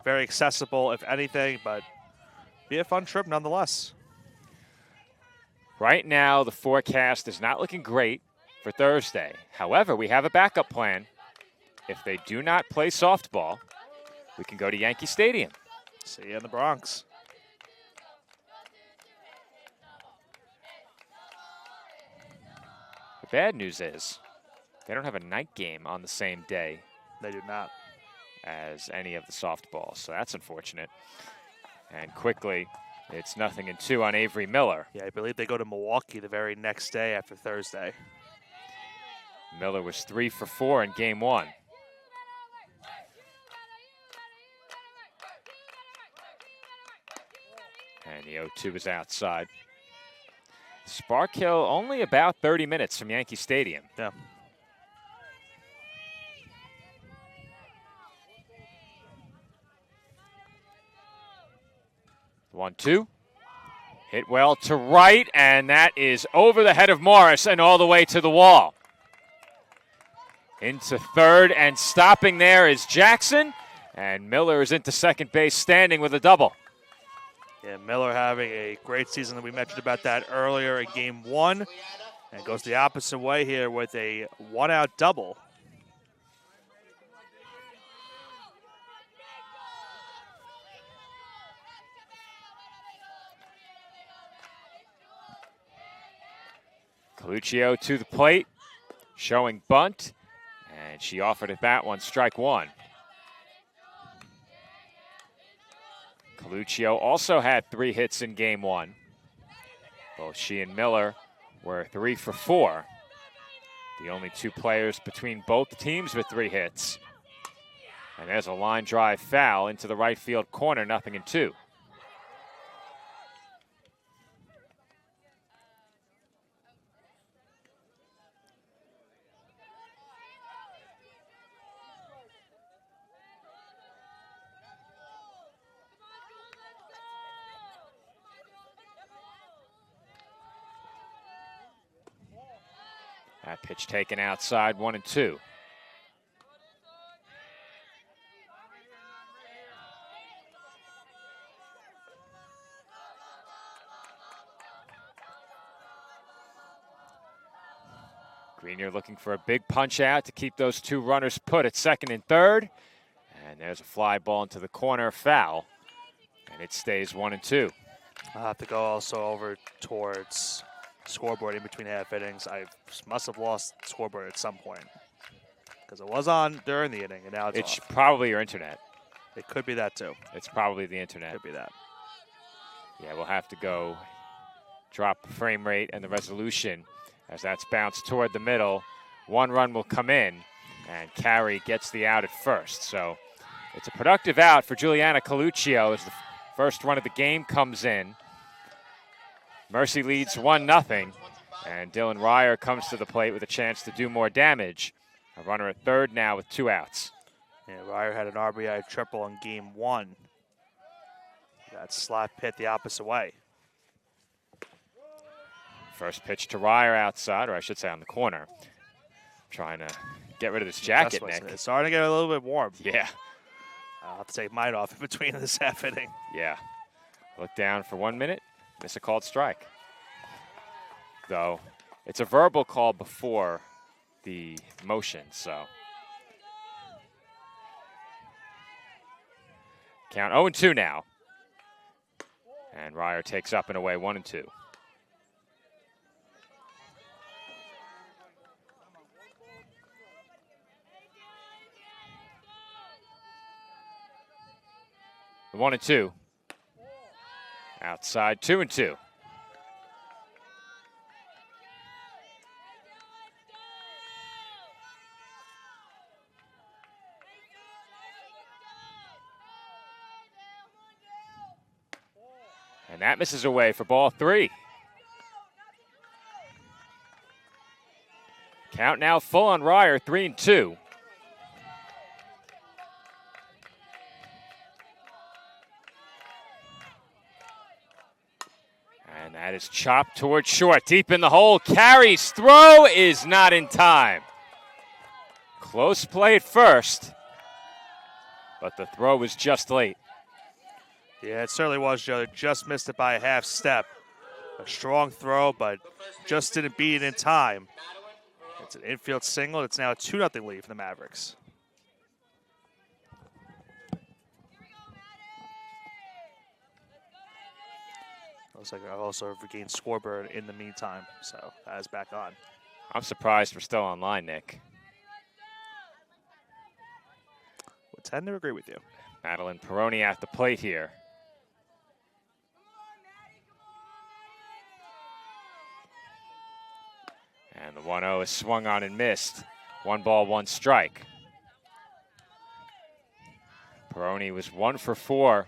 very accessible, if anything, but be a fun trip nonetheless. Right now, the forecast is not looking great for Thursday. However, we have a backup plan. If they do not play softball, we can go to Yankee Stadium. See you in the Bronx. The bad news is they don't have a night game on the same day They do not. as any of the softballs, so that's unfortunate. And quickly, it's 0-2 on Avery Miller. Yeah, I believe they go to Milwaukee the very next day after Thursday. Miller was 3 for 4 in game 1. And the 0-2 is outside. Spark Hill only about 30 minutes from Yankee Stadium. Yeah. The 1-2. Hit well to right, and that is over the head of Morris and all the way to the wall. Into third, and stopping there is Jackson, and Miller is into second base standing with a double. Yeah, Miller having a great season. We mentioned about that earlier in game 1. And goes the opposite way here with a one-out double. Coluccio to the plate, showing bunt, and she offered at that one, strike one. Coluccio also had 3 hits in game 1. Both she and Miller were 3 for 4. The only 2 players between both teams with 3 hits. And there's a line drive foul into the right field corner, 0-2. That pitch taken outside, 1-2. Grenier looking for a big punch out to keep those 2 runners put at second and third. And there's a fly ball into the corner, foul, and it stays 1-2. I'll have to go also over towards scoreboard in between half innings. I must have lost scoreboard at some point because it was on during the inning, and now it's off. Probably your internet. It could be that too. It's probably the internet. Could be that. Yeah, we'll have to go drop the frame rate and the resolution as that's bounced toward the middle. 1 run will come in, and Carey gets the out at first. So it's a productive out for Juliana Coluccio as the first run of the game comes in. Mercy leads 1-0, and Dylan Ryer comes to the plate with a chance to do more damage. A runner at third now with 2 outs. Yeah, Ryer had an RBI triple in game 1. That slap hit the opposite way. First pitch to Ryer outside, or I should say on the corner. Trying to get rid of this jacket, Nick. It's starting to get a little bit warm. Yeah. I'll have to take mine off in between this half inning. Yeah. Look down for 1 minute, miss a called strike. Though it's a verbal call before the motion, so. Count 0-2 now. And Ryer takes up and away 1-2. The 1-2. Outside 2-2. And that misses away for ball 3. Count now full on Ryer, 3-2. And that is chopped towards short, deep in the hole. Carey's throw is not in time. Close play at first, but the throw was just late. Yeah, it certainly was, Joe. They just missed it by a half step. A strong throw, but just didn't beat it in time. It's an infield single. It's now a 2-0 lead for the Mavericks. Looks like I also regained scoreboard in the meantime, so that is back on. I'm surprised we're still online, Nick. Would tend to agree with you. Madeline Peroni at the plate here. And the 1-0 is swung on and missed. 1 ball, 1 strike. Peroni was 1 for 4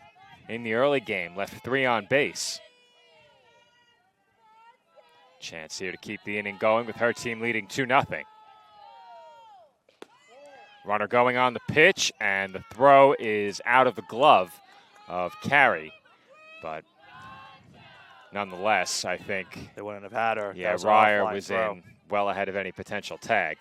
in the early game, left 3 on base. Chance here to keep the inning going with her team leading 2-0. Runner going on the pitch, and the throw is out of the glove of Carey. But nonetheless, I think they wouldn't have had her. Yeah, Ryer was in well ahead of any potential tag.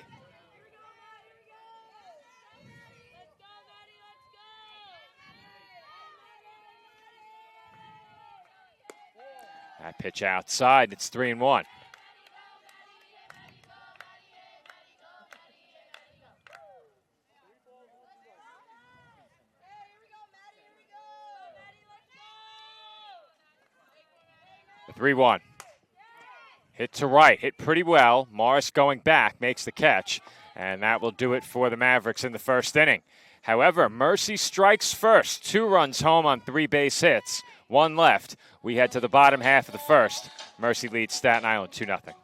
That pitch outside, it's 3-1. The 3-1. Hit to right, hit pretty well. Morris going back, makes the catch, and that will do it for the Mavericks in the first inning. However, Mercy strikes first. 2 runs home on 3 base hits. 1 left. We head to the bottom half of the first. Mercy leads Staten Island 2-0.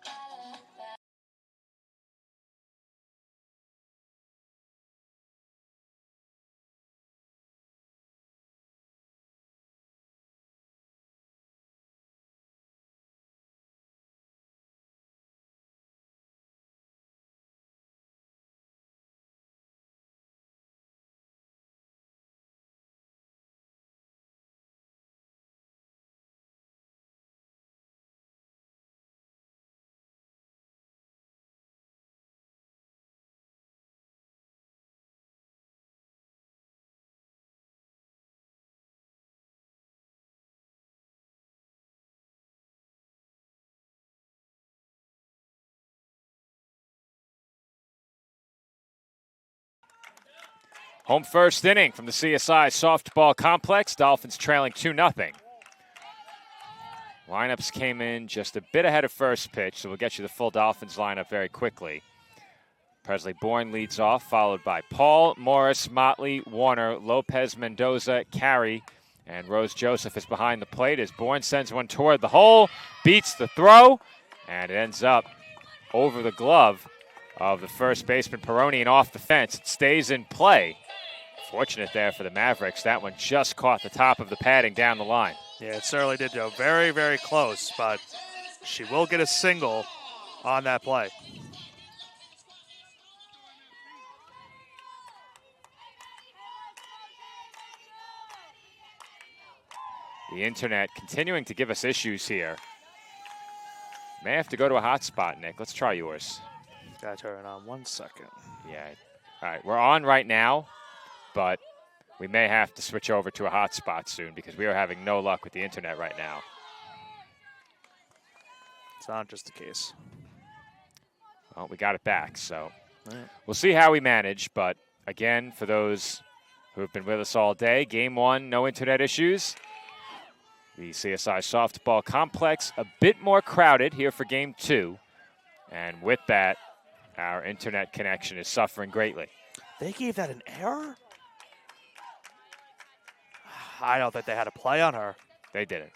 Home first inning from the CSI softball complex. Dolphins trailing 2-0. Lineups came in just a bit ahead of first pitch, so we'll get you the full Dolphins lineup very quickly. Presley Bourne leads off, followed by Paul, Morris, Motley, Warner, Lopez, Mendoza, Carey, and Rose Joseph is behind the plate as Bourne sends one toward the hole, beats the throw, and it ends up over the glove of the first baseman Peroni and off the fence. It stays in play. Fortunate there for the Mavericks. That one just caught the top of the padding down the line. Yeah, it certainly did go very, very close, but she will get a single on that play. The internet continuing to give us issues here. May have to go to a hotspot, Nick. Let's try yours. Gotta turn it on 1 second. Yeah. All right, we're on right now, but we may have to switch over to a hotspot soon because we are having no luck with the internet right now. It's not just the case. Well, we got it back, so we'll see how we manage. But again, for those who have been with us all day, Game 1, no internet issues. The CSI softball complex a bit more crowded here for Game 2. And with that, our internet connection is suffering greatly. They gave that an error? I don't think they had a play on her. They didn't.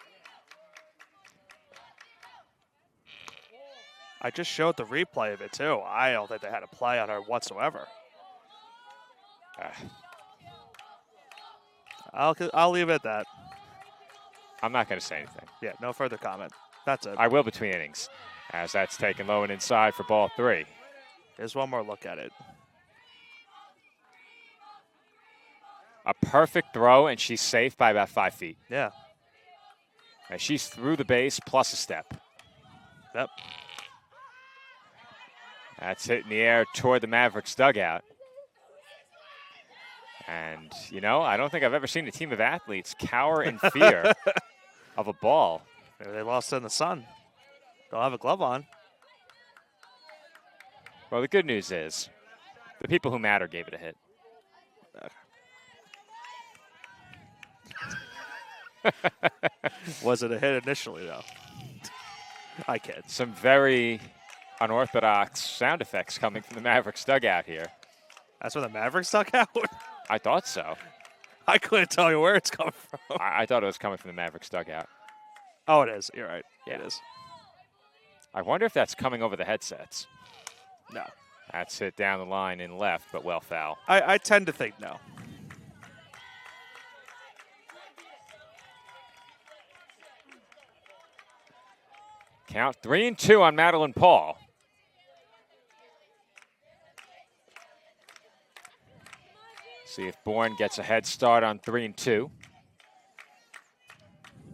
I just showed the replay of it, too. I don't think they had a play on her whatsoever. I'll leave it at that. I'm not going to say anything. Yeah, no further comment. That's it. I will between innings, as that's taken low and inside for ball 3. Here's one more look at it. A perfect throw, and she's safe by about 5 feet. Yeah. And she's through the base plus a step. Yep. That's hit in the air toward the Mavericks dugout. And, you know, I don't think I've ever seen a team of athletes cower in fear of a ball. Maybe they lost in the sun. They'll have a glove on. Well, the good news is the people who matter gave it a hit. Was it a hit initially, though? I kid. Some very unorthodox sound effects coming from the Mavericks dugout here. That's when the Mavericks stuck out? I thought so. I couldn't tell you where it's coming from. I thought it was coming from the Mavericks dugout. Oh, it is. You're right. Yeah. It is. I wonder if that's coming over the headsets. No. That's hit down the line in left, but well foul. I tend to think no. Count 3-2 on Madeline Paul. See if Bourne gets a head start on 3-2.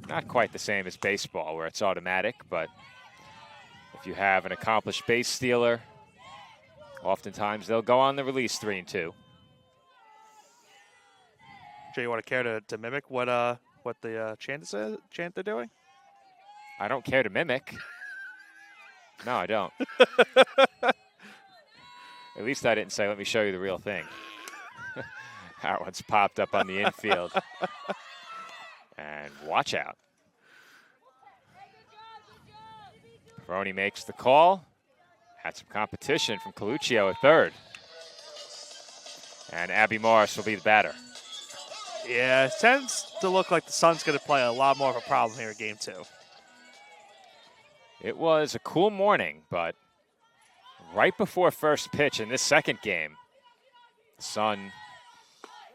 Not quite the same as baseball where it's automatic, but if you have an accomplished base stealer, oftentimes they'll go on the release 3-2. Jay, you want to care to mimic what the chant they're doing? I don't care to mimic. No, I don't. At least I didn't say, let me show you the real thing. That one's popped up on the infield. And watch out. Peroni makes the call. Had some competition from Coluccio at third. And Abby Morris will be the batter. Yeah, it tends to look like the Sun's going to play a lot more of a problem here in Game 2. It was a cool morning, but right before first pitch in this second game, the Sun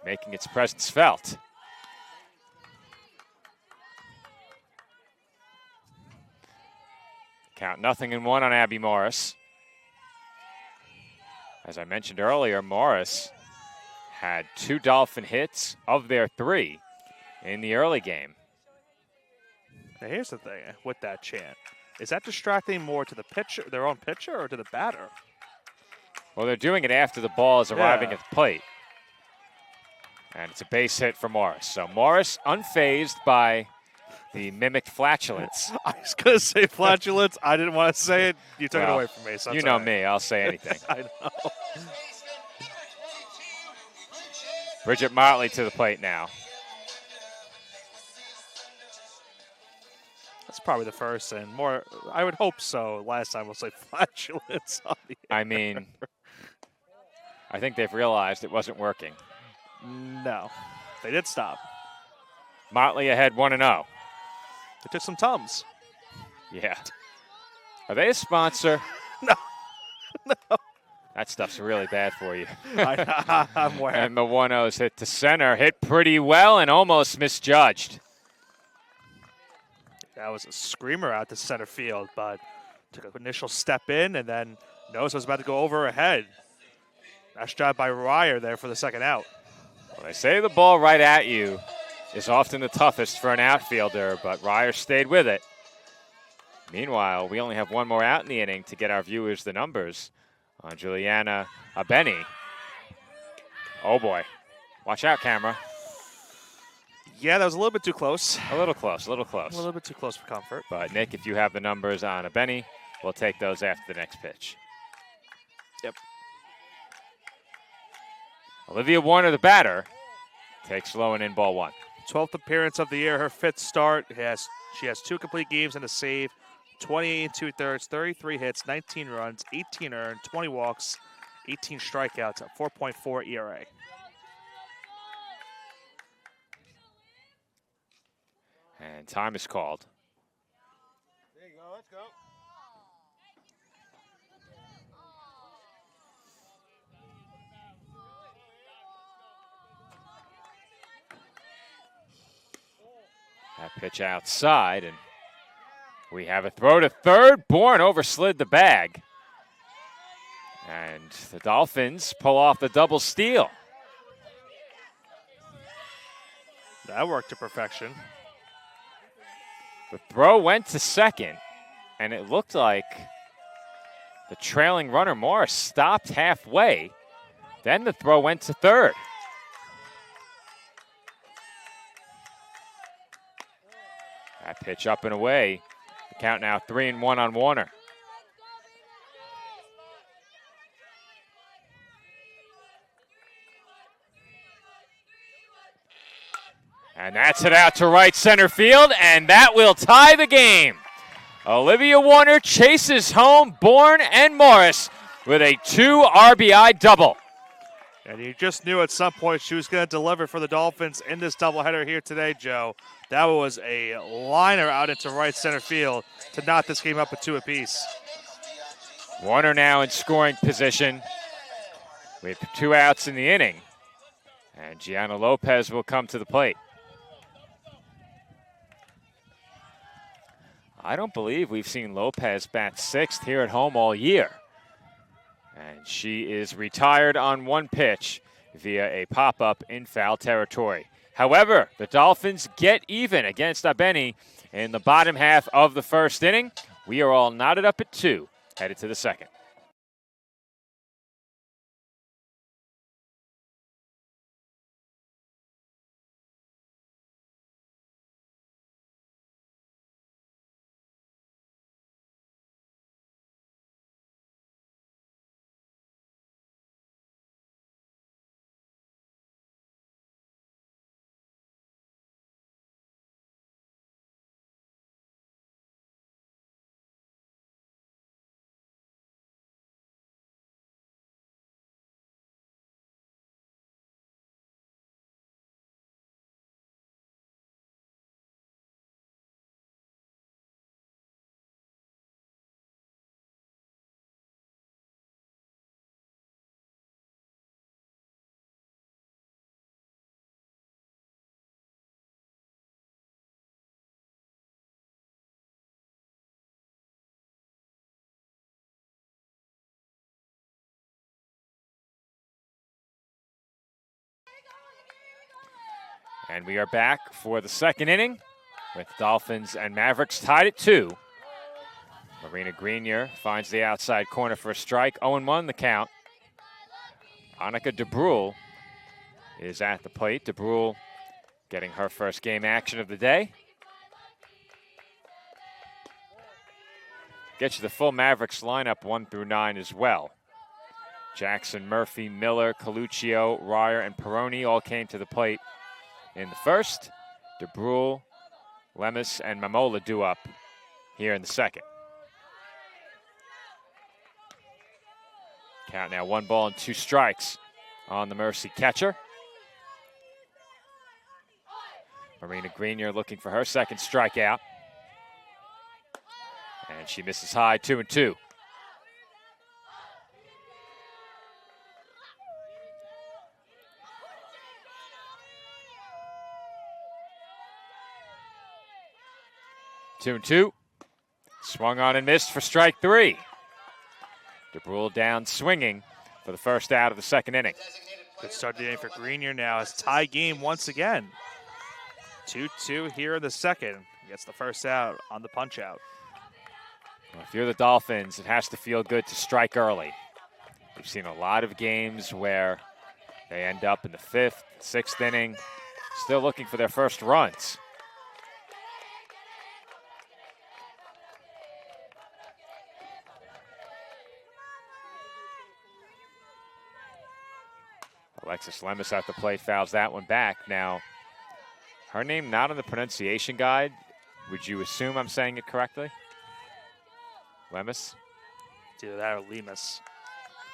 making its presence felt. Count 0-1 on Abby Morris. As I mentioned earlier, Morris had 2 Dolphin hits of their 3 in the early game. Now here's the thing with that chant. Is that distracting more to the pitcher, their own pitcher, or to the batter? Well, they're doing it after the ball is arriving Yeah. at the plate. And it's a base hit for Morris. So Morris unfazed by the mimicked flatulence. I was going to say flatulence. I didn't want to say it. You took it Well, away from me. So you it's know all right. me. I'll say anything. I know. Bridget Motley to the plate now. That's probably the first and more, I would hope so. Last time we'll say flatulence on the air. I mean, I think they've realized it wasn't working. No, they did stop. Motley ahead 1-0. They took some Tums. Yeah. Are they a sponsor? No. No. That stuff's really bad for you. I'm aware. And the 1-0's hit to center. Hit pretty well and almost misjudged. That was a screamer out to center field, but took an initial step in and then knows it was about to go over her head. Nice job by Ryer there for the second out. Well, they say the ball right at you is often the toughest for an outfielder, but Ryer stayed with it. Meanwhile, we only have one more out in the inning to get our viewers the numbers on Juliana Abeni. Oh, boy. Watch out, camera. Yeah, that was a little bit too close. A little close, a little close. A little bit too close for comfort. But, Nick, if you have the numbers on Abeni, we'll take those after the next pitch. Yep. Olivia Warner, the batter, takes low and in ball 1. 12th appearance of the year, her 5th start. She has 2 complete games and a save, 28 2/3, 33 hits, 19 runs, 18 earned, 20 walks, 18 strikeouts, a 4.4 ERA. And time is called. There you go, let's go. That pitch outside, and we have a throw to third. Bourne overslid the bag. And the Dolphins pull off the double steal. That worked to perfection. The throw went to second, and it looked like the trailing runner, Morris, stopped halfway. Then the throw went to third. That pitch up and away. The count now 3-1 on Warner. And that's it out to right center field, and that will tie the game. Olivia Warner chases home Bourne and Morris with a 2 RBI double. And you just knew at some point she was going to deliver for the Dolphins in this doubleheader here today, Joe. That was a liner out into right center field to knot this game up at 2 apiece. Warner now in scoring position with 2 outs in the inning. And Gianna Lopez will come to the plate. I don't believe we've seen Lopez bat 6th here at home all year. And she is retired on 1 pitch via a pop-up in foul territory. However, the Dolphins get even against Abeni in the bottom half of the first inning. We are all knotted up at 2, headed to the second. And we are back for the second inning with Dolphins and Mavericks tied at 2. Marina Grenier finds the outside corner for a strike. 0-1 the count. Annika DeBrule is at the plate. DeBrule getting her first game action of the day. Get you the full Mavericks lineup 1 through 9 as well. Jackson, Murphy, Miller, Coluccio, Ryer, and Peroni all came to the plate in the first. DeBrule, Lemus, and Mamola due up here in the second. Count now 1 ball and 2 strikes on the Mercy catcher. Marina Grenier looking for her second strikeout. And she misses high, 2-2. Two and two. Swung on and missed for strike 3. DeBrule down swinging for the first out of the second inning. Good start to the inning for Grenier now. It's tie game once again. 2-2 here in the second. Gets the first out on the punch out. Well, if you're the Dolphins, it has to feel good to strike early. We've seen a lot of games where they end up in the 5th, 6th inning, still looking for their first runs. Alexis Lemus at the plate, fouls that one back. Now, her name not on the pronunciation guide. Would you assume I'm saying it correctly? Lemus? It's either that or Lemus.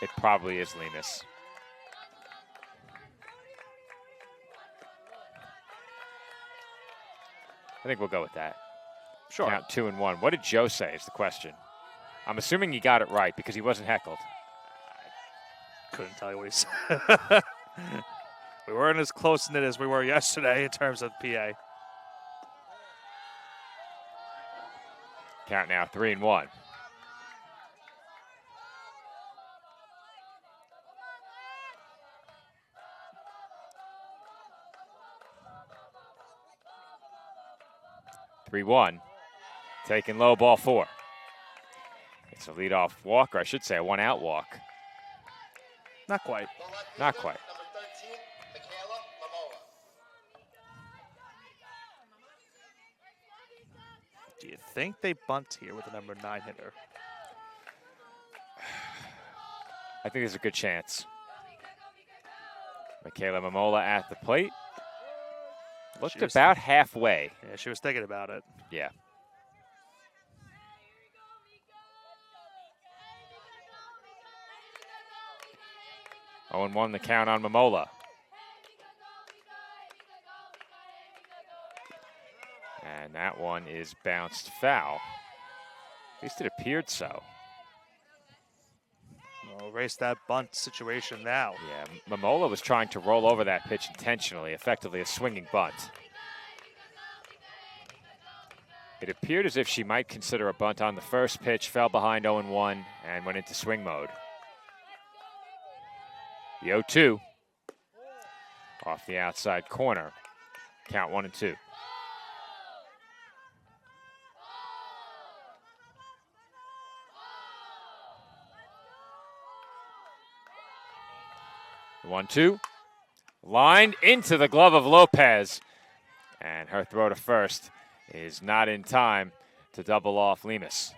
It probably is Lemus. I think we'll go with that. Sure. Count 2-1. What did Joe say is the question. I'm assuming he got it right because he wasn't heckled. Couldn't tell you what he said. We weren't as close in it as we were yesterday in terms of PA. Count now 3-1. Taking low, ball 4. It's a leadoff walk, or I should say a one-out walk. Not quite. Not quite. Number 13, Michaela Mamola. Do you think they bunt here with the number 9 hitter? I think there's a good chance. Michaela Mamola at the plate. Looked about halfway. Yeah, she was thinking about it. Yeah. Oh, and 1 the count on Mamola. And that one is bounced foul. At least it appeared so. We'll erase that bunt situation now. Yeah, Mamola was trying to roll over that pitch intentionally, effectively a swinging bunt. It appeared as if she might consider a bunt on the first pitch, fell behind 0-1, and went into swing mode. The 0-2 off the outside corner. Count 1-2. The 1-2 lined into the glove of Lopez, and her throw to first is not in time to double off Lemus.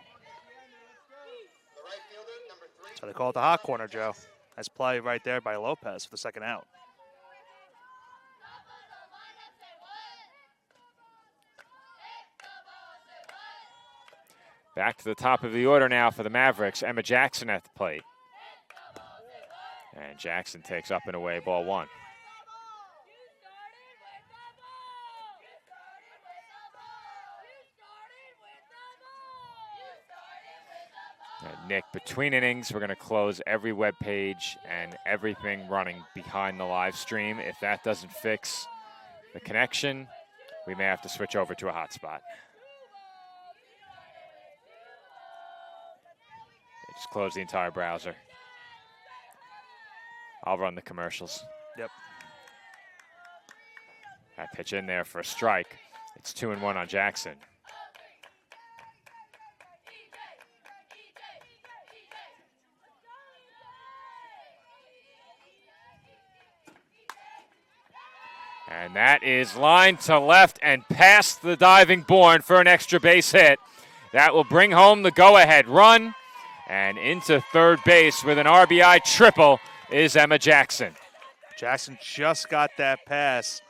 So they call it the hot corner, Joe. Nice play right there by Lopez for the second out. Back to the top of the order now for the Mavericks. Emma Jackson at the plate. And Jackson takes up and away, ball 1. Nick, between innings, we're going to close every web page and everything running behind the live stream. If that doesn't fix the connection, we may have to switch over to a hotspot. Just close the entire browser. I'll run the commercials. Yep. That pitch in there for a strike. It's 2-1 on Jackson. And that is lined to left and past the diving Bourne for an extra base hit. That will bring home the go-ahead run. And into third base with an RBI triple is Emma Jackson. Jackson just got that pass,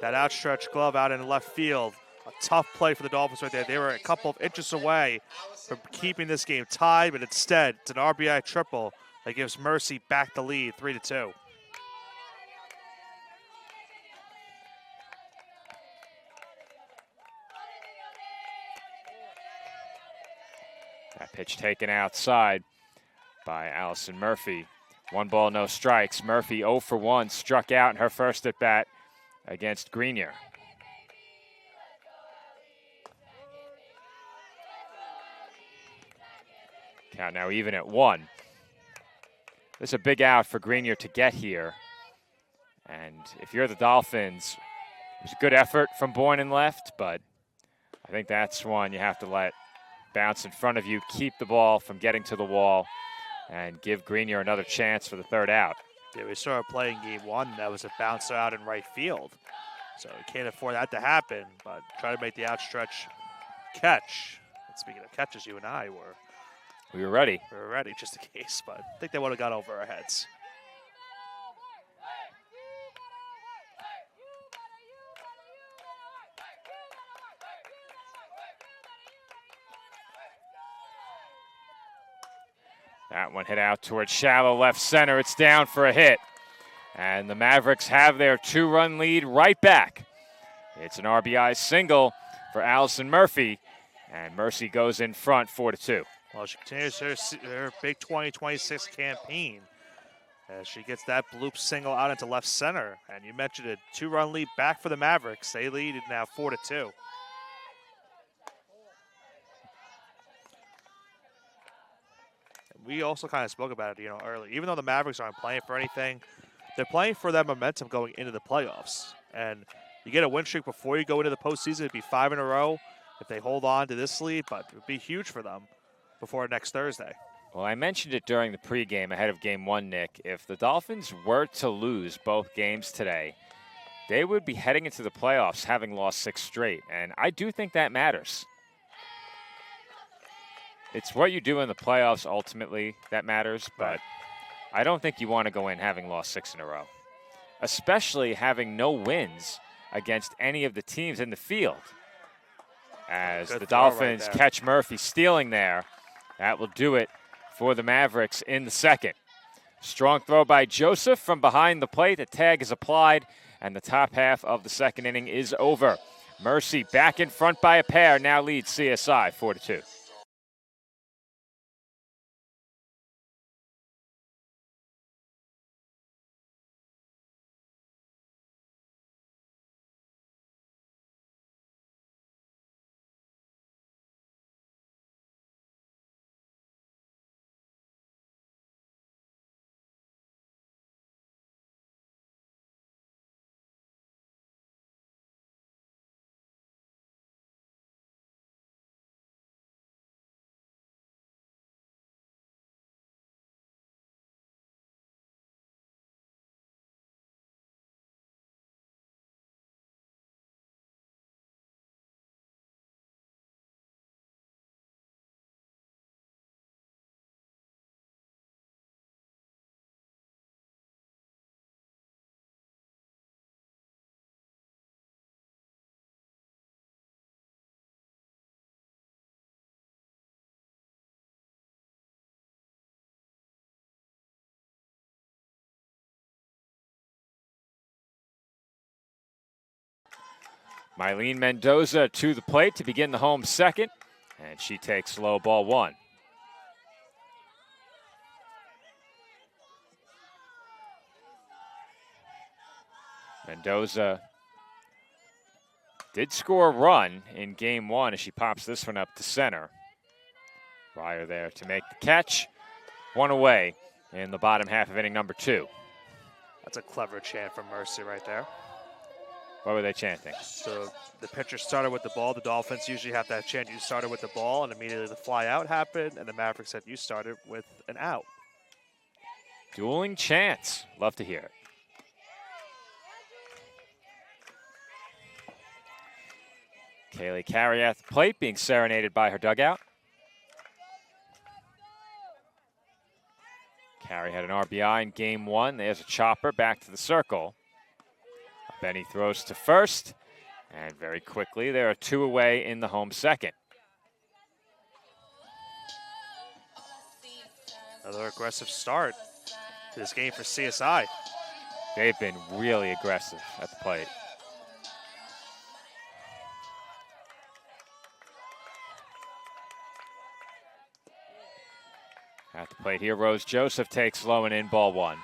that outstretched glove out in left field. A tough play for the Dolphins right there. They were a couple of inches away from keeping this game tied, but instead it's an RBI triple that gives Mercy back the lead, 3-2. That pitch taken outside by Allison Murphy. 1 ball, no strikes. Murphy 0 for 1, struck out in her first at bat against Grenier. Count now even at 1. This is a big out for Grenier to get here. And if you're the Dolphins, it was a good effort from Boyne and left, but I think that's one you have to let bounce in front of you, keep the ball from getting to the wall, and give Grenier another chance for the third out. Yeah, we started playing game 1. That was a bouncer out in right field. So we can't afford that to happen, but try to make the outstretch catch. And speaking of catches, you and I We were ready. we were ready just in case, but I think they would have got over our heads. That one hit out towards shallow left center. It's down for a hit. And the Mavericks have their 2-run lead right back. It's an RBI single for Allison Murphy, and Mercy goes in front 4-2. Well, she continues her big 2026 campaign as she gets that bloop single out into left center. And you mentioned a 2-run lead back for the Mavericks. They lead it now 4-2. We also kind of spoke about it, early. Even though the Mavericks aren't playing for anything, they're playing for that momentum going into the playoffs. And you get a win streak before you go into the postseason. It'd be 5 in a row if they hold on to this lead, but it would be huge for them before next Thursday. Well, I mentioned it during the pregame ahead of Game 1, Nick. If the Dolphins were to lose both games today, they would be heading into the playoffs having lost 6 straight. And I do think that matters. It's what you do in the playoffs ultimately that matters, but I don't think you want to go in having lost 6 in a row, especially having no wins against any of the teams in the field. As the Dolphins catch Murphy stealing there, that will do it for the Mavericks in the second. Strong throw by Joseph from behind the plate. The tag is applied, and the top half of the second inning is over. Mercy back in front by a pair, now leads CSI 4-2. Mylene Mendoza to the plate to begin the home second, and she takes low ball 1. Mendoza did score a run in Game 1 as she pops this one up to center. Ryer there to make the catch. 1 away in the bottom half of inning number 2. That's a clever chant from Mercy right there. What were they chanting? So the pitcher started with the ball. The Dolphins usually have that chant, you started with the ball, and immediately the fly out happened, and the Mavericks said you started with an out. Dueling chants. Love to hear it. Kaylee Carey at the plate being serenaded by her dugout. Carey had an RBI in game 1. There's a chopper back to the circle. Benny throws to first, and very quickly there are 2 away in the home second. Another aggressive start to this game for CSI. They've been really aggressive at the plate. At the plate here, Rose Joseph takes low and in, ball 1.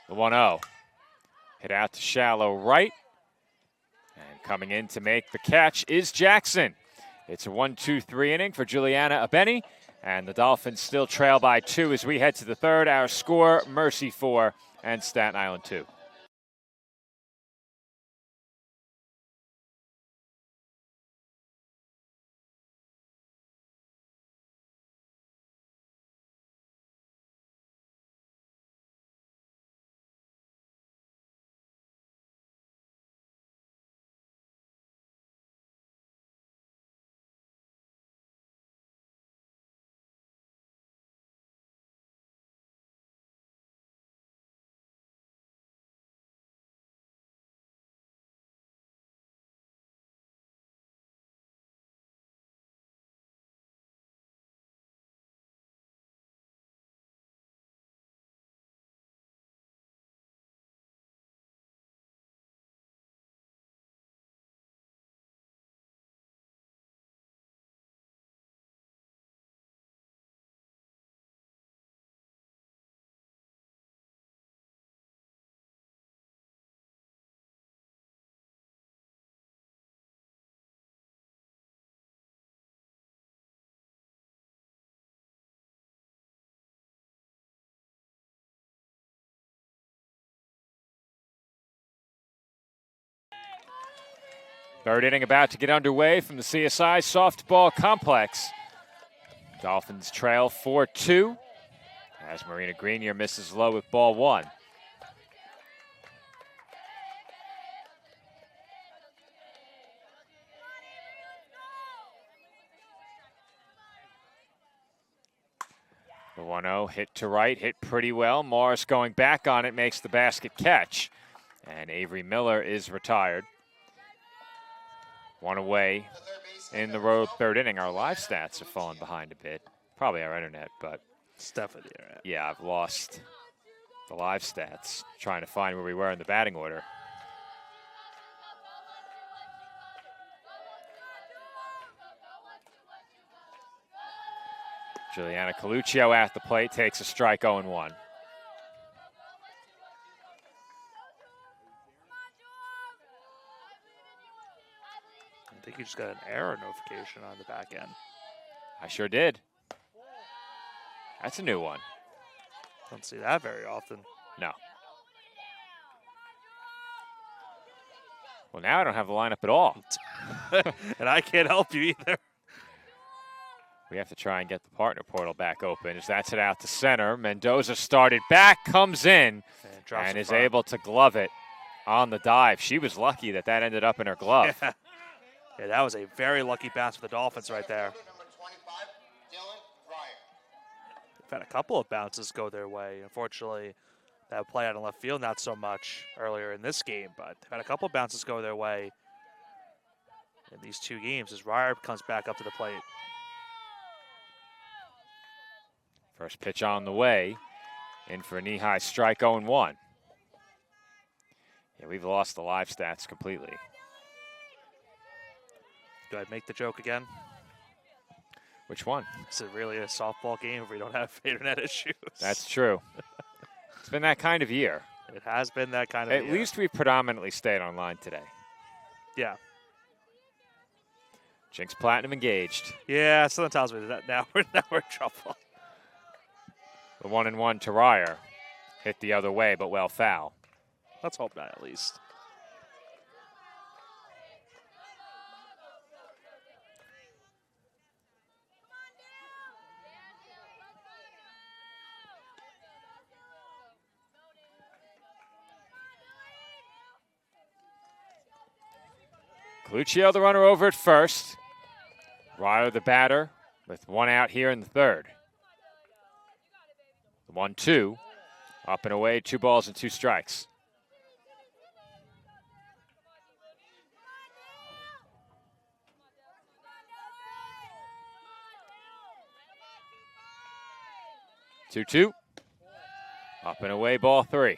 The 1-0. Hit out to shallow right. And coming in to make the catch is Jackson. It's a 1-2-3 inning for Juliana Abeni. And the Dolphins still trail by 2 as we head to the third. Our score, Mercy 4 and Staten Island 2. Third inning about to get underway from the CSI softball complex. Dolphins trail 4-2 as Marina Grenier misses low with ball 1. The 1-0 hit to right, hit pretty well. Morris going back on it makes the basket catch. And Avery Miller is retired. 1 away in the road third inning. Our live stats have fallen behind a bit. Probably our internet, but It's definitely the internet. yeah, I've lost the live stats trying to find where we were in the batting order. Juliana Coluccio at the plate takes a strike 0-1. I think you just got an error notification on the back end. I sure did. That's a new one. Don't see that very often. No. Well, now I don't have the lineup at all. And I can't help you either. We have to try and get the partner portal back open as that's it out to center. Mendoza started back, comes in, and is able to glove it on the dive. She was lucky that that ended up in her glove. Yeah, that was a very lucky bounce for the Dolphins right there. They've had a couple of bounces go their way. Unfortunately, that play out in left field, not so much earlier in this game, but they've had a couple of bounces go their way in these 2 games as Ryer comes back up to the plate. First pitch on the way. In for a knee-high strike, 0-1. Yeah, we've lost the live stats completely. Do I make the joke again? Which one? Is it really a softball game if we don't have internet issues? That's true. It's been that kind of year. It has been that kind of At least we've predominantly stayed online today. Yeah. Jinx Platinum engaged. Yeah, something tells me that now we're in trouble. The 1-1 to Ryer. Hit the other way, but well foul. Let's hope not, at least. Cluccio, the runner, over at first. Ryder, the batter, with one out here in the third. The 1-2. Up and away, 2 balls and 2 strikes. Two. Up and away, ball 3.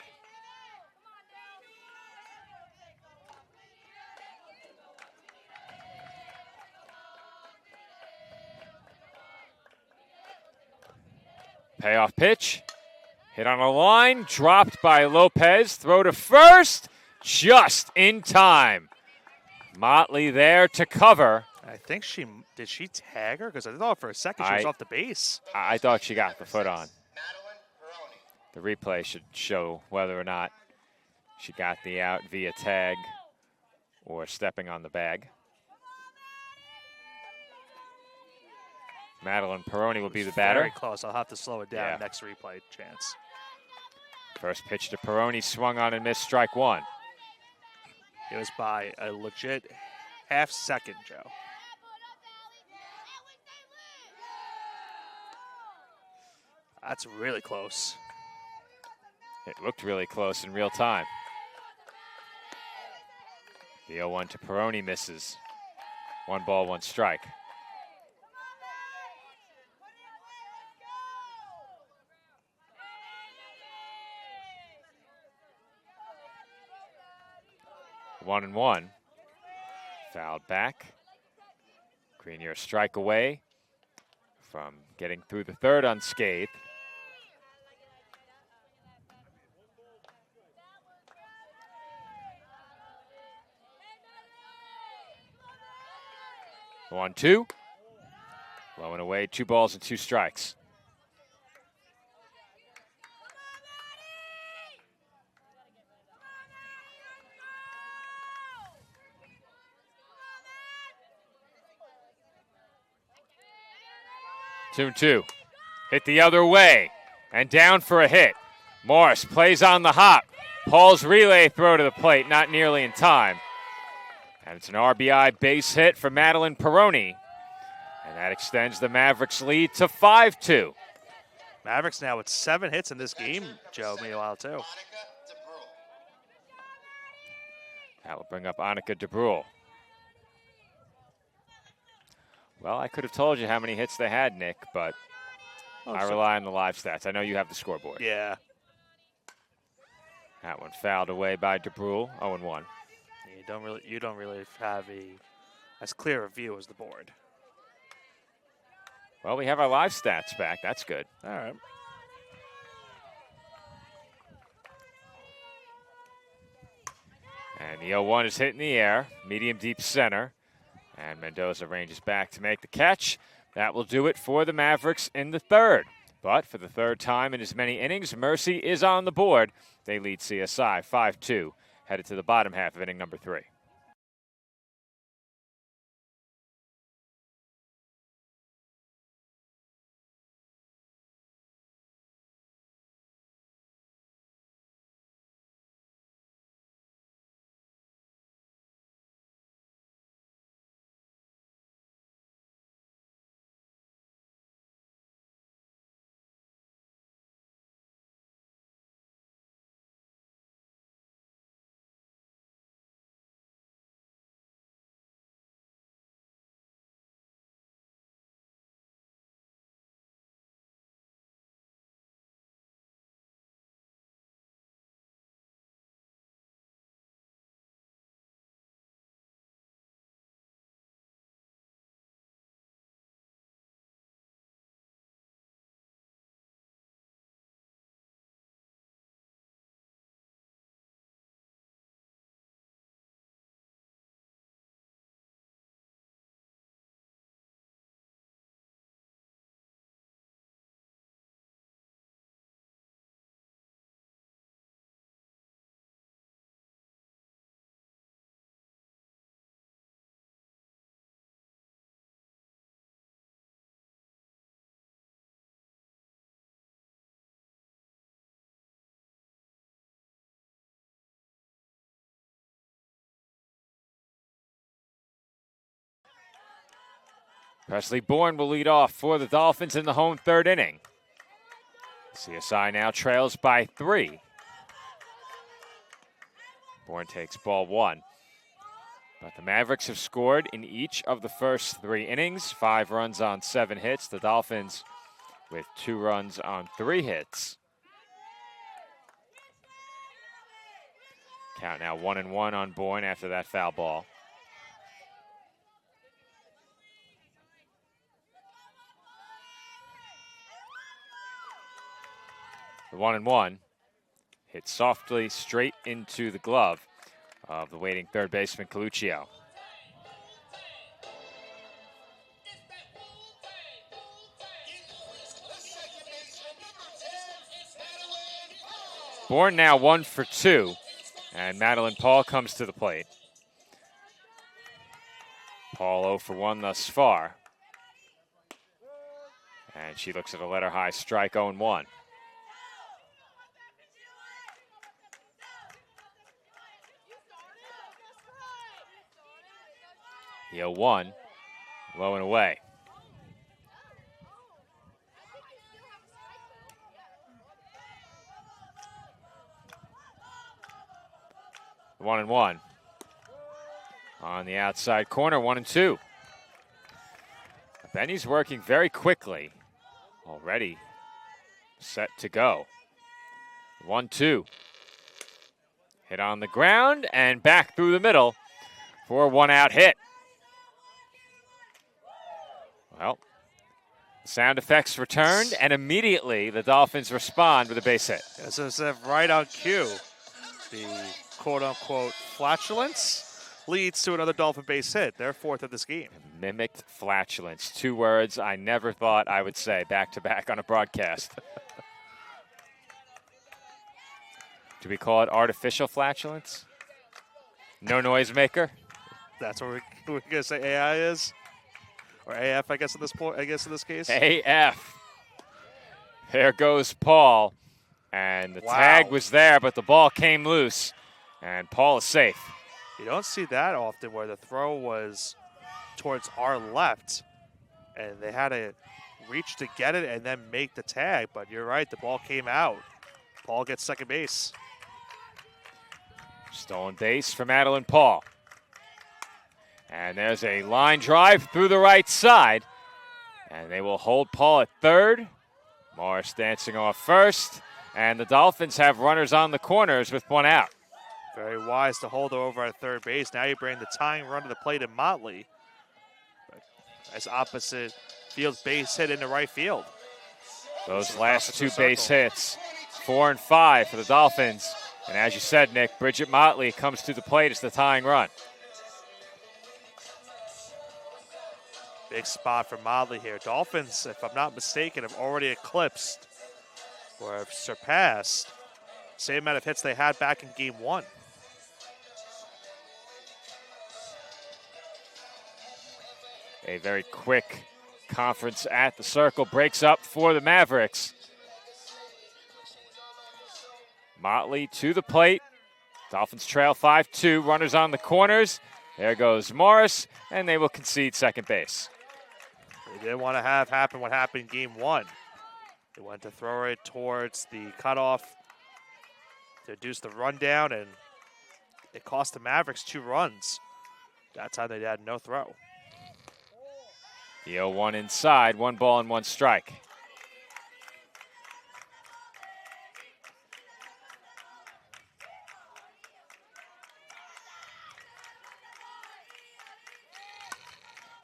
Payoff pitch. Hit on a line, dropped by Lopez. Throw to first, just in time. Motley there to cover. I think did she tag her? Because I thought for a second she was off the base. I thought she got the foot on. Madeline Peroni. The replay should show whether or not she got the out via tag or stepping on the bag. Madeline Peroni will be the batter. Very close. I'll have to slow it down Yeah. next replay chance. First pitch to Peroni, swung on and missed, strike 1. It was by a legit half second, Joe. That's really close. It looked really close in real time. The 0-1 to Peroni misses. 1 ball, 1 strike. One and 1. Fouled back. Grenier a strike away from getting through the third unscathed. The 1-2. Low and away, 2 balls and 2 strikes. Two and 2. Hit the other way and down for a hit. Morris plays on the hop. Paul's relay throw to the plate, not nearly in time. And it's an RBI base hit for Madeline Peroni. And that extends the Mavericks' lead to 5-2. Mavericks now with 7 hits in this game, Joe, meanwhile, too. Monica DeBrule. That will bring up Annika DeBrule. Well, I could have told you how many hits they had, Nick, but I rely on the live stats. I know you have the scoreboard. Yeah. That one fouled away by DeBrule, 0-1. You don't really have as clear a view as the board. Well, we have our live stats back. That's good. All right. And the 0-1 is hit in the air, medium deep center. And Mendoza ranges back to make the catch. That will do it for the Mavericks in the third. But for the third time in as many innings, Mercy is on the board. They lead CSI 5-2, headed to the bottom half of inning number 3. Presley Bourne will lead off for the Dolphins in the home third inning. CSI now trails by 3. Bourne takes ball 1. But the Mavericks have scored in each of the first 3 innings, 5 runs on 7 hits. The Dolphins with 2 runs on 3 hits. Count now 1-1 on Bourne after that foul ball. The 1-1 hit softly straight into the glove of the waiting third baseman Coluccio. Bourne now 1 for 2, and Madeline Paul comes to the plate. Paul 0 for 1 thus far. And she looks at a letter high strike, 0-1. The 0-1, low and away. The 1-1 on the outside corner, 1-2. Benny's working very quickly, already set to go. 1-2. Hit on the ground and back through the middle for a 1-out hit. Well, sound effects returned, and immediately the Dolphins respond with a base hit. As I said, right on cue, the quote-unquote flatulence leads to another Dolphin base hit, their 4th of this game. Mimicked flatulence, 2 words I never thought I would say back-to-back on a broadcast. Do we call it artificial flatulence? No noisemaker? That's what we're going to say AI is? Or AF, I guess, in this case. AF. There goes Paul. And the tag was there, but the ball came loose. And Paul is safe. You don't see that often where the throw was towards our left. And they had to reach to get it and then make the tag. But you're right, the ball came out. Paul gets second base. Stolen base for Madeline Paul. And there's a line drive through the right side. And they will hold Paul at third. Morris dancing off first. And the Dolphins have runners on the corners with 1 out. Very wise to hold her over at third base. Now you bring the tying run to the plate in Motley. As opposite field base hit into right field. Those last 2 base hits, 4 and 5 for the Dolphins. And as you said, Nick, Bridget Motley comes to the plate as the tying run. Big spot for Motley here. Dolphins, if I'm not mistaken, have already eclipsed or have surpassed the same amount of hits they had back in game 1. A very quick conference at the circle breaks up for the Mavericks. Motley to the plate. Dolphins trail 5-2. Runners on the corners. There goes Morris, and they will concede second base. They didn't want to have happen what happened in game 1. They went to throw it towards the cutoff to reduce the rundown, and it cost the Mavericks 2 runs. That time they had no throw. The 0-1 inside, 1 ball and 1 strike.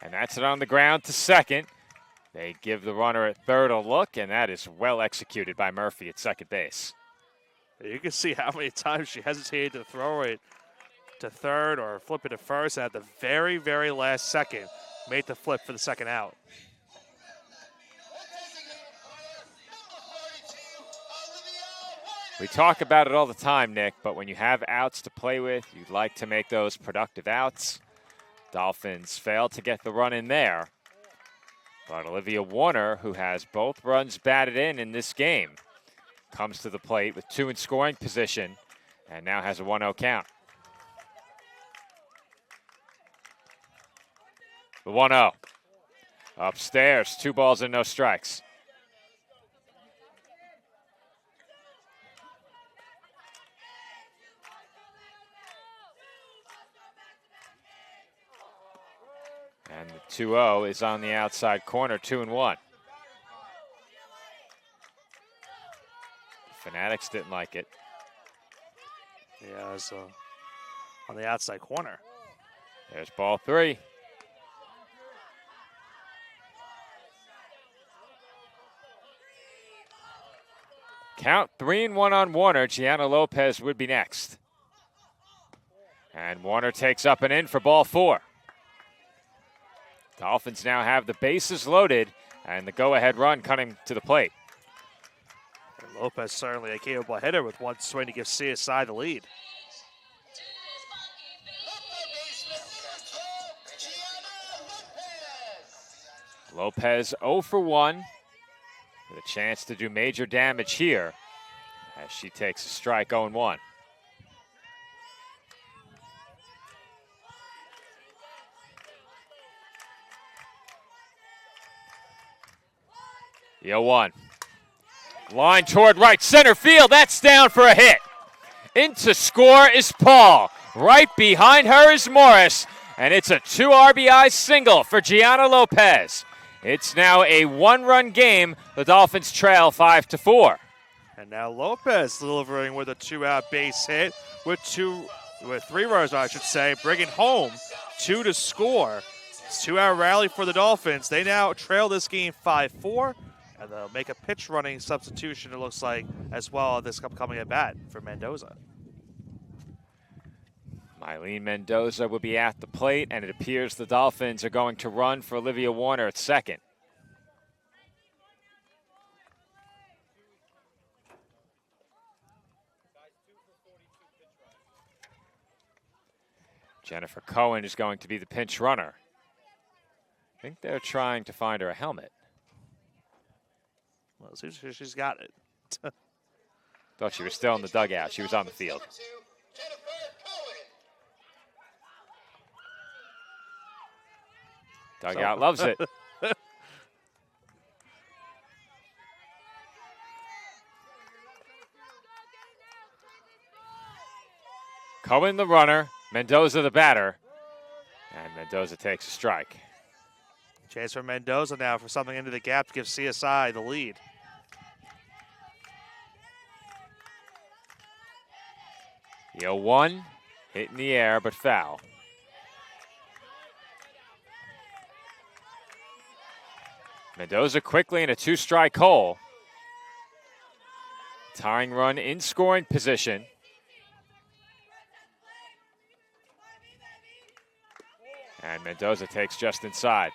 And that's it on the ground to second. They give the runner at third a look, and that is well executed by Murphy at second base. You can see how many times she hesitated to throw it to third or flip it to first, and at the very, very last second, made the flip for the second out. We talk about it all the time, Nick, but when you have outs to play with, you'd like to make those productive outs. Dolphins failed to get the run in there. But Olivia Warner, who has both runs batted in this game, comes to the plate with 2 in scoring position and now has a 1-0 count. The 1-0. Upstairs, 2 balls and no strikes. And the 2-0 is on the outside corner, 2-1. Fanatics didn't like it. Yeah, it was on the outside corner. There's ball 3. Count 3-1 on Warner. Gianna Lopez would be next. And Warner takes up and in for ball 4. Dolphins now have the bases loaded and the go-ahead run coming to the plate. And Lopez certainly a capable hitter with one swing to give CSI the lead. Lopez 0 for 1 with a chance to do major damage here as she takes a strike 0-1. The 0-1. Line toward right center field. That's down for a hit. In to score is Paul. Right behind her is Morris. And it's a 2 RBI single for Gianna Lopez. It's now a 1-run game. The Dolphins trail 5-4. And now Lopez delivering with a 2-out base hit with 3 runners, I should say, bringing home 2 to score. It's 2-out rally for the Dolphins. They now trail this game 5-4. And they'll make a pitch running substitution, it looks like, as well this upcoming at bat for Mendoza. Mylene Mendoza will be at the plate, and it appears the Dolphins are going to run for Olivia Warner at second. Jennifer Cohen is going to be the pinch runner. I think they're trying to find her a helmet. Well, it seems she's got it. Thought she was still in the dugout. She was on the field. Dugout loves it. Cohen the runner, Mendoza the batter, and Mendoza takes a strike. Chase for Mendoza now for something into the gap to give CSI the lead. The 0-1, hit in the air, but foul. Mendoza quickly in a 2-strike hole. Tying run in scoring position. And Mendoza takes just inside.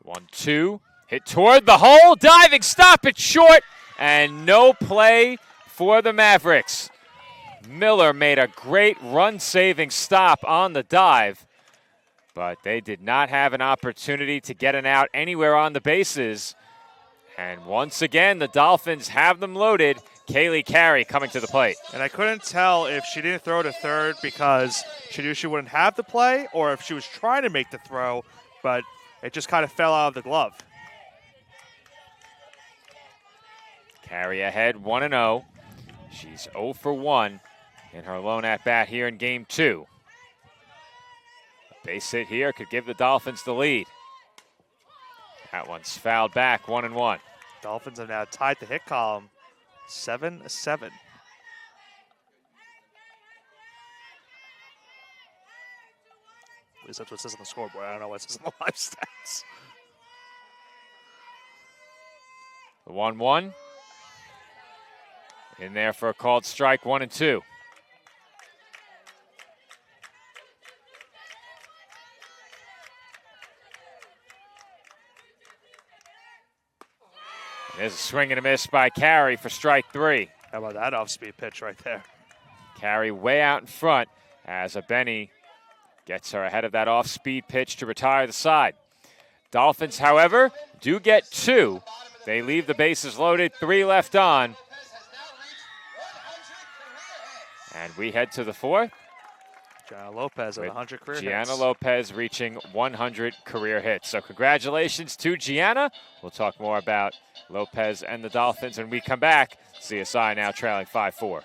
One, 2, hit toward the hole, diving stop, it's short, and no play for the Mavericks. Miller made a great run-saving stop on the dive, but they did not have an opportunity to get an out anywhere on the bases. And once again, the Dolphins have them loaded. Kaylee Carey coming to the plate. And I couldn't tell if she didn't throw to third because she knew she wouldn't have the play, or if she was trying to make the throw, but it just kind of fell out of the glove. Carey ahead 1-0. She's 0 for 1 in her lone at-bat here in Game 2. A base hit here could give the Dolphins the lead. That one's fouled back, 1-1. Dolphins have now tied the hit column 7-7. At least that's what it says on the scoreboard. I don't know what it says on the live stats. The 1-1. In there for a called strike, 1-2. There's a swing and a miss by Carey for strike 3. How about that off-speed pitch right there? Carey way out in front as a Benny gets her ahead of that off-speed pitch to retire the side. Dolphins, however, do get 2 They leave the bases loaded, 3 left on. And we head to the 4th. Gianna Lopez at 100 career hits. Gianna Lopez reaching 100 career hits. So congratulations to Gianna. We'll talk more about Lopez and the Dolphins when we come back. CSI now trailing 5-4.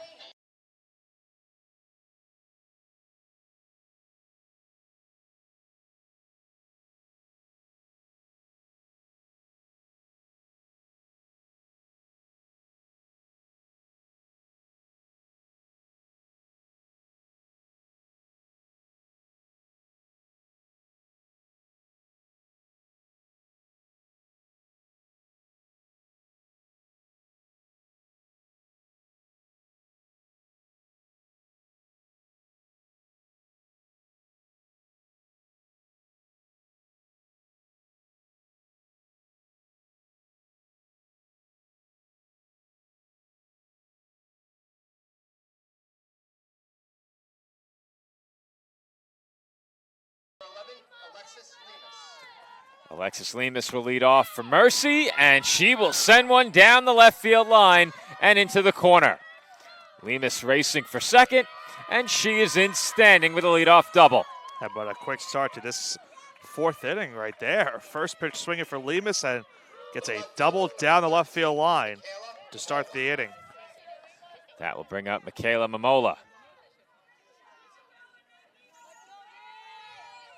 Alexis Lemus will lead off for Mercy, and she will send one down the left field line and into the corner. Lemus racing for second, and she is in standing with a leadoff double. How about a quick start to this 4th inning right there? First pitch swinging for Lemus and gets a double down the left field line to start the inning. That will bring up Michaela Momola.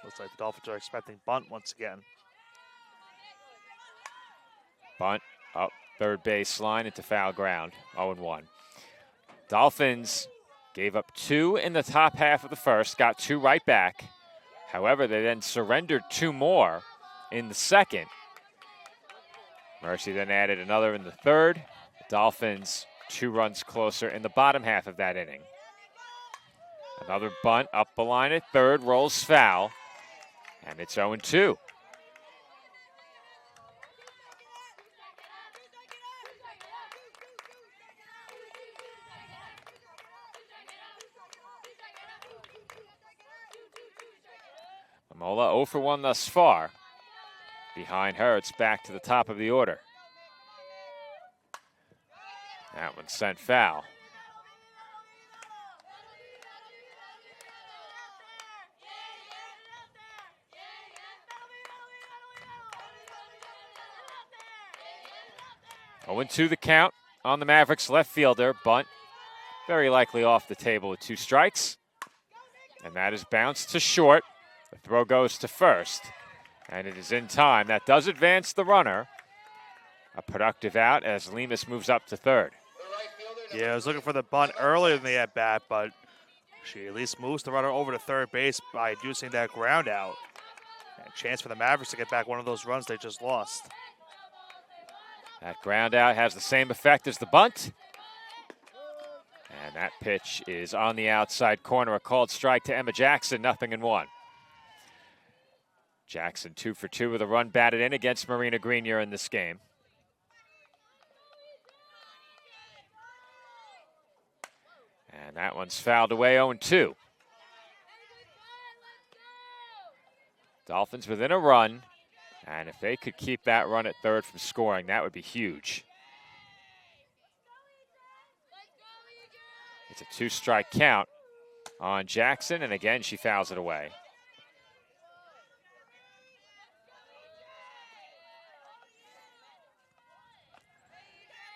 Looks like the Dolphins are expecting bunt once again. Bunt up third base line into foul ground, 0-1. Dolphins gave up 2 in the top half of the first, got 2 right back. However, they then surrendered 2 more in the second. Mercy then added another in the third. Dolphins 2 runs closer in the bottom half of that inning. Another bunt up the line at third, rolls foul, and it's 0-2. Momola 0 for 1 thus far. Behind her, it's back to the top of the order. That one sent foul. Oh, 2 the count on the Mavericks left fielder. Bunt very likely off the table with 2 strikes. And that is bounced to short. The throw goes to first, and it is in time. That does advance the runner. A productive out as Lemus moves up to third. Yeah, I was looking for the bunt earlier in the at-bat, but she at least moves the runner over to third base by inducing that ground out. And a chance for the Mavericks to get back one of those runs they just lost. That ground out has the same effect as the bunt. And that pitch is on the outside corner. A called strike to Emma Jackson, 0-1. Jackson 2 for 2 with a run batted in against Marina Grenier in this game. And that one's fouled away, 0-2. Dolphins within a run, and if they could keep that run at third from scoring, that would be huge. It's a 2-strike count on Jackson, and again, she fouls it away.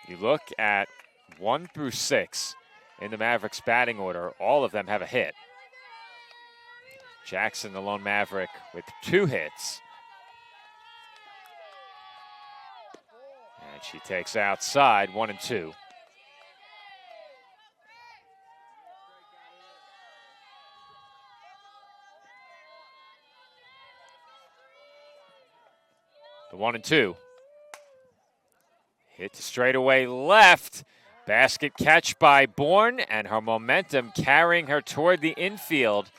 You look at 1 through 6 in the Mavericks batting order, all of them have a hit. Jackson, the lone Maverick, with 2 hits. And she takes outside, 1-2. The 1-2. Hit to straightaway left. Basket catch by Bourne, and her momentum carrying her toward the infield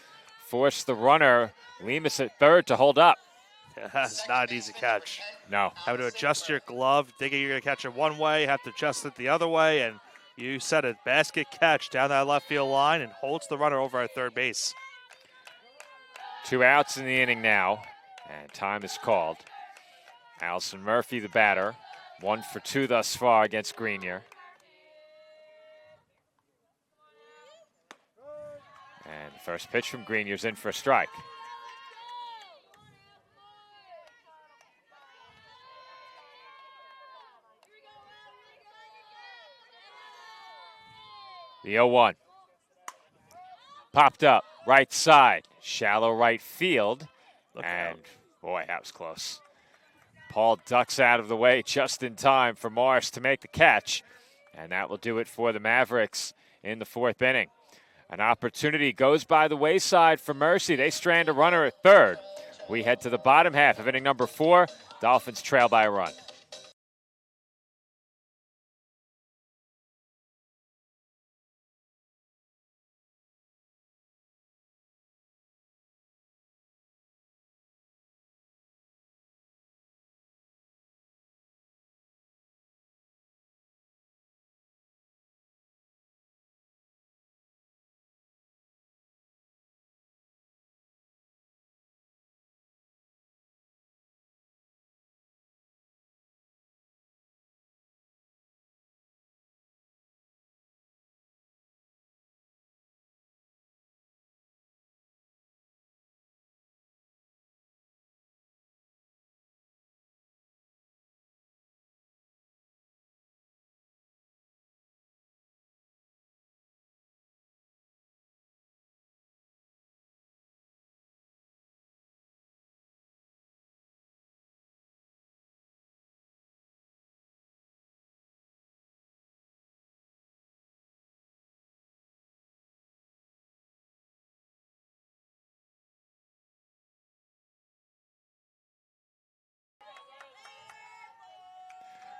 forced the runner, Lemus at third, to hold up. Yeah, that's not an easy catch. No. Having to adjust your glove, thinking you're going to catch it one way, have to adjust it the other way, and you said it, basket catch down that left field line and holds the runner over at third base. 2 outs in the inning now, and time is called. Allison Murphy, the batter, 1 for 2 thus far against Grenier. And the first pitch from Grenier's in for a strike. The 0-1. Popped up, right side, shallow right field. And boy, that was close. Paul ducks out of the way just in time for Morris to make the catch. And that will do it for the Mavericks in the 4th inning. An opportunity goes by the wayside for Mercy. They strand a runner at third. We head to the bottom half of inning number 4. Dolphins trail by a run.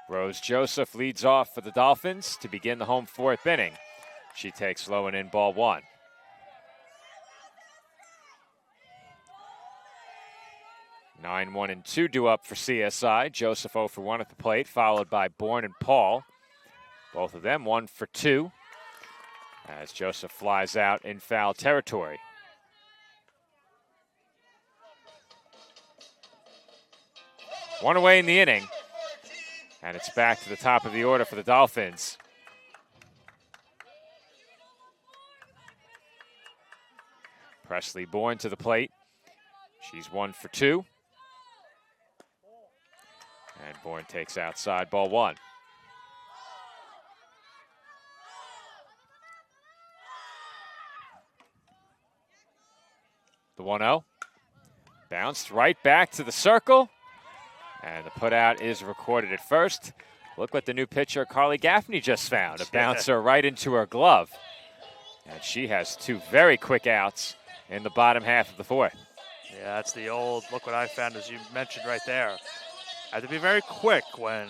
Rose Joseph leads off for the Dolphins to begin the home 4th inning. She takes low and in, ball 1. Nine, 1, and 2 due up for CSI. Joseph 0 for 1 at the plate, followed by Bourne and Paul. Both of them 1 for 2 as Joseph flies out in foul territory. One away in the inning. And it's back to the top of the order for the Dolphins. Presley Bourne to the plate. She's 1 for 2. And Bourne takes outside, ball 1. The 1-0. Bounced right back to the circle. And the putout is recorded at first. Look what the new pitcher, Carly Gaffney, just found. A bouncer right into her glove. And she has 2 very quick outs in the bottom half of the 4th. Yeah, that's the old look what I found, as you mentioned right there. Had to be very quick when,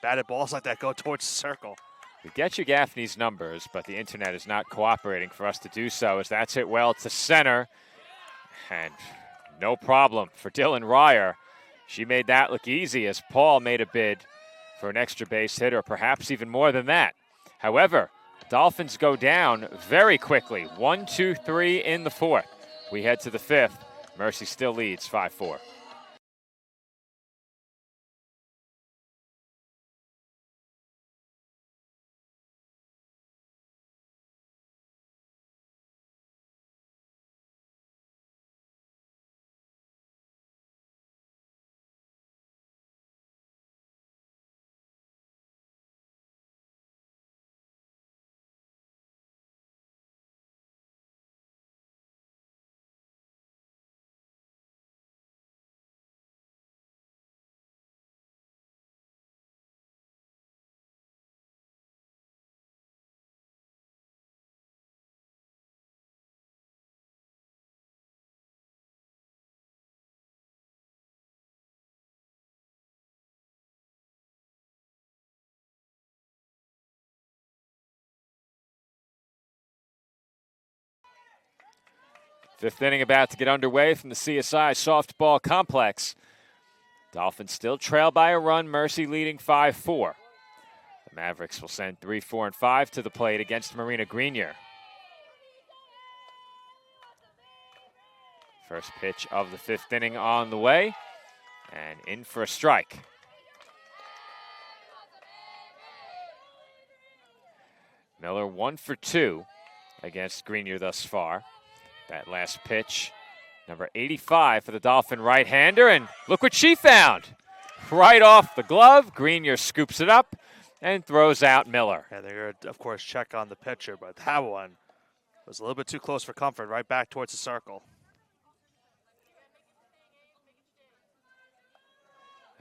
batted balls like that go towards the circle. We get you Gaffney's numbers, but the internet is not cooperating for us to do so, as that's hit well to center. And no problem for Dylan Ryer. She made that look easy as Paul made a bid for an extra base hit, or perhaps even more than that. However, Dolphins go down very quickly. 1, 2, 3 in the 4th. We head to the 5th. Mercy still leads 5-4. Fifth inning about to get underway from the CSI softball complex. Dolphins still trail by a run, Mercy leading 5-4. The Mavericks will send 3, 4, and 5 to the plate against Marina Grenier. First pitch of the 5th inning on the way, and in for a strike. Miller 1 for 2 against Grenier thus far. That last pitch, number 85 for the Dolphin right-hander, and look what she found. Right off the glove, Grenier scoops it up and throws out Miller. And they're going to, of course, check on the pitcher, but that one was a little bit too close for comfort, right back towards the circle.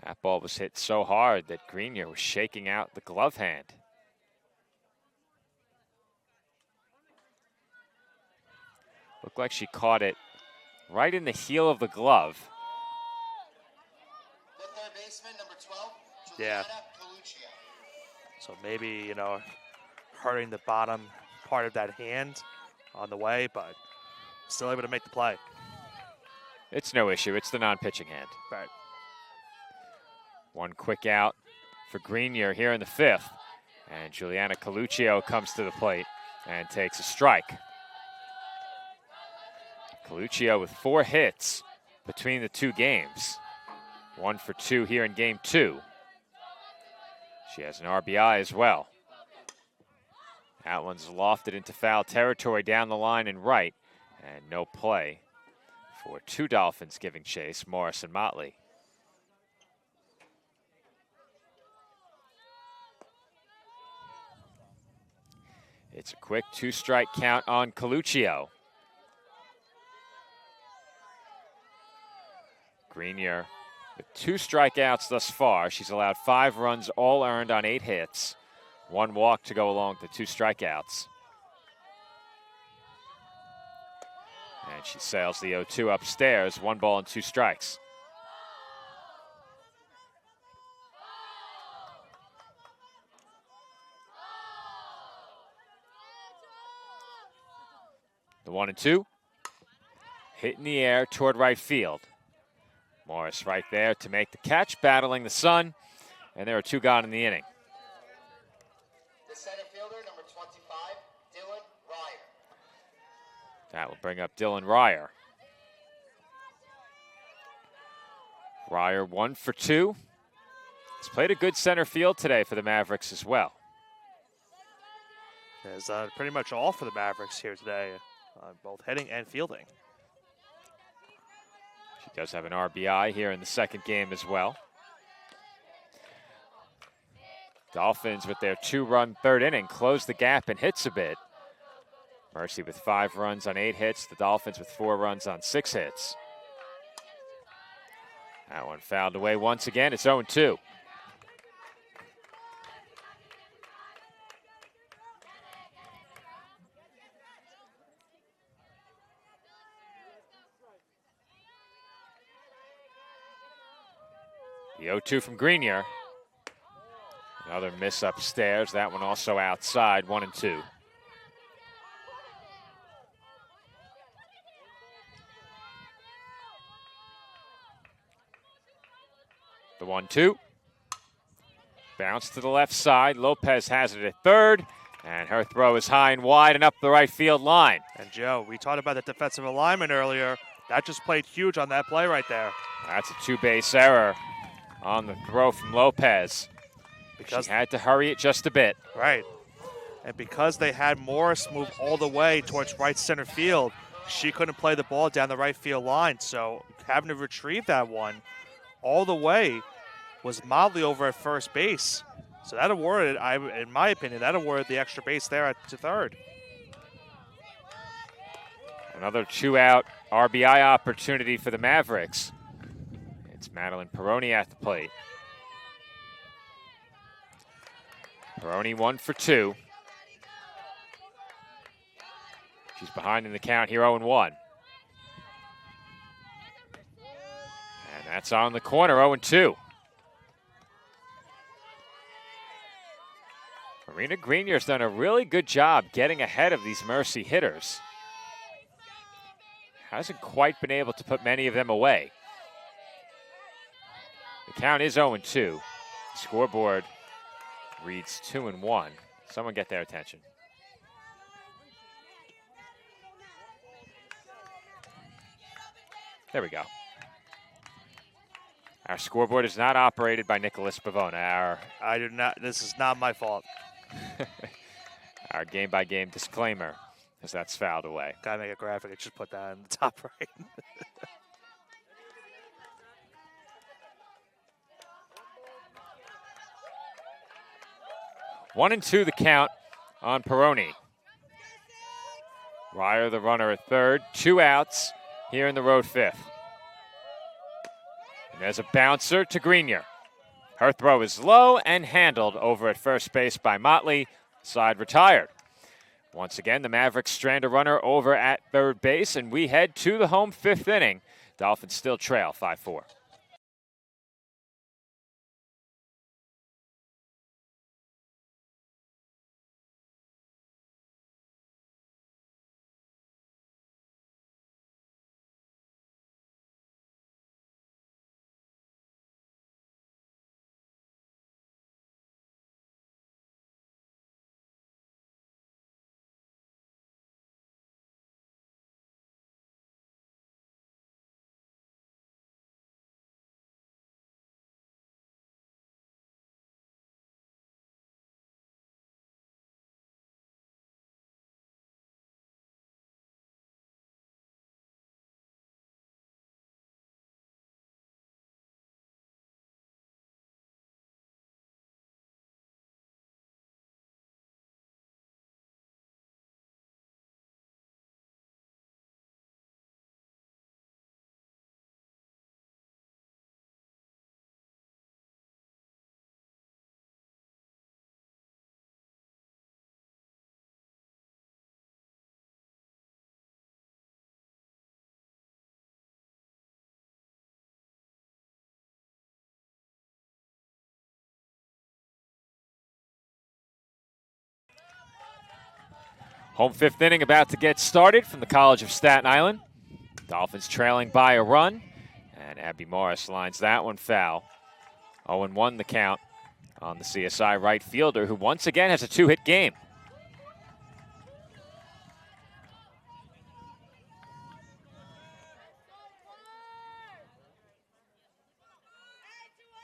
That ball was hit so hard that Grenier was shaking out the glove hand. Looked like she caught it right in the heel of the glove. The third baseman, number 12, Yeah. Juliana Coluccio. So maybe, hurting the bottom part of that hand on the way, but still able to make the play. It's no issue. It's the non-pitching hand. Right. One quick out for Grenier here in the 5th. And Juliana Coluccio comes to the plate and takes a strike. Coluccio with 4 hits between the 2 games. 1 for 2 here in game 2. She has an RBI as well. That one's lofted into foul territory down the line and right. And no play for 2 Dolphins giving chase, Morris and Motley. It's a quick 2-strike count on Coluccio. Grenier with 2 strikeouts thus far. She's allowed 5 runs, all earned on 8 hits. 1 walk to go along with the 2 strikeouts. And she sails the 0-2 upstairs. 1 ball and 2 strikes. The 1-2. Hit in the air toward right field. Morris right there to make the catch, battling the sun, and there are 2 gone in the inning. The center fielder, number 25, Dylan Ryer. That will bring up Dylan Ryer. Ryer 1 for 2. He's played a good center field today for the Mavericks as well. There's pretty much all for the Mavericks here today, both hitting and fielding. She does have an RBI here in the 2nd game as well. Dolphins with their 2-run 3rd inning close the gap and hits a bit. Mercy with 5 runs on 8 hits. The Dolphins with 4 runs on 6 hits. That one fouled away once again. It's 0-2. The 0-2 from Grenier. Another miss upstairs. That one also outside, 1-2. The 1-2. Bounce to the left side. Lopez has it at 3rd. And her throw is high and wide and up the right field line. And Joe, we talked about the defensive alignment earlier. That just played huge on that play right there. That's a 2-base error on the throw from Lopez. Because she had to hurry it just a bit. Right. And because they had Morris move all the way towards right center field, she couldn't play the ball down the right field line. So having to retrieve that one all the way was Motley over at first base. So that awarded, in my opinion, that awarded the extra base there to 3rd. Another 2-out RBI opportunity for the Mavericks. It's Madeline Peroni at the plate. Peroni 1 for 2. She's behind in the count here, 0-1. And that's on the corner, 0-2. Marina Grenier's done a really good job getting ahead of these Mercy hitters. Hasn't quite been able to put many of them away. The count is 0-2. Scoreboard reads 2-1. Someone get their attention. There we go. Our scoreboard is not operated by Nicholas Pavona. I do not. This is not my fault. Our game-by-game disclaimer, as that's fouled away. Gotta make a graphic. I should put that in the top right. 1-2 the count on Peroni. Ryer, the runner at third. 2 outs here in the road fifth. And there's a bouncer to Grenier. Her throw is low and handled over at first base by Motley. Side retired. Once again, the Mavericks strand a runner over at third base, and we head to the home fifth inning. Dolphins still trail 5-4. Home fifth inning about to get started from the College of Staten Island. Dolphins trailing by a run, and Abby Morris lines that one foul. 0-1 the count on the CSI right fielder, who once again has a 2-hit game.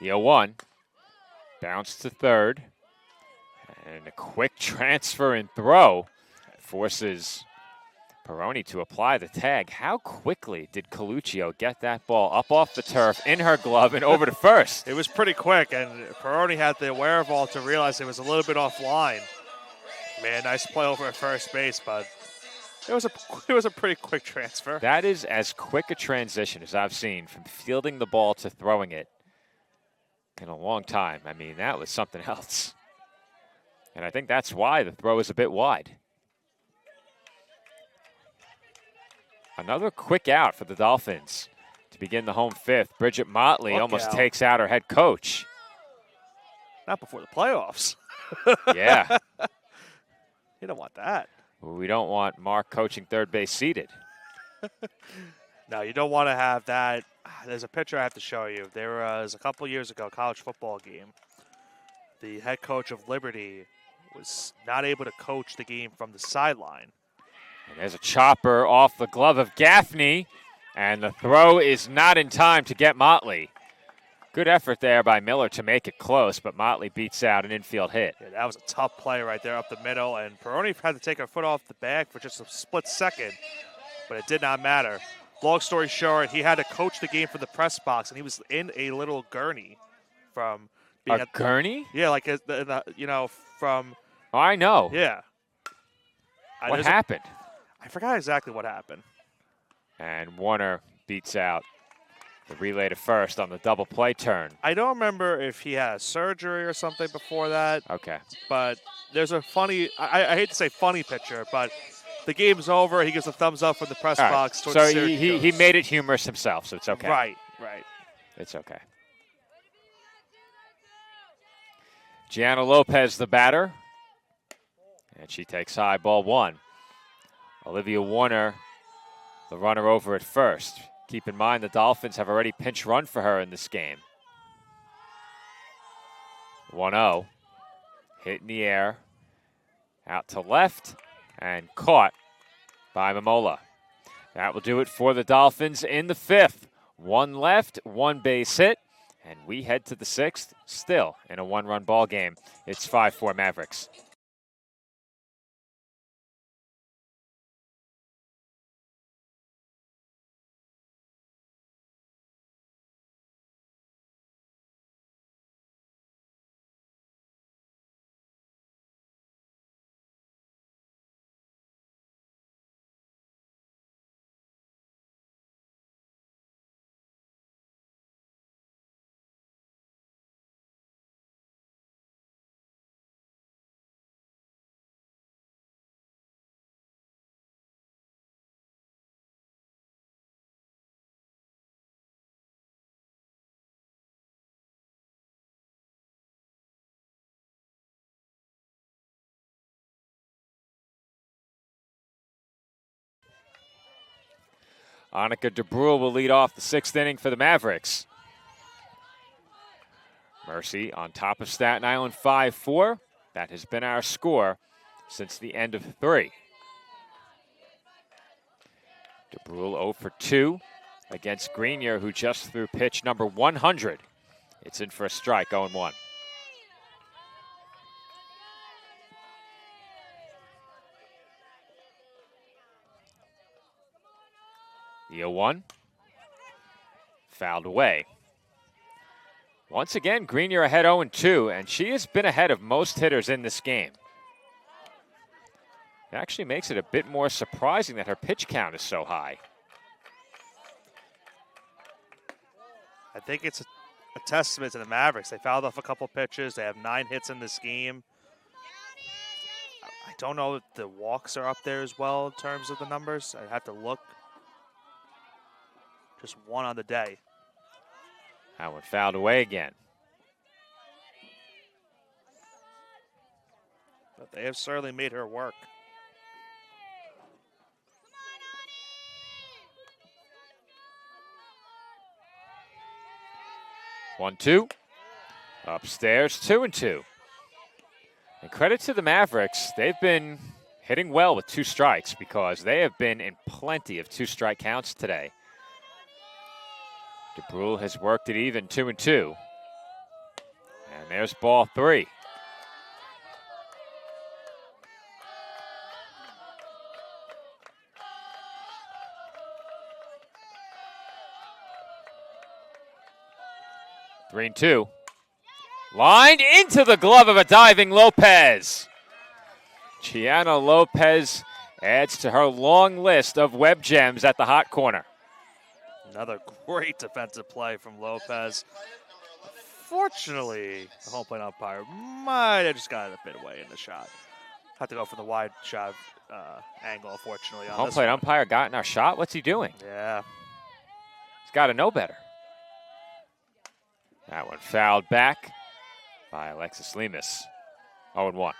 The 0-1, bounce to third, and a quick transfer and throw forces Peroni to apply the tag. How quickly did Coluccio get that ball up off the turf, in her glove, and over to first? It was pretty quick, and Peroni had the wherewithal to realize it was a little bit offline. Man, nice play over at first base, but it was a pretty quick transfer. That is as quick a transition as I've seen from fielding the ball to throwing it in a long time. I mean, that was something else. And I think that's why the throw is a bit wide. Another quick out for the Dolphins to begin the home fifth. Bridget Motley almost takes out her head coach. Not before the playoffs. Yeah. You don't want that. We don't want Mark coaching third base seated. No, you don't want to have that. There's a picture I have to show you. There was a couple years ago, a college football game. The head coach of Liberty was not able to coach the game from the sideline. And there's a chopper off the glove of Gaffney, and the throw is not in time to get Motley. Good effort there by Miller to make it close, but Motley beats out an infield hit. Yeah, that was a tough play right there up the middle, and Peroni had to take her foot off the bag for just a split second, but it did not matter. Long story short, he had to coach the game from the press box, and he was in a little gurney from being gurney? Yeah, like from. Oh, I know. Yeah. What happened? I forgot exactly what happened. And Warner beats out the relay to first on the double play turn. I don't remember if he had surgery or something before that. Okay. But there's a funny, I hate to say funny picture, but the game's over. He gives a thumbs up from the press box. So he made it humorous himself, so it's okay. Right. It's okay. Gianna Lopez, the batter. And she takes high, ball one. Olivia Warner, the runner over at first. Keep in mind the Dolphins have already pinch run for her in this game. 1-0. Hit in the air. Out to left and caught by Momola. That will do it for the Dolphins in the fifth. One left, one base hit, and we head to the sixth, still in a one-run ball game. It's 5-4 Mavericks. Annika DeBrule will lead off the 6th inning for the Mavericks. Mercy on top of Staten Island 5-4. That has been our score since the end of 3. DeBrule 0 for 2 against Grenier, who just threw pitch number 100. It's in for a strike, 0-1. The 0-1. Fouled away. Once again, Grenier ahead 0-2, and she has been ahead of most hitters in this game. It actually makes it a bit more surprising that her pitch count is so high. I think it's a testament to the Mavericks. They fouled off a couple pitches. They have 9 hits in this game. I don't know if the walks are up there as well in terms of the numbers. I have to look. Just 1 on the day. That one fouled away again. But they have certainly made her work. One, 2. Upstairs, 2-2. And credit to the Mavericks. They've been hitting well with 2 strikes because they have been in plenty of 2-strike counts today. DeBrule has worked it even, 2-2. And there's ball 3. Three and 2. Lined into the glove of a diving Lopez. Gianna Lopez adds to her long list of web gems at the hot corner. Another great defensive play from Lopez. Fortunately, the home plate umpire might have just got a bit away in the shot. Have to go for the wide shot angle, unfortunately. On Home plate umpire got in our shot? What's he doing? Yeah. He's got to know better. That one fouled back by Alexis Lemus. 0-1.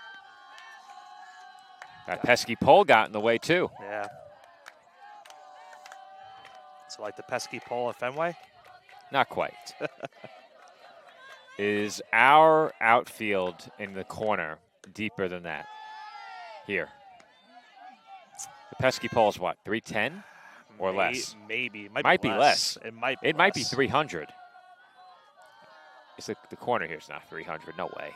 That pesky pole got in the way, too. Yeah. So like the pesky pole at Fenway? Not quite. Is our outfield in the corner deeper than that? Here. The pesky pole is what, 310 or less? Maybe. Might be less. It might be It might be less. 300. It's the corner here is not 300. No way.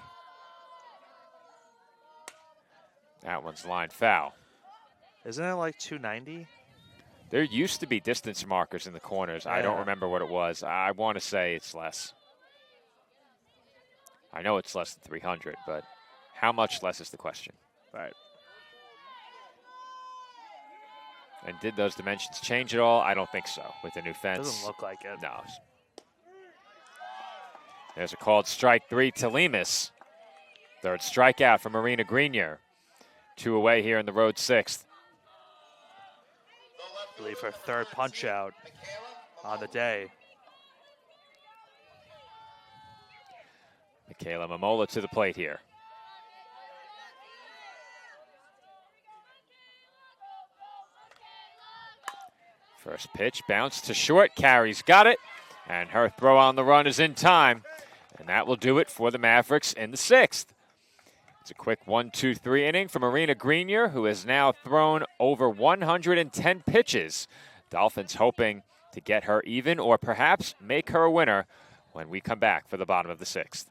That one's line foul. Isn't it like 290? There used to be distance markers in the corners. I don't Yeah. remember what it was. I want to say it's less. I know it's less than 300, but how much less is the question? Right. And did those dimensions change at all? I don't think so with the new fence. Doesn't look like it. No. There's a called strike 3 to Lemus. Third strikeout for Marina Grenier. 2 away here in the road 6th. I believe her third punch out on the day. Michaela Momola to the plate here. First pitch, bounce to short, Carey's got it, and her throw on the run is in time, and that will do it for the Mavericks in the 6th. It's a quick 1-2-3 inning for Marina Grenier, who has now thrown over 110 pitches. Dolphins hoping to get her even or perhaps make her a winner when we come back for the bottom of the 6th.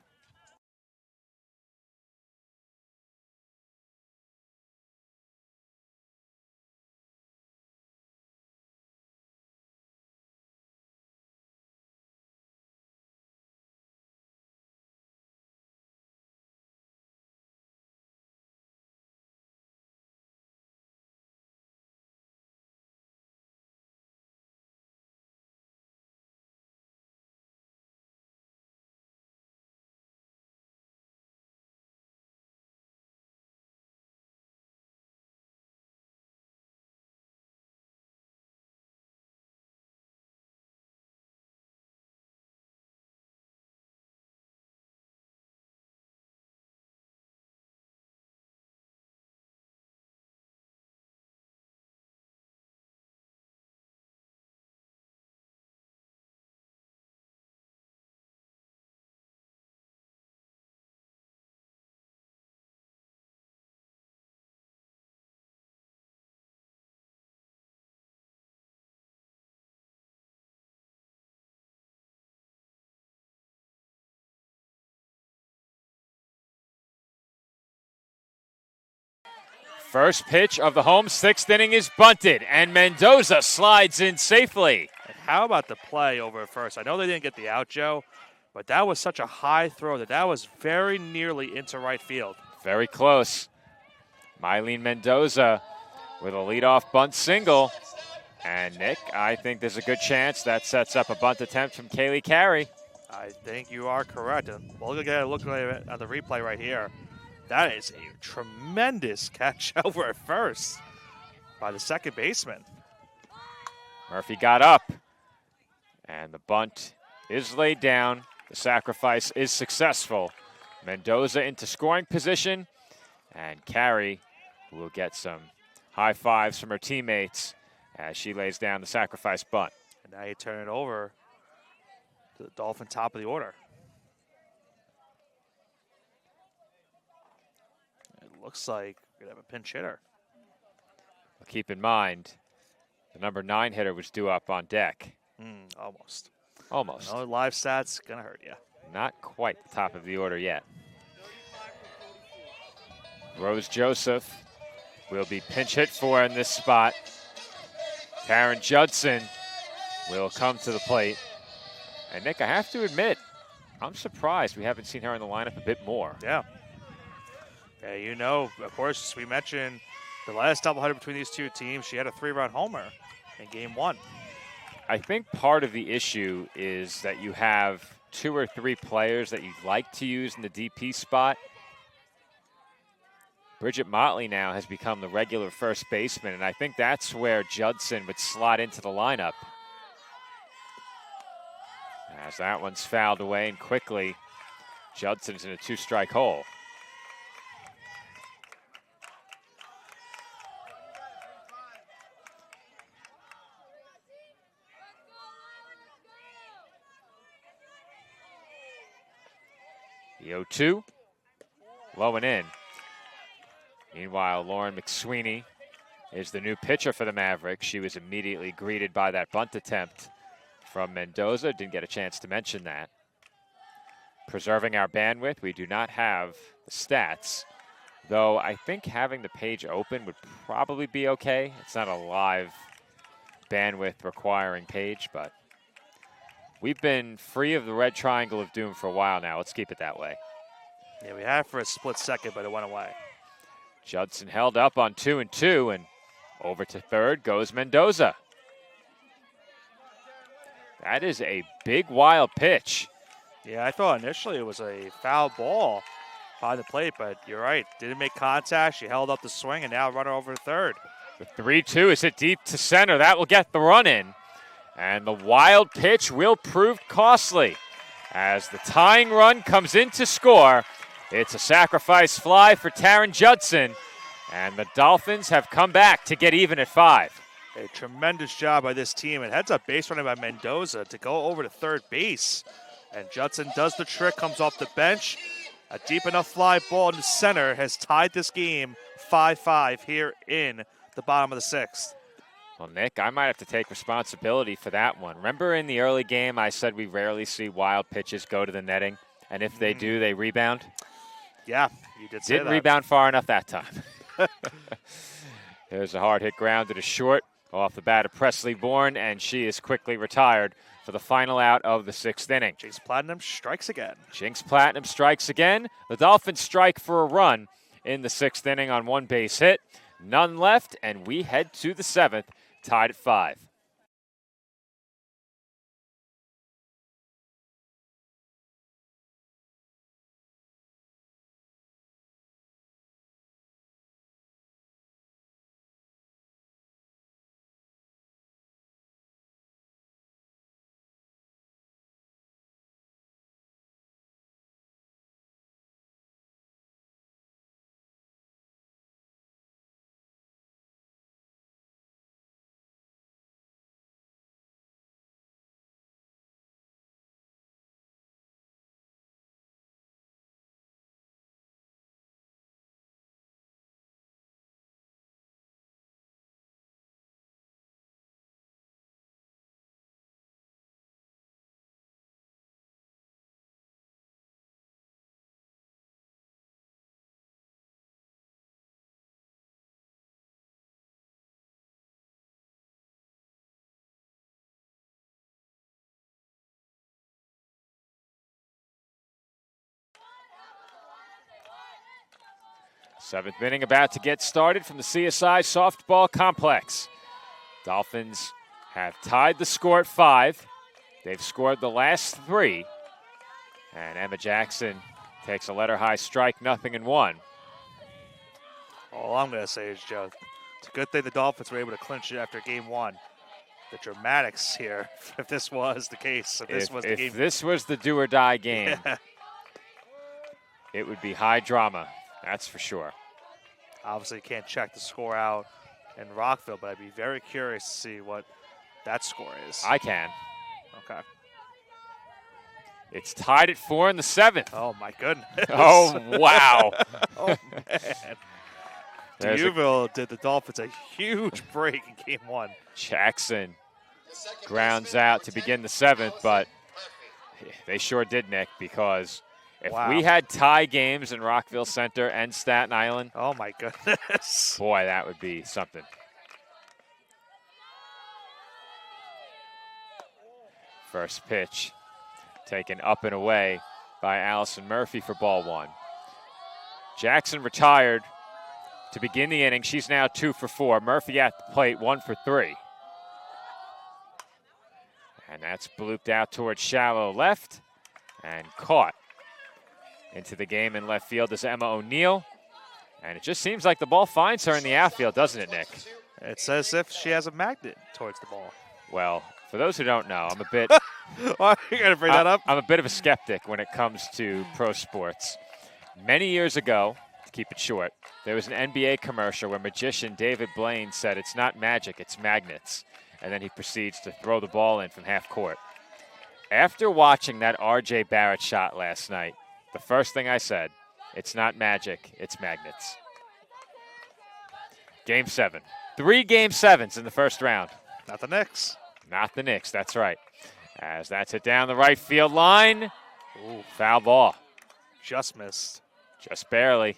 First pitch of the home sixth inning is bunted, and Mendoza slides in safely. And how about the play over at first? I know they didn't get the out, Joe, but that was such a high throw that was very nearly into right field. Very close. Mylene Mendoza with a leadoff bunt single. And Nick, I think there's a good chance that sets up a bunt attempt from Kaylee Carey. I think you are correct. And we'll look at the replay right here. That is a tremendous catch over at first by the second baseman. Murphy got up, and the bunt is laid down. The sacrifice is successful. Mendoza into scoring position, and Carey will get some high fives from her teammates as she lays down the sacrifice bunt. And now you turn it over to the Dolphin top of the order. It looks like we're going to have a pinch hitter. Well, keep in mind, the number 9 hitter was due up on deck. Almost. Almost. No live stats, going to hurt you. Not quite the top of the order yet. Rose Joseph will be pinch hit for in this spot. Taryn Judson will come to the plate. And Nick, I have to admit, I'm surprised we haven't seen her in the lineup a bit more. Yeah. Yeah, you know, of course, we mentioned the last doubleheader between these two teams. She had a 3-run homer in game 1. I think part of the issue is that you have 2 or 3 players that you'd like to use in the DP spot. Bridget Motley now has become the regular first baseman, and I think that's where Judson would slot into the lineup. As that one's fouled away, and quickly, Judson's in a 2-strike hole. The 0-2, low and in. Meanwhile, Lauren McSweeney is the new pitcher for the Mavericks. She was immediately greeted by that bunt attempt from Mendoza. Didn't get a chance to mention that. Preserving our bandwidth, we do not have the stats, though I think having the page open would probably be okay. It's not a live bandwidth requiring page, but we've been free of the red triangle of doom for a while now. Let's keep it that way. Yeah, we had it for a split second, but it went away. Judson held up on 2-2, and over to third goes Mendoza. That is a big, wild pitch. Yeah, I thought initially it was a foul ball by the plate, but you're right. Didn't make contact. She held up the swing, and now runner over to third. The 3-2 is hit deep to center. That will get the run in. And the wild pitch will prove costly. As the tying run comes in to score, it's a sacrifice fly for Taryn Judson, and the Dolphins have come back to get even at 5. A tremendous job by this team. And heads up base running by Mendoza to go over to third base. And Judson does the trick, comes off the bench. A deep enough fly ball in the center has tied this game 5-5 here in the bottom of the 6th. Well, Nick, I might have to take responsibility for that one. Remember in the early game I said we rarely see wild pitches go to the netting, and if they do, they rebound? Yeah, you did say that. Didn't rebound far enough that time. There's a hard hit grounded to short off the bat of Presley Bourne, and she is quickly retired for the final out of the 6th inning. Jinx Platinum strikes again. Jinx Platinum strikes again. The Dolphins strike for a run in the 6th inning on one base hit. None left, and we head to the 7th, tied at 5. Seventh inning about to get started from the CSI Softball Complex. Dolphins have tied the score at 5. They've scored the last 3. And Emma Jackson takes a letter-high strike, 0-1. All I'm going to say is, Joe, it's a good thing the Dolphins were able to clinch it after game 1. The dramatics here, if this was the case, If this was the do-or-die game, yeah. It would be high drama, that's for sure. Obviously, you can't check the score out in Rockville, but I'd be very curious to see what that score is. I can. Okay. It's tied at 4 in the 7th. Oh, my goodness. Oh, wow. Oh, man. D'Youville did the Dolphins a huge break in game 1. Jackson grounds out to begin the 7th, but they sure did, Nick, because if we had tie games in Rockville Center and Staten Island, oh my goodness, boy, that would be something. First pitch taken up and away by Allison Murphy for ball 1. Jackson retired to begin the inning. She's now 2 for 4. Murphy at the plate, 1 for 3. And that's blooped out towards shallow left and caught into the game in left field is Emma O'Neill. And it just seems like the ball finds her in the outfield, doesn't it, Nick? It's as if she has a magnet towards the ball. Well, for those who don't know, I'm a bit... Why you got to bring that up? I'm a bit of a skeptic when it comes to pro sports. Many years ago, to keep it short, there was an NBA commercial where magician David Blaine said, "It's not magic, it's magnets." And then he proceeds to throw the ball in from half court. After watching that R.J. Barrett shot last night, the first thing I said, it's not magic, it's magnets. Game 7. 3 Game 7s in the first round. Not the Knicks. Not the Knicks, that's right. As that's hit down the right field line. Ooh. Foul ball. Just missed. Just barely.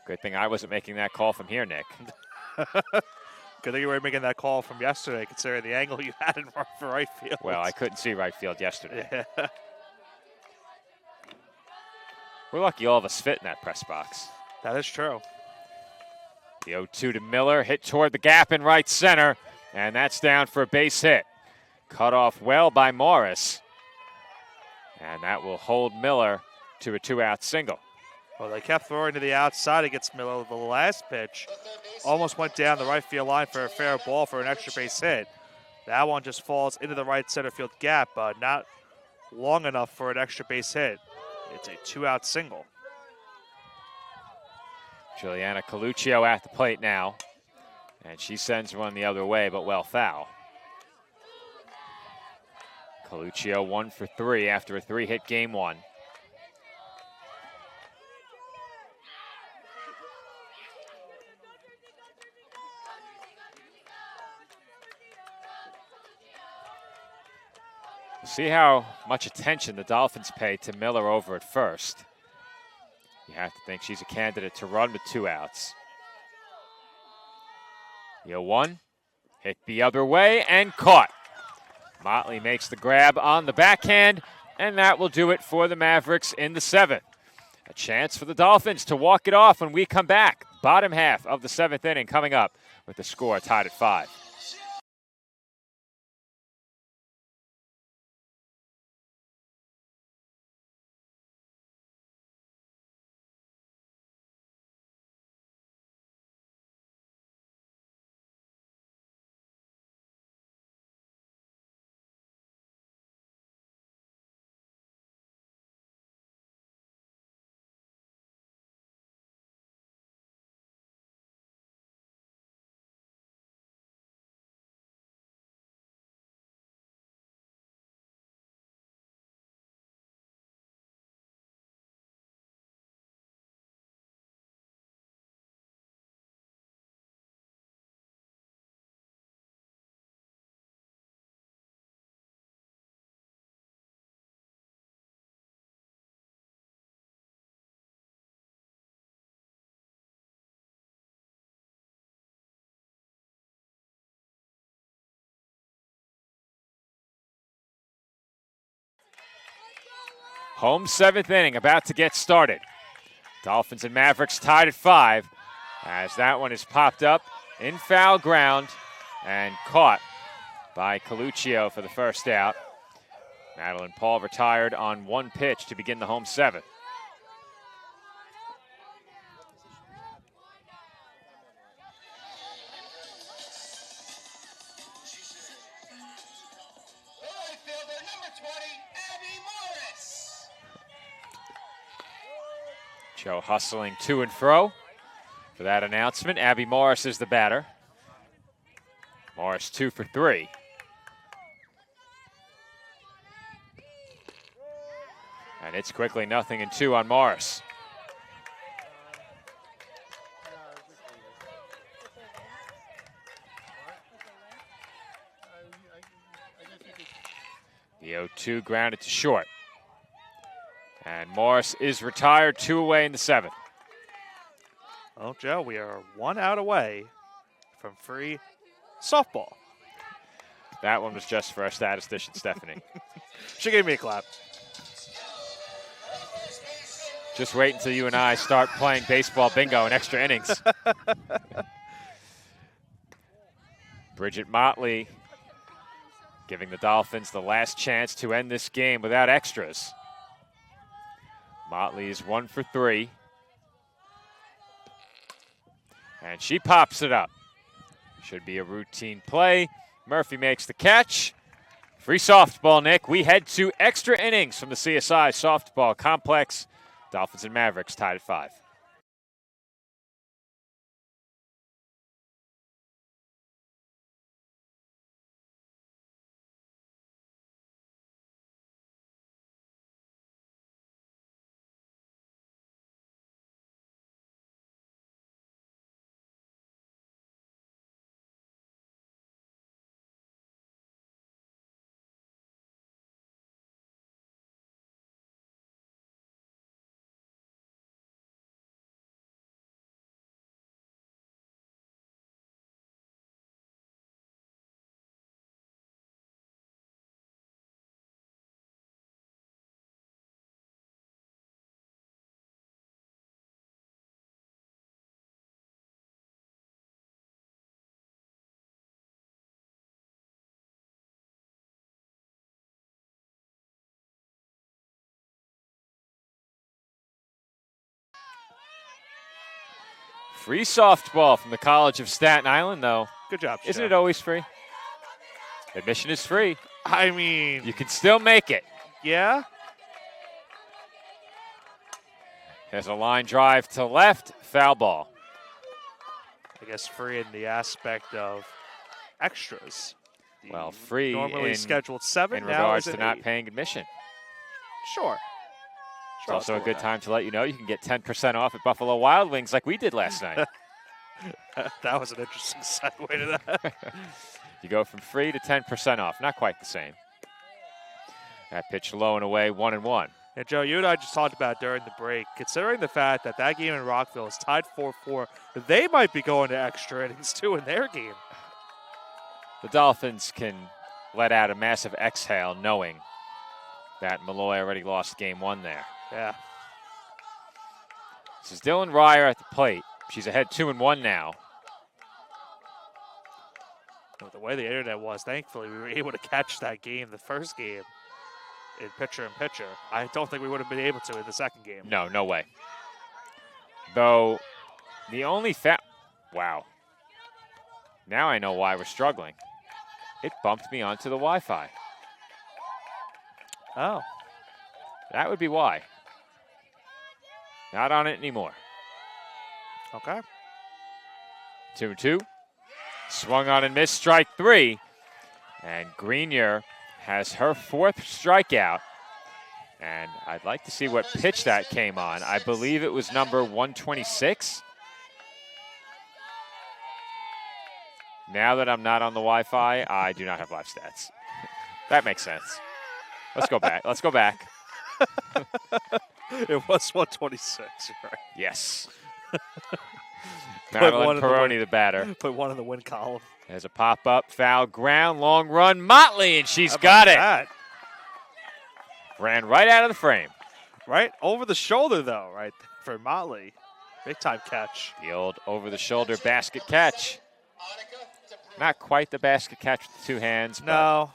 Good thing I wasn't making that call from here, Nick. Good thing you were making that call from yesterday, considering the angle you had for right field. Well, I couldn't see right field yesterday. Yeah. We're lucky all of us fit in that press box. That is true. The 0-2 to Miller, hit toward the gap in right center, and that's down for a base hit. Cut off well by Morris, and that will hold Miller to a 2-out single. Well, they kept throwing to the outside against Miller. The last pitch almost went down the right field line for a fair ball for an extra base hit. That one just falls into the right center field gap, but not long enough for an extra base hit. It's a 2-out single. Juliana Coluccio at the plate now, and she sends one the other way, but well foul. Coluccio 1 for 3 after a 3-hit game 1. See how much attention the Dolphins pay to Miller over at first. You have to think she's a candidate to run with 2 outs. The 0-1, hit the other way and caught. Motley makes the grab on the backhand, and that will do it for the Mavericks in the 7th. A chance for the Dolphins to walk it off when we come back. Bottom half of the 7th inning coming up with the score tied at 5. Home 7th inning about to get started. Dolphins and Mavericks tied at 5 as that one is popped up in foul ground and caught by Coluccio for the first out. Madeline Paul retired on 1 pitch to begin the home 7th. Joe hustling to and fro for that announcement. Abby Morris is the batter. Morris 2 for 3. And it's quickly 0-2 on Morris. The 0-2 grounded to short. And Morris is retired, 2 away in the 7th. Well, Joe, we are 1 out away from free softball. That one was just for our statistician, Stephanie. She gave me a clap. Just wait until you and I start playing baseball bingo in extra innings. Bridget Motley giving the Dolphins the last chance to end this game without extras. Motley is 1 for 3. And she pops it up. Should be a routine play. Murphy makes the catch. Free softball, Nick. We head to extra innings from the CSI Softball Complex. Dolphins and Mavericks tied at 5. Free softball from the College of Staten Island, though. Good job, Isn't Joe. it always free? Admission is free. I mean, You can still make it. yeah. There's a line drive to left, foul ball. I guess free in the aspect of extras. The Well, free normally in- scheduled 7 In now regards is to an not 8. paying admission. Sure. It's also a good time to let you know you can get 10% off at Buffalo Wild Wings like we did last night. That was an interesting segue to that. You go from free to 10% off. Not quite the same. That pitch low and away, 1-1. And Joe, you and I just talked about during the break, considering the fact that that game in Rockville is tied 4-4, they might be going to extra innings too in their game. The Dolphins can let out a massive exhale knowing that Malloy already lost game 1 there. Yeah. This is Dylan Ryer at the plate. She's ahead 2-1 now. With the way the internet was, thankfully, we were able to catch that game, the first game, in pitcher. I don't think we would have been able to in the second game. No, no way. Though, the only wow. Now I know why we're struggling. It bumped me onto the Wi-Fi. Oh. That would be why. Not on it anymore. Okay. 2-2. Swung on and missed, strike 3. And Grenier has her 4th strikeout. And I'd like to see what pitch that came on. I believe it was number 126. Now that I'm not on the Wi-Fi, I do not have live stats. That makes sense. Let's go back. Let's go back. It was 126, you're right. Yes. Put one Madeline in the Peroni, win. the batter. Put one in the win column. There's a pop-up, foul ground, long run, Motley, and she's How about got it. that? Ran right out of the frame. Right over the shoulder, though, right for Motley. Big time catch. The old over-the-shoulder basket catch. Not quite the basket catch with the two hands. No.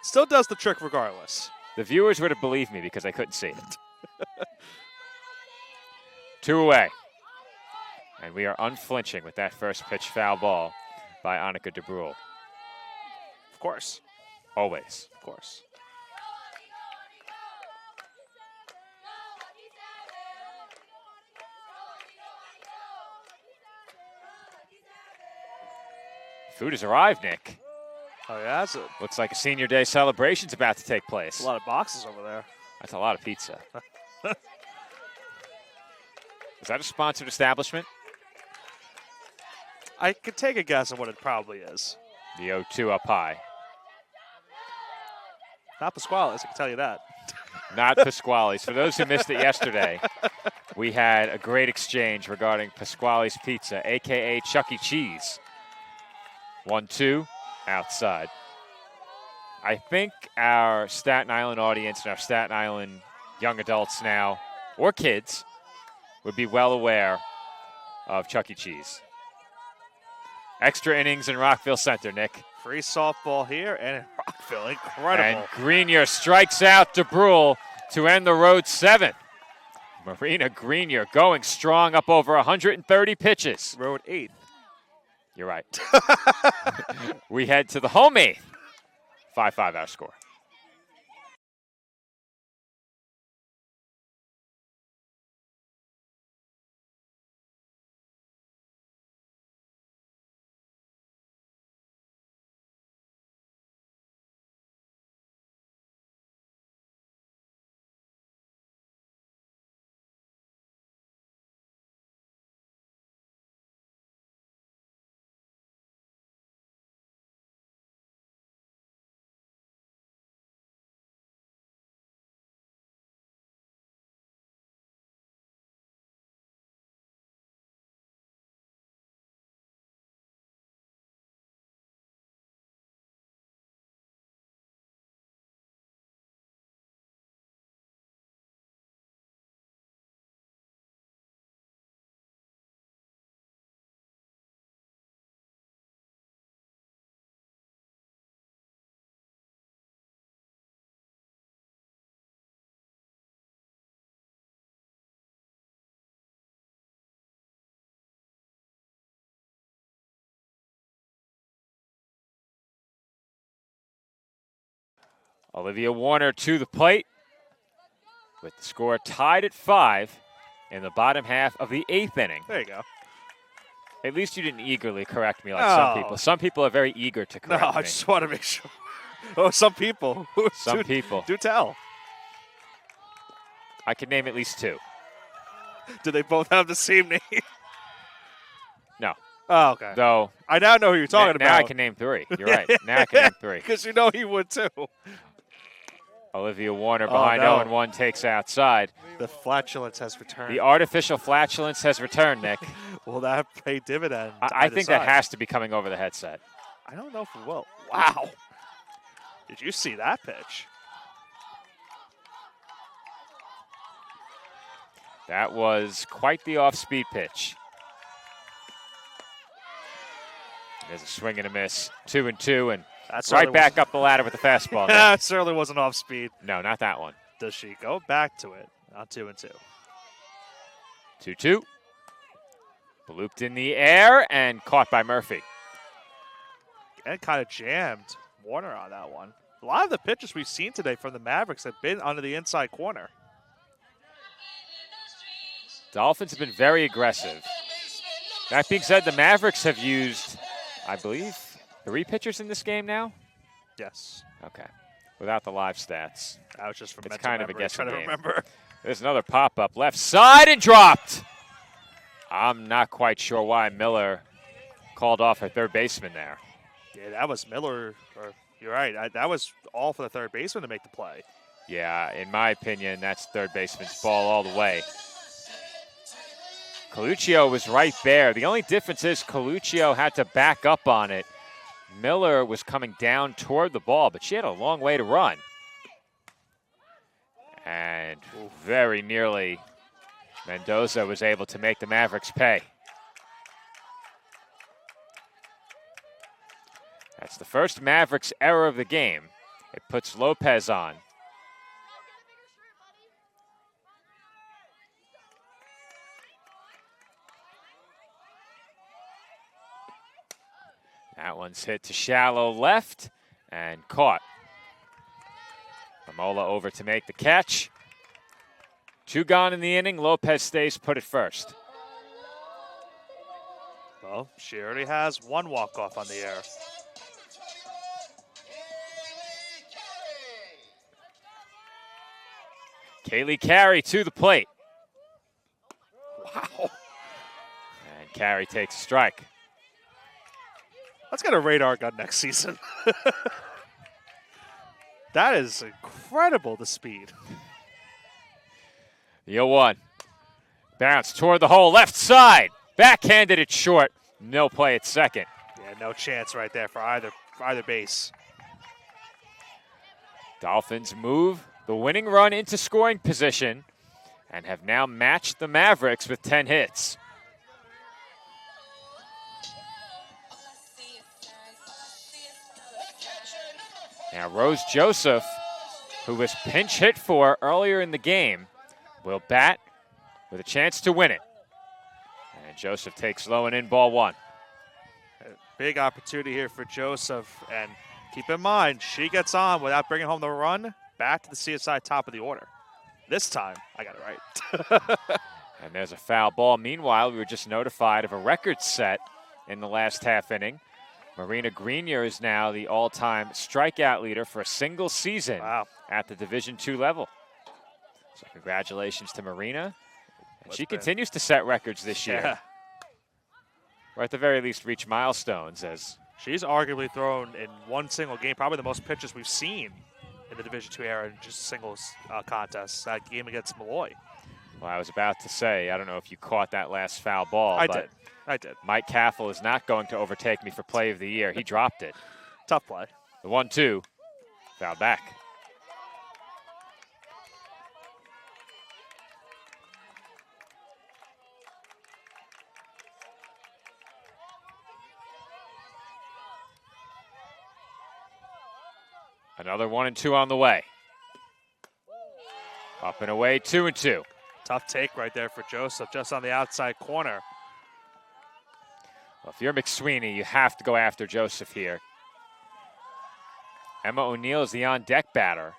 Still does the trick regardless. The viewers would have believed me because I couldn't see it. 2 away. And we are unflinching with that first pitch foul ball by Annika DeBrule. Of course. Always. Of course. Food has arrived, Nick. Oh, yeah, that's Looks like a senior day celebration's about to take place. a lot of boxes over there. That's a lot of pizza. Is that a sponsored establishment? I could take a guess at what it probably is. The 0-2 up high. Not Pasquale's, I can tell you that. Not Pasquale's. For those who missed it yesterday, we had a great exchange regarding Pasquale's Pizza, a.k.a. Chuck E. Cheese. 1-2, outside. I think our Staten Island audience and our Staten Island young adults now, or kids, would be well aware of Chuck E. Cheese. Extra innings in Rockville Center, Nick. Free softball here and in Rockville. Incredible. And Grenier strikes out DeBrule to end the road 7th. Marina Grenier going strong up over 130 pitches. Road 8th. You're right. We head to the home 8th. 5-5 our score. Olivia Warner to the plate with the score tied at 5 in the bottom half of the 8th inning. There you go. At least you didn't eagerly correct me like some people. Some people are very eager to correct me. I just want to make sure. Oh, some people. Some people. Do tell. I can name at least 2. Do they both have the same name? No. Oh, okay. Though I now know who you're talking about. Now I can name 3. You're right. Now I can name 3. Because you know he would too. Olivia Warner behind 0-1 takes outside. The flatulence has returned. The artificial flatulence has returned, Nick. Will that pay dividend? I think that has to be coming over the headset. I don't know if it will. Wow. Did you see that pitch? That was quite the off-speed pitch. There's a swing and a miss. 2-2, and right back up the ladder with the fastball. That certainly wasn't off speed. No, not that one. Does she go back to it on 2-2? 2-2. Looped in the air and caught by Murphy. And kind of jammed Warner on that one. A lot of the pitches we've seen today from the Mavericks have been under the inside corner. Dolphins have been very aggressive. That being said, the Mavericks have used, I believe, 3 pitchers in this game now? Yes. Okay. Without the live stats. I was just from It's kind of a guessing game. Remember. There's another pop-up left side and dropped. I'm not quite sure why Miller called off her third baseman there. Yeah, that was Miller. You're right. That was all for the third baseman to make the play. Yeah, in my opinion, that's third baseman's ball all the way. Coluccio was right there. The only difference is Coluccio had to back up on it. Miller was coming down toward the ball, but she had a long way to run. And very nearly Mendoza was able to make the Mavericks pay. That's the first Mavericks error of the game. It puts Lopez on. That one's hit to shallow left and caught. Momola over to make the catch. 2 gone in the inning. Lopez stays put at first. Well, she already has 1 walk-off on the air. Kaylee Carey to the plate. Wow. And Carey takes a strike. Let's get a radar gun next season. That is incredible, the speed. The 0-1. Bounce toward the hole, left side. Backhanded it short. No play at second. Yeah, no chance right there for either base. Dolphins move the winning run into scoring position and have now matched the Mavericks with 10 hits. Now Rose Joseph, who was pinch hit for earlier in the game, will bat with a chance to win it. And Joseph takes low and in, ball 1. A big opportunity here for Joseph. And keep in mind, she gets on without bringing home the run, back to the CSI top of the order. This time, I got it right. And there's a foul ball. Meanwhile, we were just notified of a record set in the last half inning. Marina Grenier is now the all-time strikeout leader for a single season at the Division II level. So congratulations to Marina. And she continues to set records this year. Or at the very least reach milestones. As she's arguably thrown in one single game, probably the most pitches we've seen in the Division II era in just singles contests. That game against Malloy. Well, I was about to say, I don't know if you caught that last foul ball. I did. Mike Caffel is not going to overtake me for play of the year. He dropped it. Tough play. The 1-2, foul back. Another 1-2 on the way. Up and away, 2-2. Tough take right there for Joseph, just on the outside corner. Well, if you're McSweeney, you have to go after Joseph here. Emma O'Neill is the on-deck batter.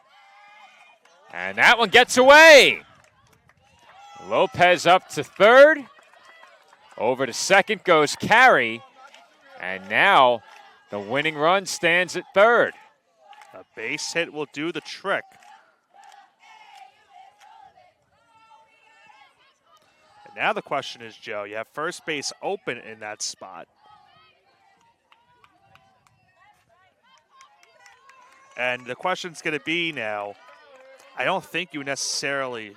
And that one gets away. Lopez up to third. Over to second goes Carey. And now the winning run stands at third. A base hit will do the trick. And now the question is, Joe, you have first base open in that spot. And the question's going to be now, I don't think you necessarily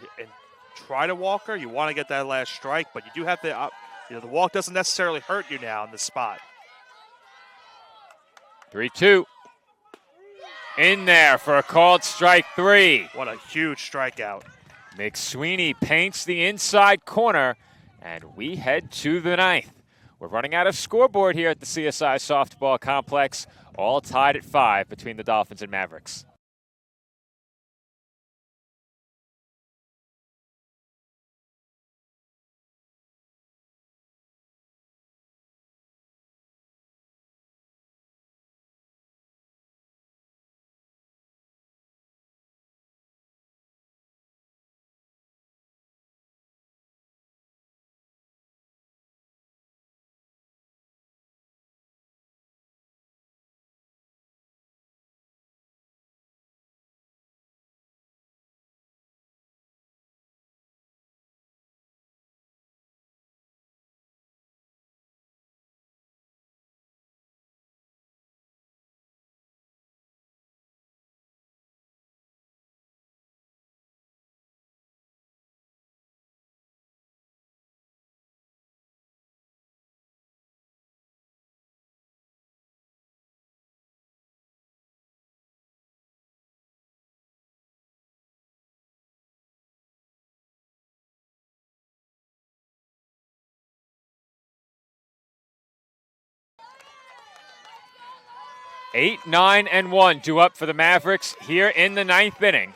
try to walk her. You want to get that last strike, but you do have to, the walk doesn't necessarily hurt you now in the spot. 3-2. In there for a called strike 3. What a huge strikeout. McSweeney paints the inside corner, and we head to the 9th. We're running out of scoreboard here at the CSI Softball Complex, all tied at 5 between the Dolphins and Mavericks. 8, 9, and 1 due up for the Mavericks here in the 9th inning.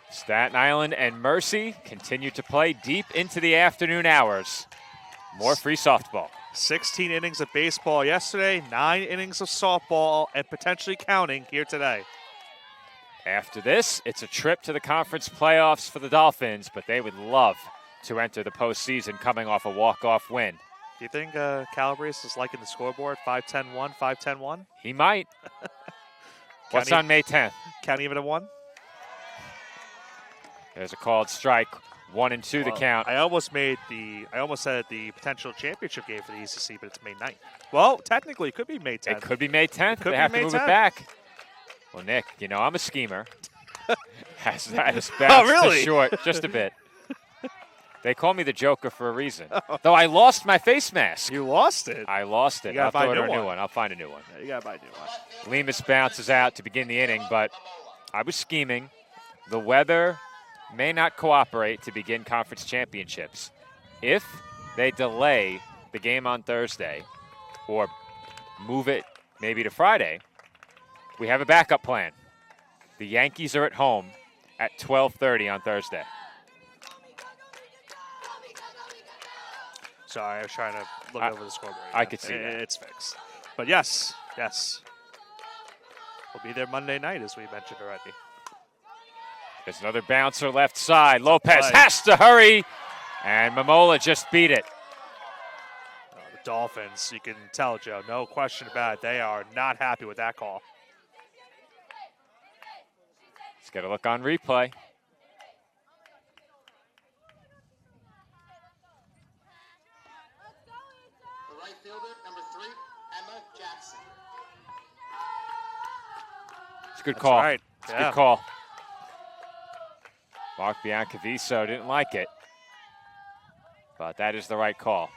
Staten Island and Mercy continue to play deep into the afternoon hours. More free softball. 16 innings of baseball yesterday, 9 innings of softball, and potentially counting here today. After this, it's a trip to the conference playoffs for the Dolphins, but they would love to enter the postseason coming off a walk-off win. Do you think Calabrese is liking the scoreboard? 5-10-1, 5-10-1? He might. What's on May 10th? Count even a 1? There's a called strike. 1 and 2 the count. I almost said the potential championship game for the ECC, but it's May 9th. Well, technically, it could be May 10th. It could be May 10th. Could they be have May to move 10th. it back. Well, Nick, you know I'm a schemer. Has bounced really? to short just a bit. They call me the Joker for a reason. Though I lost my face mask. You lost it. I lost it. You gotta I'll find order a new a new one. one. I'll find a new one. Yeah, you got to buy a new one. Lemus bounces out to begin the inning, but I was scheming. The weather may not cooperate to begin conference championships. If they delay the game on Thursday or move it maybe to Friday, we have a backup plan. The Yankees are at home at 12:30 on Thursday. Sorry, I was trying to look over the scoreboard. I could see that. It's fixed. But yes. We'll be there Monday night, as we mentioned already. There's another bouncer left side. Lopez Right. has to hurry, and Momola just beat it. The Dolphins, you can tell, Joe, no question about it. They are not happy with that call. Let's get a look on replay. The right fielder, number 3, Emma Jackson. It's a good That's call. right. It's a Yeah. good call. Mark Biancaviso didn't like it, but that is the right call.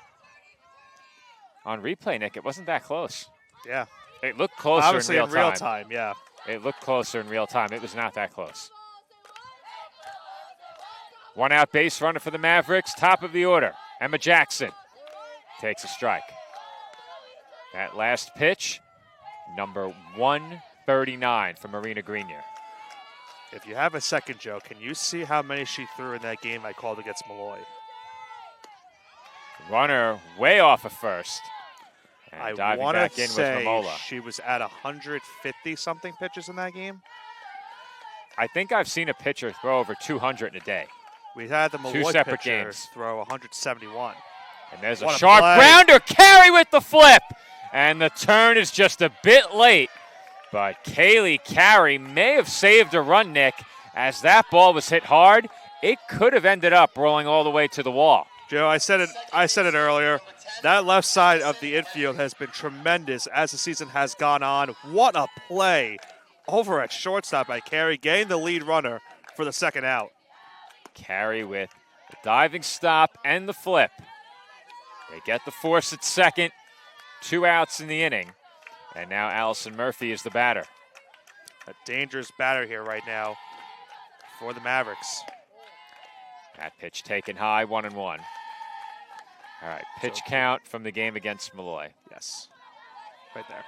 On replay, Nick, it wasn't that close. Yeah. It looked closer Obviously in real time. yeah. It looked closer in real time. It was not that close. 1 out base runner for the Mavericks. Top of the order, Emma Jackson takes a strike. That last pitch, number 139 for Marina Grenier. If you have a second, Joe, can you see how many she threw in that game I called against Malloy? Runner way off of first. And I diving want back to in was say Momola. she was at 150-something pitches in that game. I think I've seen a pitcher throw over 200 in a day. We had the Malloy separate pitcher games. throw 171. And there's a What a sharp play. grounder. Carey with the flip. And the turn is just a bit late. But Kaylee Carey may have saved a run, Nick. As that ball was hit hard, it could have ended up rolling all the way to the wall. Joe, I said it earlier. That left side of the infield has been tremendous as the season has gone on. What a play over at shortstop by Carey, getting the lead runner for the second out. Carey with the diving stop and the flip. They get the force at second. 2 outs in the inning. And now Allison Murphy is the batter. A dangerous batter here right now for the Mavericks. That pitch taken high, 1-1. All right, pitch So- count from the game against Malloy. Yes, right there.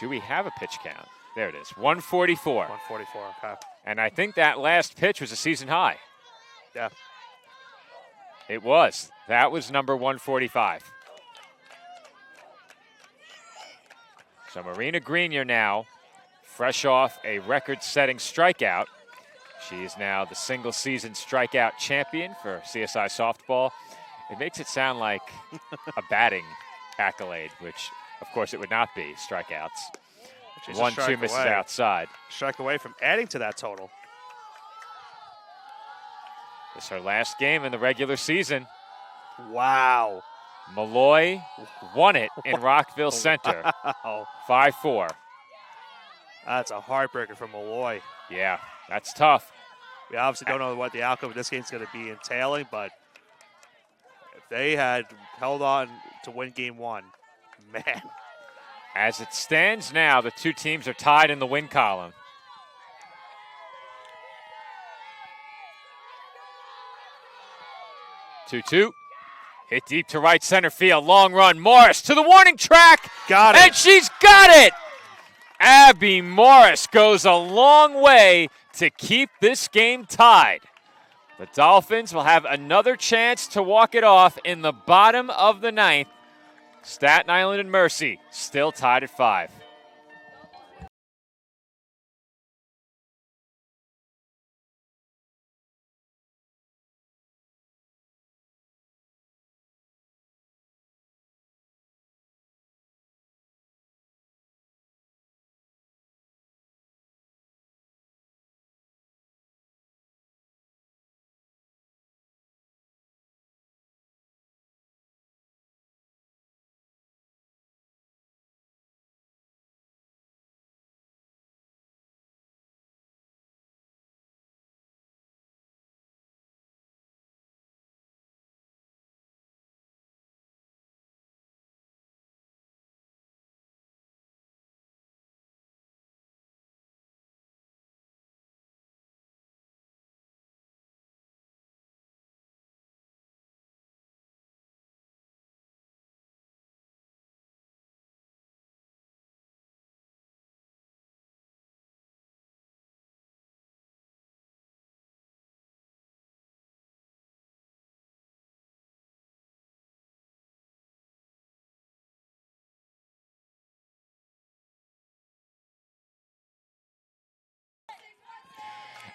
Do we have a pitch count? There it is, 144. 144, okay. And I think that last pitch was a season high. Yeah. It was. That was number 145. So Marina Grenier now, fresh off a record-setting strikeout. She is now the single-season strikeout champion for CSI softball. It makes it sound like a batting accolade, which, of course, it would not be, strikeouts. She's a 1-2 strike misses away. outside. Strike away from adding to that total. It's her last game in the regular season. Wow. Malloy won it in Rockville Center, Wow. 5-4. That's a heartbreaker for Malloy. Yeah, that's tough. We obviously don't know what the outcome of this game is going to be entailing, but if they had held on to win game 1, man. As it stands now, the two teams are tied in the win column. Two-two. Hit deep to right center field. Long run. Morris to the warning track. Got it. And she's got it. Abby Morris goes a long way to keep this game tied. The Dolphins will have another chance to walk it off in the bottom of the ninth. Staten Island and Mercy still tied at 5.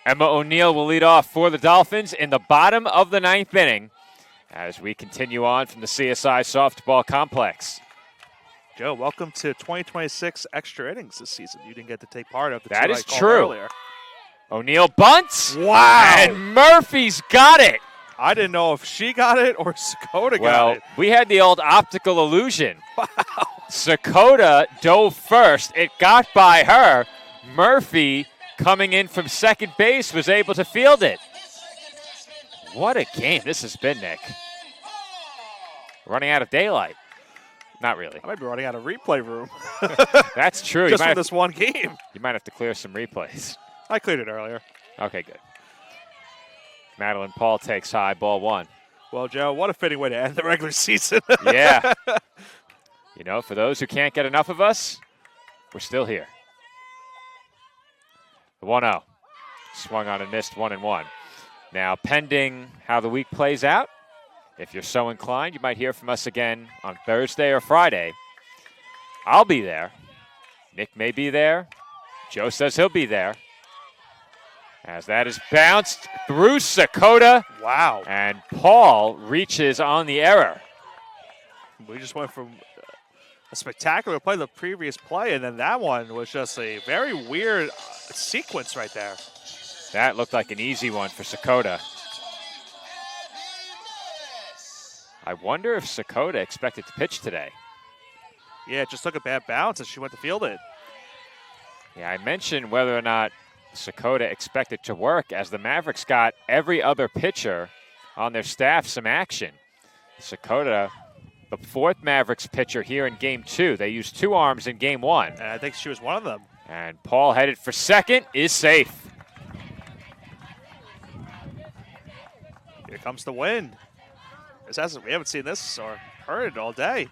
Emma O'Neill will lead off for the Dolphins in the bottom of the ninth inning as we continue on from the CSI softball complex. Joe, welcome to 2026 extra innings this season. You didn't get to take part of the That two is I called true. Earlier. O'Neill bunts. Wow. And Murphy's got it. I didn't know if she got it or Sakota got Well, it. we had the old optical illusion. Wow. Sakota dove first. It got by her. Murphy, coming in from second base, was able to field it. What a game this has been, Nick. Running out of daylight. Not really. I might be running out of replay room. That's true. Just for this one game. You might have to clear some replays. I cleared it earlier. Okay, good. Madeline Paul takes high, ball 1. Well, Joe, what a fitting way to end the regular season. Yeah. You know, for those who can't get enough of us, we're still here. The 1-0. Swung on and missed 1-1. Now, pending how the week plays out, if you're so inclined, you might hear from us again on Thursday or Friday. I'll be there. Nick may be there. Joe says he'll be there. As that is bounced through Sakota. Wow. And Paul reaches on the error. We just went from a spectacular play the previous play, and then that one was just a very weird sequence right there. That looked like an easy one for Sakota. I wonder if Sakota expected to pitch today. Yeah, it just took a bad bounce as she went to field it. Yeah, I mentioned whether or not Sakota expected to work, as the Mavericks got every other pitcher on their staff some action. Sakota, the fourth Mavericks pitcher here in Game 2. They used 2 arms in Game 1. And I think she was one of them. And Paul, headed for second, is safe. Here comes the wind. We haven't seen this or heard it all day.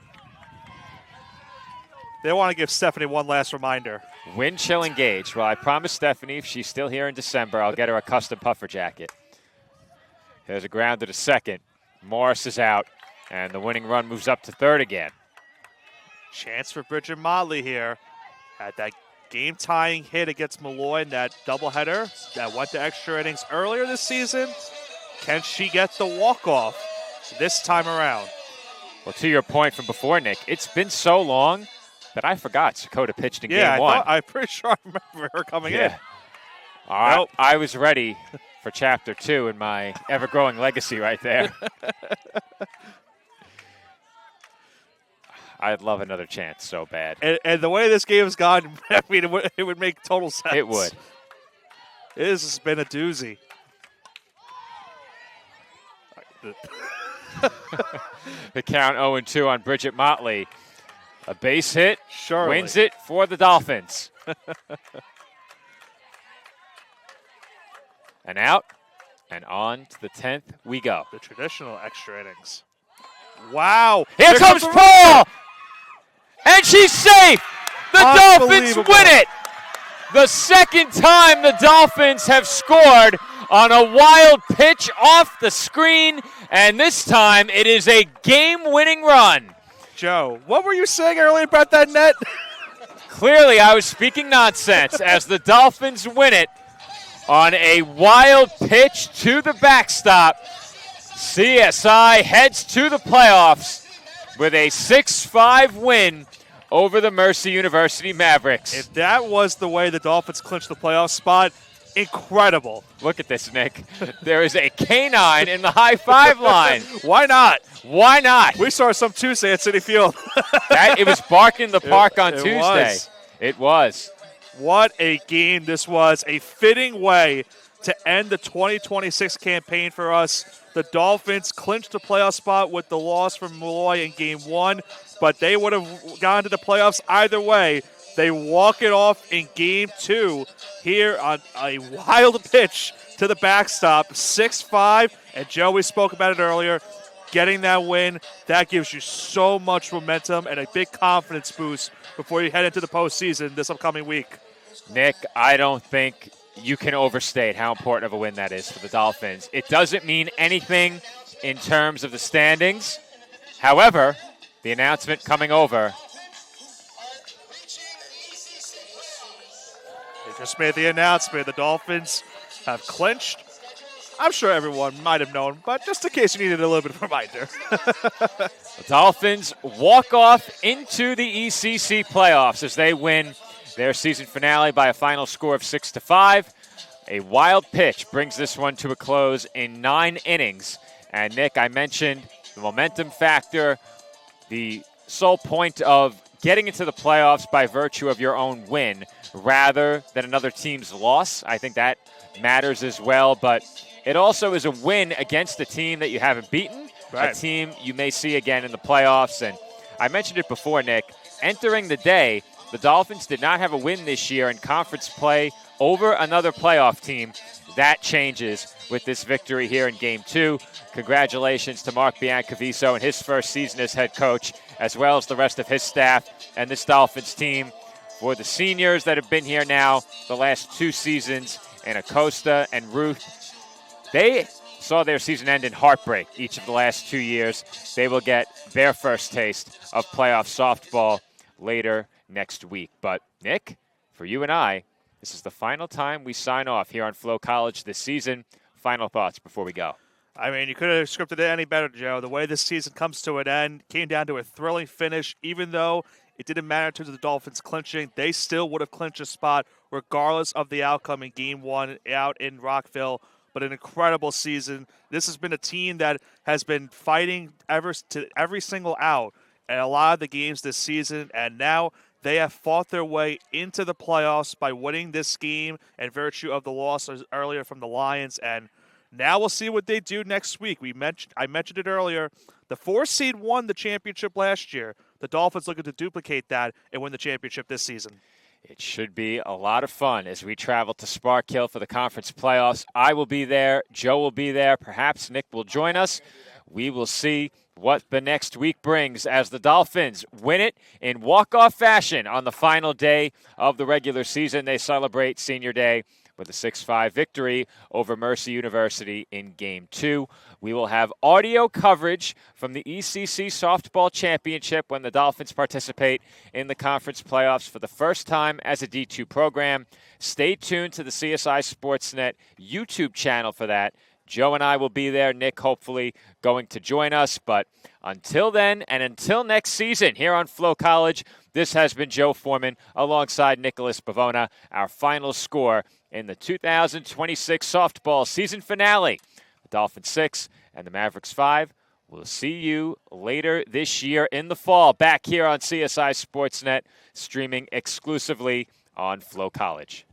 They want to give Stephanie one last reminder. Wind chill engaged. Well, I promised Stephanie if she's still here in December, I'll get her a custom puffer jacket. There's a grounder to second. Morris is out, and the winning run moves up to third again. Chance for Bridget Motley here. Had that game-tying hit against Malloy in that doubleheader that went to extra innings earlier this season. Can she get the walk-off this time around? Well, to your point from before, Nick, it's been so long that I forgot Sakota pitched in Game 1. I'm pretty sure I remember her coming in. All right, nope. I was ready for Chapter 2 in my ever-growing legacy right there. I'd love another chance so bad. And the way this game has gone, I mean, it would make total sense. It would. This has been a doozy. The count 0-2 on Bridget Motley. A base hit, Surely. Wins it for the Dolphins. And out, and on to the 10th we go. The traditional extra innings. Wow. Here comes Paul! And she's safe! The Dolphins win it! The second time the Dolphins have scored on a wild pitch off the screen, and this time it is a game-winning run. Joe, what were you saying earlier about that net? Clearly, I was speaking nonsense as the Dolphins win it on a wild pitch to the backstop. CSI heads to the playoffs with a 6-5 win over the Mercy University Mavericks. If that was the way the Dolphins clinched the playoff spot, incredible. Look at this, Nick. There is a canine in the high five line. Why not? Why not? We saw some Tuesday at Citi Field. It was barking the park on Tuesday. Was. It was. What a game this was. A fitting way to end the 2026 campaign for us. The Dolphins clinched the playoff spot with the loss from Malloy in Game 1, but they would have gone to the playoffs either way. They walk it off in Game 2 here on a wild pitch to the backstop, 6-5. And Joe, we spoke about it earlier, getting that win, that gives you so much momentum and a big confidence boost before you head into the postseason this upcoming week. Nick, I don't think you can overstate how important of a win that is for the Dolphins. It doesn't mean anything in terms of the standings. However, the announcement coming over. They just made the announcement. The Dolphins have clinched. I'm sure everyone might have known, but just in case you needed a little bit of a reminder. The Dolphins walk off into the ECC playoffs as they win their season finale by a final score of 6-5. A wild pitch brings this one to a close in 9 innings. And Nick, I mentioned the momentum factor, the sole point of getting into the playoffs by virtue of your own win rather than another team's loss. I think that matters as well, but it also is a win against a team that you haven't beaten, right. A team you may see again in the playoffs. And I mentioned it before, Nick, entering the day, the Dolphins did not have a win this year in conference play over another playoff team. That changes with this victory here in Game 2. Congratulations to Mark Biancaviso in his first season as head coach, as well as the rest of his staff and this Dolphins team. For the seniors that have been here now the last 2 seasons, and Acosta and Ruth, they saw their season end in heartbreak each of the last 2 years. They will get their first taste of playoff softball later next week. But, Nick, for you and I, this is the final time we sign off here on Flow College this season. Final thoughts before we go. I mean, you could have scripted it any better, Joe. The way this season comes to an end came down to a thrilling finish. Even though it didn't matter to the Dolphins clinching, they still would have clinched a spot regardless of the outcome in Game 1 out in Rockville. But an incredible season. This has been a team that has been fighting every single out in a lot of the games this season, and now they have fought their way into the playoffs by winning this game in virtue of the losses earlier from the Lions. And now we'll see what they do next week. I mentioned it earlier. The 4 seed won the championship last year. The Dolphins looking to duplicate that and win the championship this season. It should be a lot of fun as we travel to Spark Hill for the conference playoffs. I will be there. Joe will be there. Perhaps Nick will join us. We will see what the next week brings as the Dolphins win it in walk-off fashion on the final day of the regular season. They celebrate Senior Day with a 6-5 victory over Mercy University in Game 2. We will have audio coverage from the ECC Softball Championship when the Dolphins participate in the conference playoffs for the first time as a D2 program. Stay tuned to the CSI Sportsnet YouTube channel for that. Joe and I will be there. Nick, hopefully, going to join us. But until then, and until next season here on Flow College, this has been Joe Foreman alongside Nicholas Bavona. Our final score in the 2026 softball season finale. The Dolphins 6 and the Mavericks 5. We'll see you later this year in the fall back here on CSI Sportsnet, streaming exclusively on Flow College.